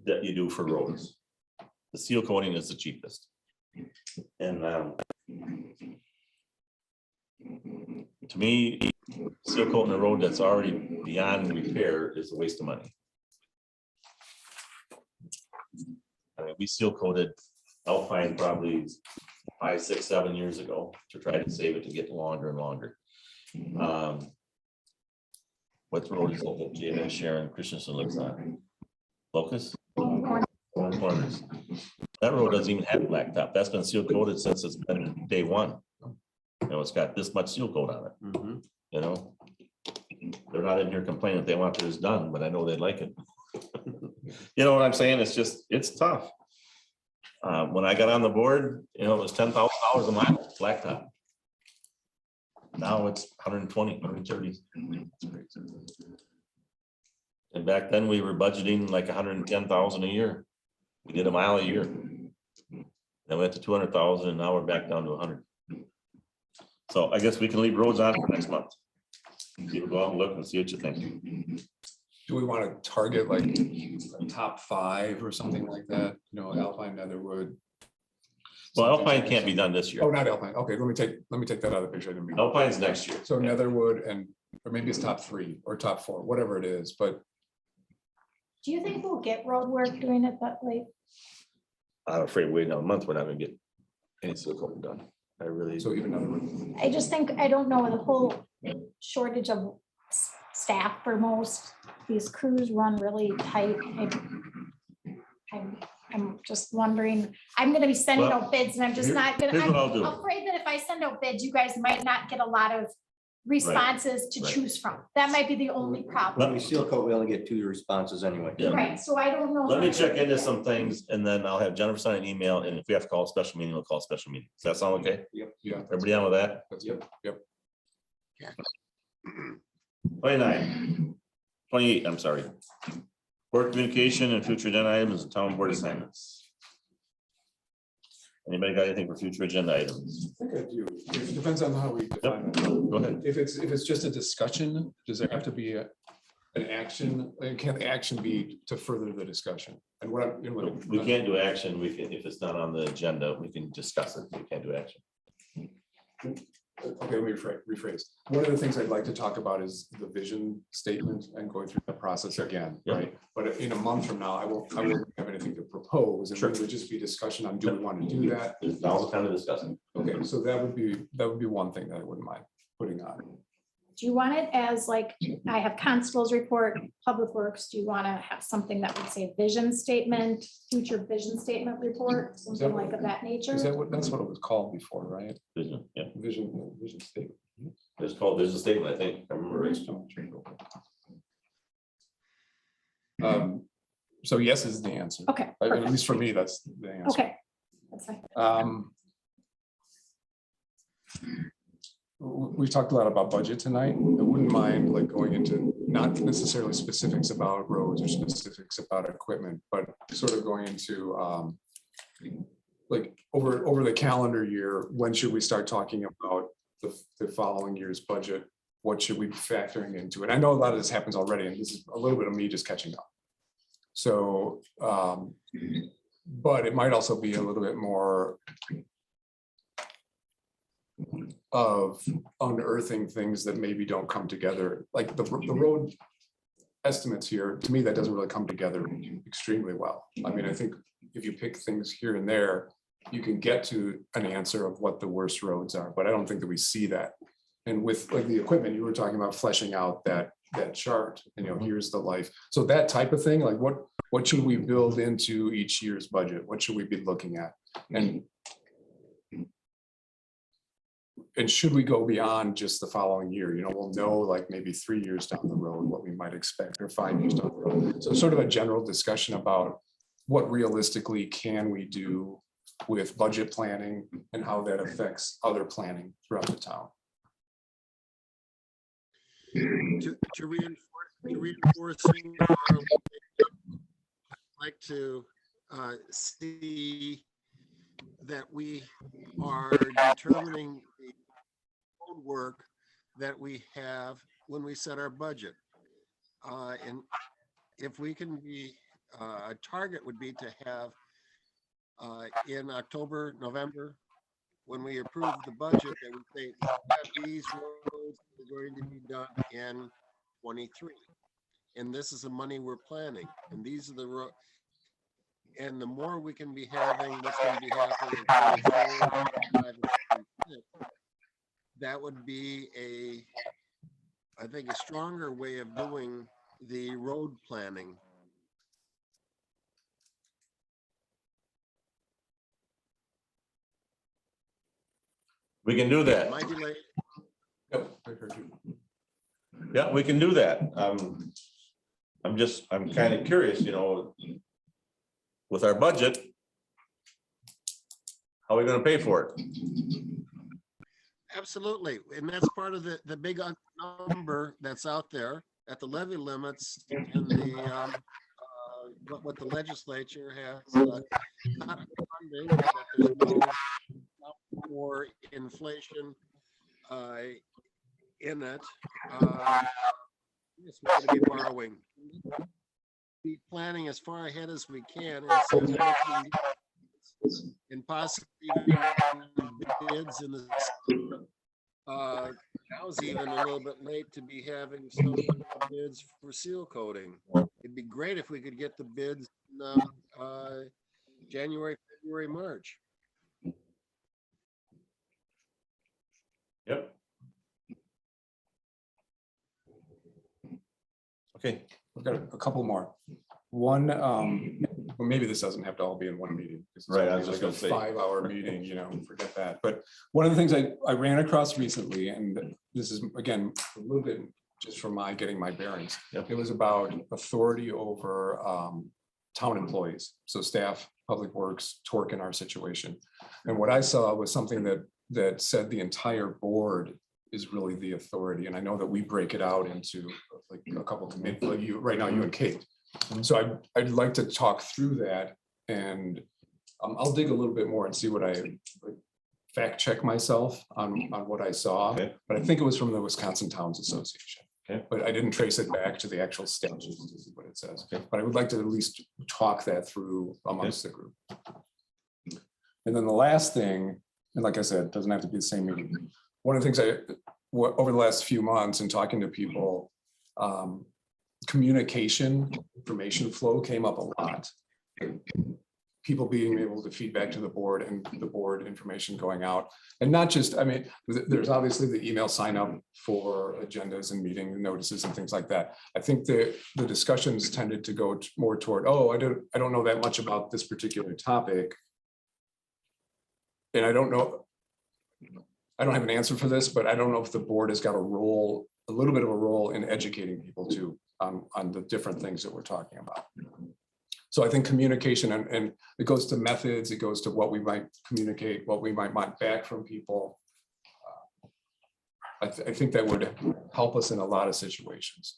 that you do for roads. The seal coating is the cheapest. And to me, seal coating a road that's already beyond repair is a waste of money. I mean, we seal coated Alpine probably 5, 6, 7 years ago to try to save it to get longer and longer. What road is it that Jada and Sharon Christensen lives on? Locust? Corners. That road doesn't even have blacktop. That's been seal coated since it's been day one. You know, it's got this much seal coat on it, Mhm. you know? They're not in here complaining that they want theirs done, but I know they'd like it. You know what I'm saying? It's just, it's tough. When I got on the board, you know, it was $10,000 a mile, blacktop. Now it's 120, 130. And back then we were budgeting like 110,000 a year. We did a mile a year. Then went to 200,000 and now we're back down to 100. So I guess we can leave roads on for next month. You go out and look and see what you think. Do we want to target like a top 5 or something like that? You know, Alpine, Netherwood. Well, Alpine can't be done this Oh, year. not Alpine. Okay, let me take that out of the picture. I didn't mean- Alpine's next year. So Netherwood and, or maybe it's top 3 or top 4, whatever it is, but Do you think we'll get road work doing it that late? I'm afraid waiting a month, we're not gonna get any seal coating done. I really. so even Netherwood. I just think, I don't know, the whole shortage of staff for most, these crews run really tight. I'm just wondering, I'm gonna be sending Well, out bids and I'm just here- not gonna, here's what I'll I'm do. afraid that if I send out bids, you guys might not get a lot of responses to right. choose from. That might be the only Let problem. me seal coat, we only get 2 responses anyway. Yeah. Right, so I don't know. Let me check into some things and then I'll have Jennifer send an email, and if we have to call a special meeting, we'll call a special meeting. Does that sound okay? Yep, yeah. Everybody on with that? Yep. 29, 28, I'm sorry. Board communication and future agenda items and town board assignments. Anybody got anything for future agenda items? I think I do. It depends on how we define it. Go ahead. If it's just a discussion, does there have to be an action? And can the action be to further the discussion? And what I'm. We can't do action. We can, if it's not on the agenda, we can discuss it. We can't do action. Okay, let me rephrase. One of the things I'd like to talk about is the vision statement and going through the process again, Yeah. right? But in a month from now, I won't have anything to propose. And Sure. it would just be discussion on, do we want to do that? There's now's the time to discuss it. Okay, so that would be one thing that I wouldn't mind putting on. Do you want it as like, I have constables report, public works, do you want to have something that would say vision statement, future vision statement report, something like of that nature? Is that what, that's what it was called before, right? Vision, yeah. Vision statement. It's called vision statement, I think. I remember right. So yes is the answer. Okay, At perfect. least for me, that's the answer. Okay. That's fine. We've talked a lot about budget tonight. I wouldn't mind like going into not necessarily specifics about roads or specifics about equipment, but sort of going into like over the calendar year, when should we start talking about the following year's budget? What should we be factoring into it? I know a lot of this happens already, and this is a little bit of me just catching up. So, but it might also be a little bit more of unearthing things that maybe don't come together, like the road estimates here, to me, that doesn't really come together extremely well. I mean, I think if you pick things here and there, you can get to an answer of what the worst roads are, but I don't think that we see that. And with like the equipment, you were talking about fleshing out that that chart, and here's the life. So that type of thing, like what should we build into each year's budget? What should we be looking at? And should we go beyond just the following year? We'll know like maybe 3 years down the road what we might expect, or 5 years down the road. So sort of a general discussion about what realistically can we do with budget planning and how that affects other planning throughout the town. To reinforcing, I'd like to see that we are determining the code work that we have when we set our budget. And if we can be, a target would be to have in October, November, when we approve the budget, that we say that these roads are going to be done in 23. And this is the money we're planning. And these are the roads. And the more we can be having what's going to be happening in 24, 25, and 26, that would be I think, a stronger way of doing the road planning. We can do that. My delay. Yep, I heard you. Yeah, we can do that. I'm kind of curious, with our budget, how are we going to pay for it? Absolutely. And that's part of the big number that's out there at the levy limits and the what the legislature has not funding, that there's no for inflation in it. It's going to be borrowing. Be planning as far ahead as we can, and possibly bids in the now's even a little bit late to be having some bids for seal coating. It'd be great if we could get the bids in January, February, March. Yep. Okay. We've got a couple more. One, well, maybe this doesn't have to all be in one meeting. This is Right, I was like just a gonna say. 5-hour meeting, forget that. But one of the things I ran across recently, and this is again, a little bit just from getting my bearings. Yep. It was about authority over town employees, so staff, public works, torque in our situation. And what I saw was something that said the entire board is really the authority. And I know that we break it out into like a couple committees, like right now, you and Kate. So I'd like to talk through that, and I'll dig a little bit more and see what I fact check myself on what I saw. Okay. But I think it was from the Wisconsin Towns Association. Okay. But I didn't trace it back to the actual statutes to see what it says. Okay. But I would like to at least talk that through amongst the group. And then the last thing, and like I said, it doesn't have to be the same meeting. One of the things over the last few months and talking to people, communication, information flow came up a lot. People being able to feed back to the board and the board information going out. And not just, there's obviously the email sign up for agendas and meeting notices and things like that. I think the discussions tended to go more toward, I don't know that much about this particular topic. And I don't have an answer for this, but I don't know if the board has got a little bit of a role in educating people too on the different things that we're talking about. So I think communication and it goes to methods, it goes to what we might communicate, what we might want back from people. I think that would help us in a lot of situations.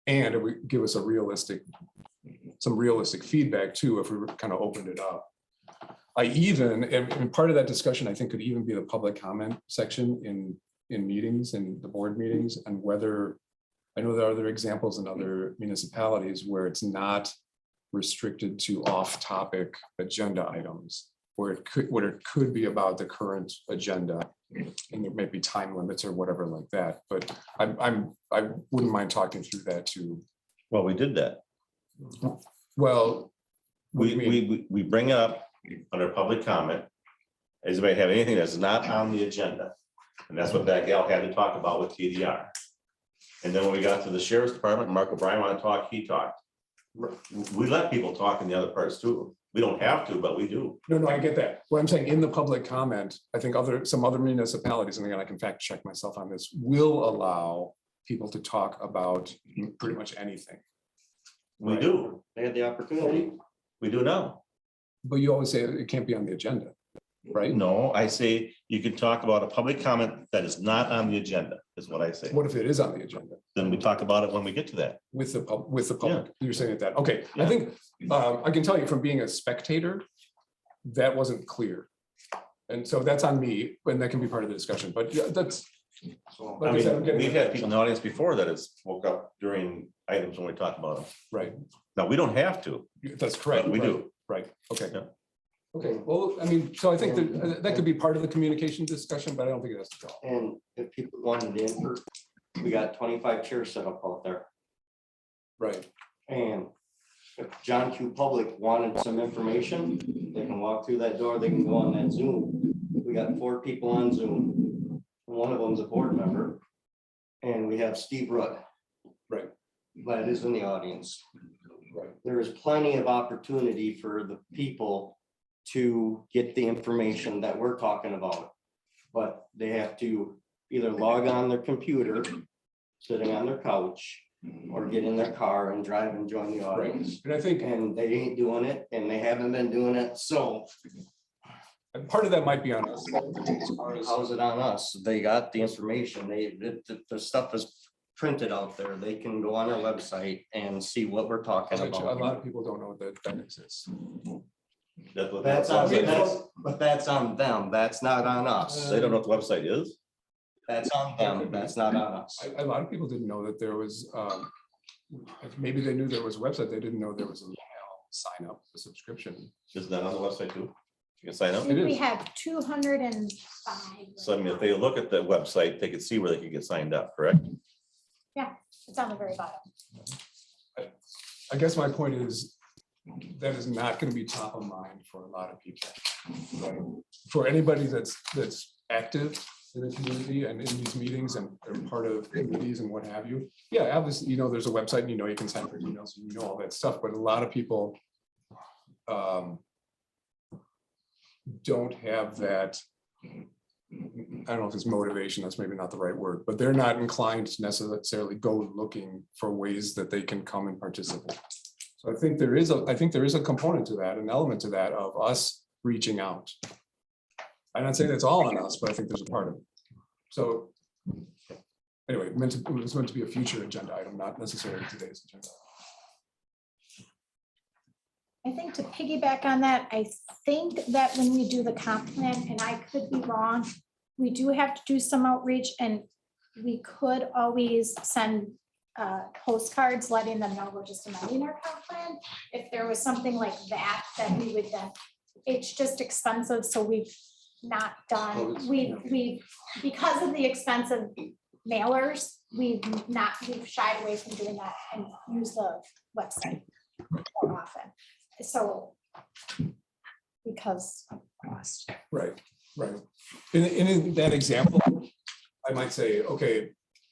And it would give us some realistic feedback too, if we kind of opened it up. And part of that discussion, I think, could even be the public comment section in meetings and the board meetings, and whether, I know there are other examples in other municipalities where it's not restricted to off-topic agenda items, where it could be about the current agenda, and there may be time limits or whatever like that. But I wouldn't mind talking through that too. Well, we did that. Well, We bring it up under public comment. Does anybody have anything that's not on the agenda? And that's what that gal had to talk about with TDR. And then when we got to the sheriff's department, Mark O'Brien wanted to talk, he talked. We let people talk in the other parts too. We don't have to, but we do. No, I get that. What I'm saying in the public comment, I think some other municipalities, and again, I can fact check myself on this, will allow people to talk about pretty much anything. We do. They had the opportunity. We do now. But you always say it can't be on the agenda, right? No, I say you can talk about a public comment that is not on the agenda, is what I say. What if it is on the agenda Then we talk about it when we get to that. with the public? You're saying that, okay, I Yeah. think, I can tell you from being a spectator, that wasn't clear. And so that's on me, and that can be part of the discussion, but yeah, that's. I like I said, I'm mean, getting- we've had people in the audience before that has spoke up during items when we talk about them. Right, Now, we don't have to, that's correct. but we right, do. Right, okay. Yeah. Okay, well, I mean, so I think that could be part of the communication discussion, but I don't think it has to go. And if people wanted in, we got 25 chairs set up out there. Right, And if John Q. Public wanted some information, they can walk through that door, they can go on that Zoom. We got 4 people on Zoom. One of them's a board member. And we have Steve Root. Right. That is in the audience. right. There is plenty of opportunity for the people to get the information that we're talking about. But they have to either log on their computer, sitting on their couch, or get in their car and drive and join the Right, audience. and I think And they ain't doing it, and they haven't been doing it, so part of that might be on us. as far as- how's it on us? They got the information, the stuff is printed out there, they can go on our website and see what we're talking A lot about. of people don't know that exists. That's what That's the on, website that's, is. but that's on them, that's not on us. They don't know what the website is. That's on them, that's not on us. A lot of people didn't know that there was, maybe they knew there was a website, they didn't know there was an email sign up, a subscription. Is that on the website too? You can sign up. It We is. have 205. So I mean, if they look at the website, they can see where they can get signed up, correct? It's on the very bottom. I guess my point is, that is not going to be top of mind for a lot of people. Right? For anybody that's active in the community and in these meetings and are part of committees and what have you. Yeah, obviously, you know, there's a website and you know, you can sign for emails and you know all that stuff, but a lot of people don't have that. I don't know if it's motivation, that's maybe not the right word, but they're not inclined to necessarily go looking for ways that they can come and participate. So I think there is a component to that, an element to that of us reaching out. I'm not saying it's all on us, but I think there's a part of it. So anyway, it was meant to be a future agenda item, not necessarily today's agenda. I think to piggyback on that, I think that when we do the comp plan, and I could be wrong, we do have to do some outreach and we could always send postcards letting them know we're just amending our comp plan. If there was something like that, then we would then, it's just expensive, so we've not done, we, because of the expensive mailers, we've shied away from doing that and use the website more often. So, because of cost. Right. In that example, I might say, okay,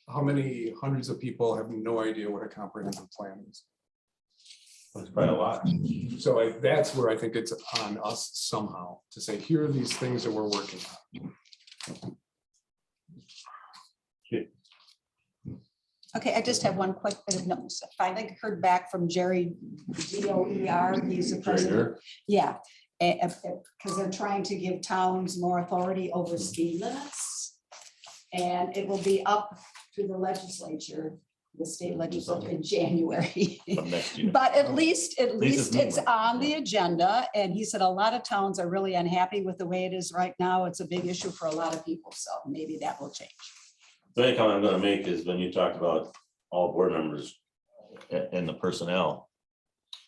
how many hundreds of people have no idea what a comprehensive plan is? That's probably a lot. So that's where I think it's on us somehow to say, here are these things that we're working on. Okay, I just have one quick bit of notes. Finally heard back from Jerry DOER, he's the president. Yeah, because they're trying to give towns more authority over speed limits. And it will be up to the legislature, the state legislature in January. Of next year. But at least it's it's moving. on the agenda. And he said a lot of towns are really unhappy with the way it is right now. It's a big issue for a lot of people. So maybe that will change. The only comment I'm gonna make is when you talked about all board members and the personnel,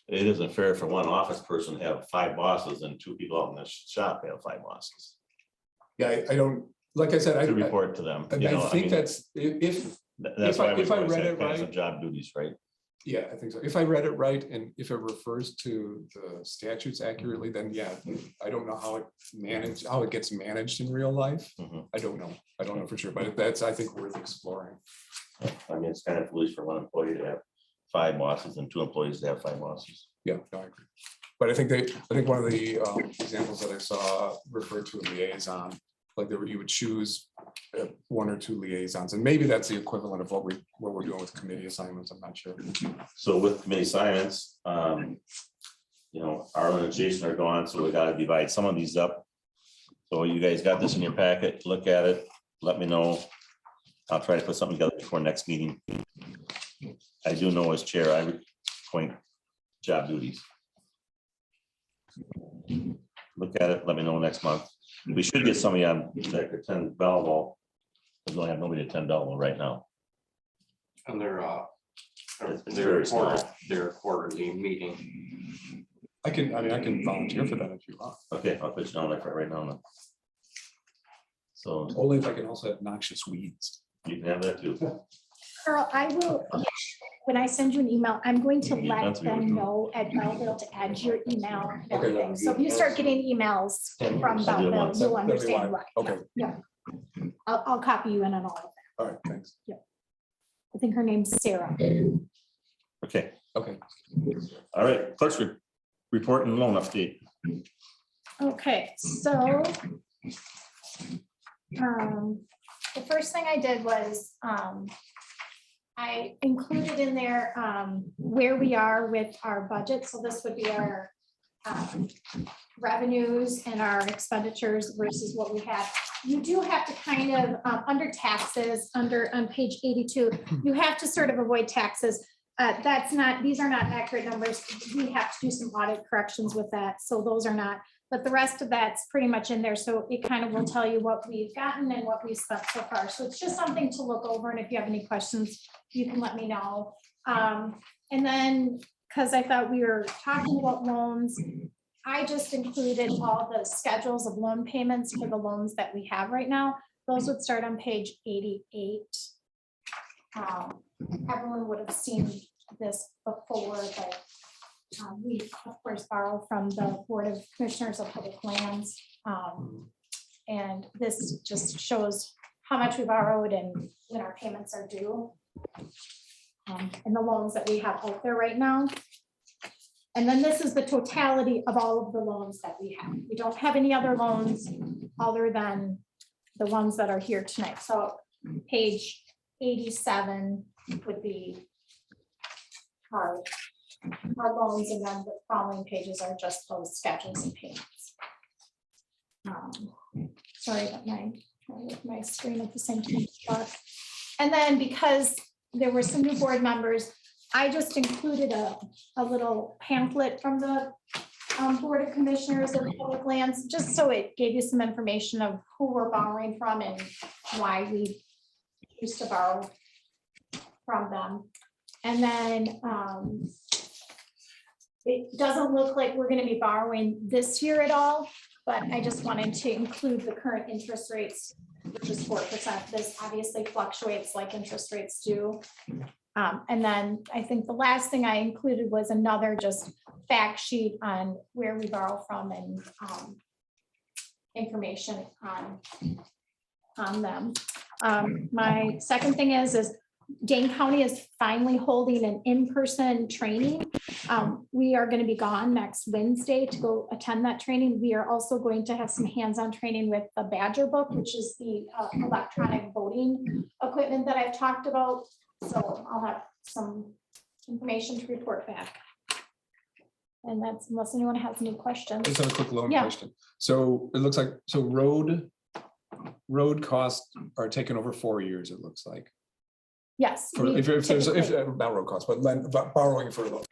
it isn't fair for one office person to have 5 bosses and 2 people out in the shop have 5 bosses. Yeah, I don't, like I said, To report to them. you know, I think mean, that's, if, That's why if I we read say it kinds right- of job duties, right? yeah, I think so. If I read it right, and if it refers to the statutes accurately, then yeah, I don't know how it gets managed in real life. Mhm. I don't know for sure, but that's, I think, worth exploring. I mean, it's kind of foolish for one employee to have 5 bosses and 2 employees to have 5 bosses. Yeah, no, I agree. But I think one of the examples that I saw referred to a liaison, like you would choose 1 or 2 liaisons, and maybe that's the equivalent of what we're doing with committee assignments. I'm not sure. So with committee assignments, you know, Arlen and Jason are gone, so we gotta divide some of these up. So you guys got this in your packet, look at it, let me know. I'll try to put something together before next meeting. I do know as chair, I would point job duties. Look at it, let me know next month. We should get somebody on that could attend Belleville. We don't have nobody to attend Belleville right now. And It's very small. their quarterly meeting. I can volunteer for that if you want. Okay, I'll put you on there for right now. Then. So Only if I can also have noxious weeds. you can have that too. Carl, I will, when I send you an email, I'm going to You let answer them your- know at Belleville to add your email and Okay. everything. So if you start getting emails from I'll do it Belleville, once. you'll That'd be understand why. why. Okay. Yeah. I'll copy you in on all of that. All right, thanks. I think her name's Sarah. Okay, Okay. all right, clerk's report and loan update. Okay, so the first thing I did was I included in there where we are with our budget. So this would be our revenues and our expenditures versus what we had. You do have to kind of, under taxes, on page 82, you have to sort of avoid taxes. These are not accurate numbers. We have to do some audit corrections with that. So those are not, but the rest of that's pretty much in there. So it kind of will tell you what we've gotten and what we've spent so far. So it's just something to look over. And if you have any questions, you can let me know. And then, because I thought we were talking about loans, I just included all the schedules of loan payments for the loans that we have right now. Those would start on page 88. Everyone would have seen this before, but we of course borrow from the Board of Commissioners of Public Lands. And this just shows how much we borrowed and when our payments are due. And the loans that we have out there right now. And then this is the totality of all of the loans that we have. We don't have any other loans other than the ones that are here tonight. So page 87 would be our loans, and then the following pages are just those schedules and payments. Sorry about my screen at the same time. And then because there were some new board members, I just included a little pamphlet from the Board of Commissioners of Public Lands, just so it gave you some information of who we're borrowing from and why we used to borrow from them. And then it doesn't look like we're going to be borrowing this year at all, but I just wanted to include the current interest rates, which is 4%. This obviously fluctuates like interest rates do. And then I think the last thing I included was another just fact sheet on where we borrow from and information on them. My second thing is Dane County is finally holding an in-person training. We are going to be gone next Wednesday to go attend that training. We are also going to have some hands-on training with the Badger Book, which is the electronic voting equipment that I've talked about. So I'll have some information to report back. And that's unless anyone has any questions. Just have a quick loan Yeah. question. So it looks like, so road costs are taken over 4 years, it looks like. Yes. For, we if there's, typically- not road costs, but borrowing for road.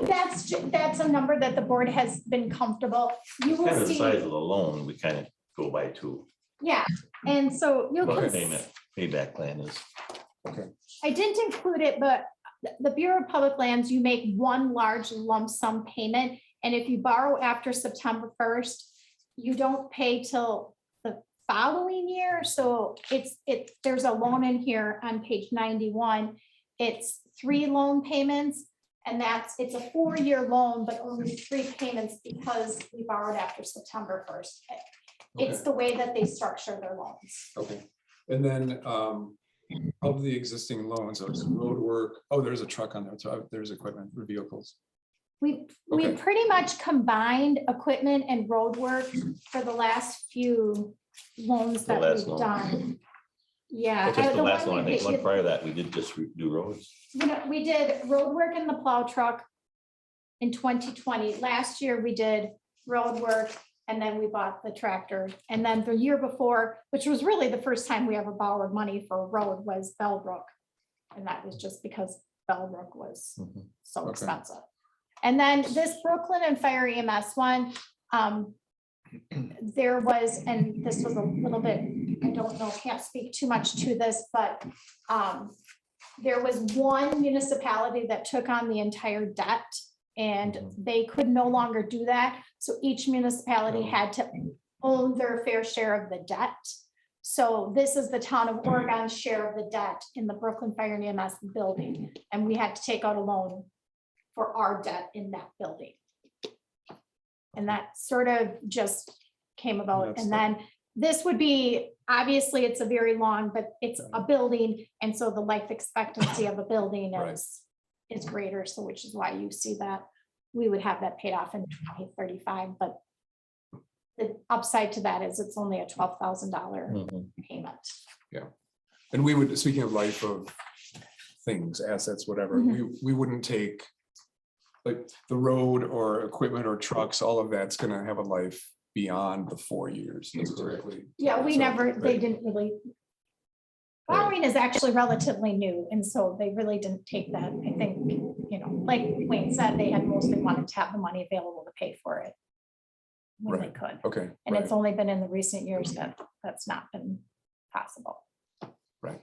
That's a number that the board has been comfortable. You Kind will of the see, size of the loan, we kind of go by too. yeah, and so you'll. What the payback plan is. I didn't include it, but the Bureau of Public Lands, you make one large lump sum payment. And if you borrow after September 1st, you don't pay till the following year. So there's a loan in here on page 91. It's 3 loan payments. And it's a 4-year loan, but only 3 payments because we borrowed after September 1st. It's the way that they structure their loans. Okay, and then of the existing loans, there's road work, oh, there's a truck on there, so there's equipment for vehicles. We Okay. pretty much combined equipment and road work for the last few loans The that last we've loan. done. Yeah. Well, just the one last one, I we think one did- prior to that, we did just do roads. We did road work in the plow truck in 2020. Last year, we did road work, and then we bought the tractor. And then the year before, which was really the first time we ever borrowed money for a road, was Bellbrook. And that was just because Bellbrook was so Okay. expensive. And then this Brooklyn and Fire EMS one, there was, and this was a little bit, I don't know, can't speak too much to this, but there was one municipality that took on the entire debt, and they could no longer do that. So each municipality had to own their fair share of the debt. So this is the town of Oregon's share of the debt in the Brooklyn Fire and EMS building, and we had to take out a loan for our debt in that building. And that sort of just came about. That's And then this would be, obviously, it's a very long, but it's a building. And so the life expectancy of a building Right. is greater. So which is why you see that we would have that paid off in 2035. But the upside to that is it's only a $12,000 payment. And we would, speaking of life of things, assets, whatever, we wouldn't take like the road or equipment or trucks, all of that's gonna have a life beyond the 4 years. That's correctly. Yeah, we So, never, they right. didn't really. Borrowing is actually relatively new, and so they really didn't take that. I think, like Wayne said, they had mostly wanted to have the money available to pay for it when they Right. could. Okay. And right, it's only been in the recent years that that's not been possible. Right.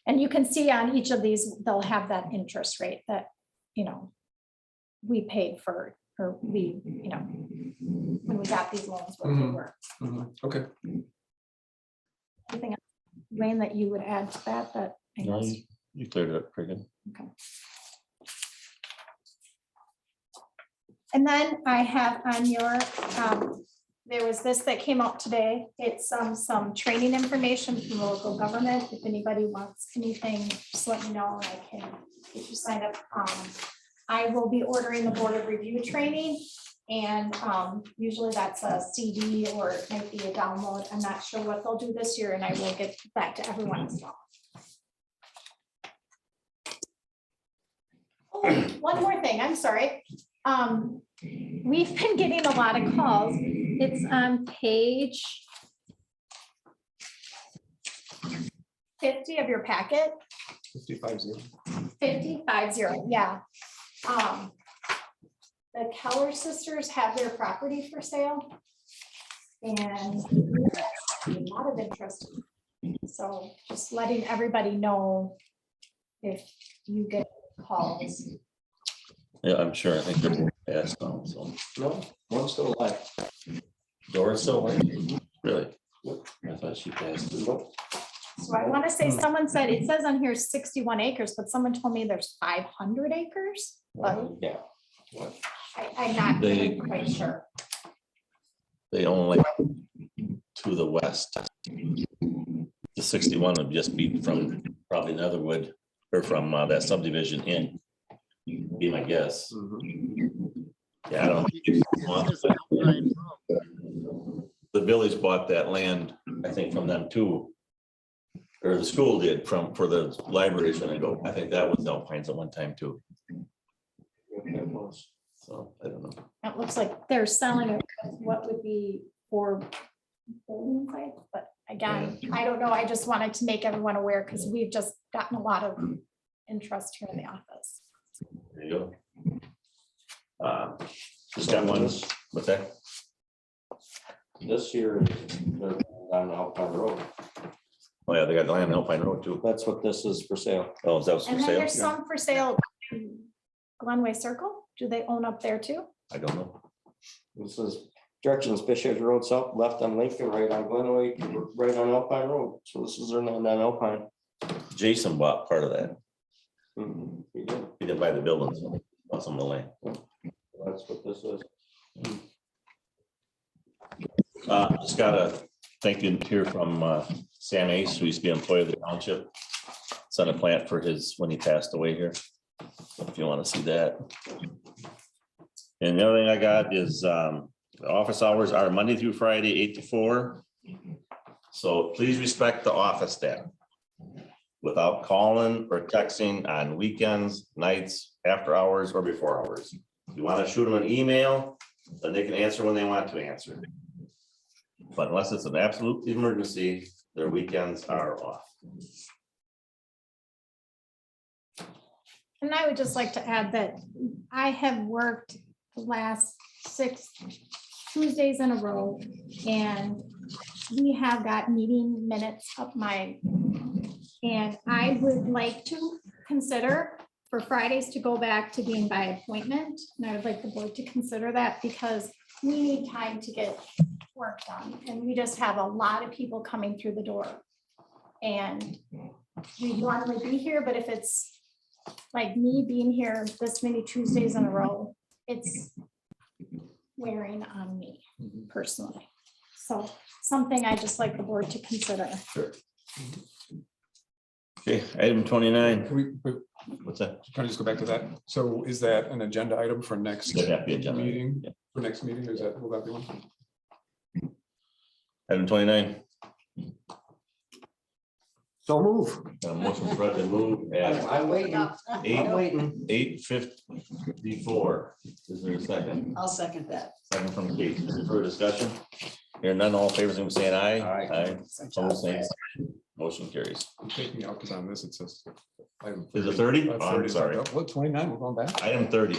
And you can see on each of these, they'll have that interest rate that, we paid for, or we, when we got these loans, what they Mhm. were. Okay. Anything else, Wayne, that you would add to that, I No, guess? you cleared it up pretty good. And then I have on your, there was this that came out today. It's some training information from local government. If anybody wants anything, just let me know and I can get you signed up. I will be ordering the board of review training, and usually that's a CD or it might be a download. I'm not sure what they'll do this year, and I will get back to everyone as well. Oh, one more thing, I'm sorry. We've been getting a lot of calls. It's on page 50 of your packet. 55-0. 50, yeah. The Keller sisters have their property for sale. And a lot of interest. So just letting everybody know if you get calls. Yeah, I'm sure. I think they're passed on, so. No, one's still alive. Doris still alive? Really? I thought she passed. Nope. So I want to say, someone said, it says on here 61 acres, but someone told me there's 500 acres. But Yeah. I'm not They- really quite sure. They own like to the west. The 61 would just be from probably Netherwood or from that subdivision in, be my guess. Yeah, I don't. It's Alpine Road. The village bought that land, I think, from them too. Or the school did for the libraries when I go. I think that was Alpines at one time too. So I don't know. It looks like they're selling it, with what would be for building sites, but again, I don't know. I just wanted to make everyone aware because we've just gotten a lot of interest here in the office. There you go. Just got one with that. This year, they're on Alpine Road. Oh, yeah, they got the land on Alpine Road too. That's what this is for sale. Oh, is that what's for And then sale? there's some for sale in Glenway Circle. Do they own up there too? I don't know. This is directions, Fishers Road South, left on Lincoln, right on Glenway, right on Alpine Road. So this is their land on Alpine. Jason bought part of that. He did. He didn't buy the buildings, bought some of the land. That's what this is. Just got a thank you to hear from Sam Ace, who used to be an employee of the township. Son of plant for his, when he passed away here. If you want to see that. And the other thing I got is the office hours are Monday through Friday, 8 to 4. So please respect the office staff. Without calling or texting on weekends, nights, after hours, or before hours. If you want to shoot them an email, then they can answer when they want to answer. But unless it's an absolute emergency, their weekends are off. And I would just like to add that I have worked the last 6 Tuesdays in a row, and we have got meeting minutes up and I would like to consider for Fridays to go back to being by appointment. And I would like the board to consider that because we need time to get work done. And we just have a lot of people coming through the door. And we normally be here, but if it's like me being here this many Tuesdays in a row, it's wearing on me personally. So something I just like the board to consider. Sure. Okay, item 29. Can we, What's that? can I just go back to that? So is that an agenda item for next That'd have to be agenda. meeting? Yeah. For next meeting, is that, will that be one? Item 29. So move. Motion for Fred to move at I'm waiting. I'm 8:54. Is there a second? I'll second that. Second from Kate. Any further discussion? Here none, all in favor, signify by saying aye. Aye. Opposed, same sign. Motion carries. I'm taking out because on this it says. Is it 30? Oh, I'm sorry. What, 29, we're going back? Item 30.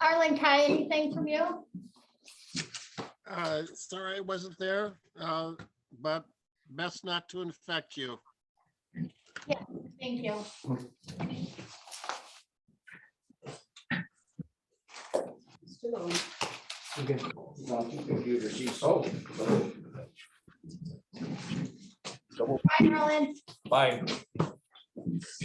Arlen, Kai, anything from you? Sorry I wasn't there, but best not to infect you. Thank you. Oh. Bye, Arlen. Bye.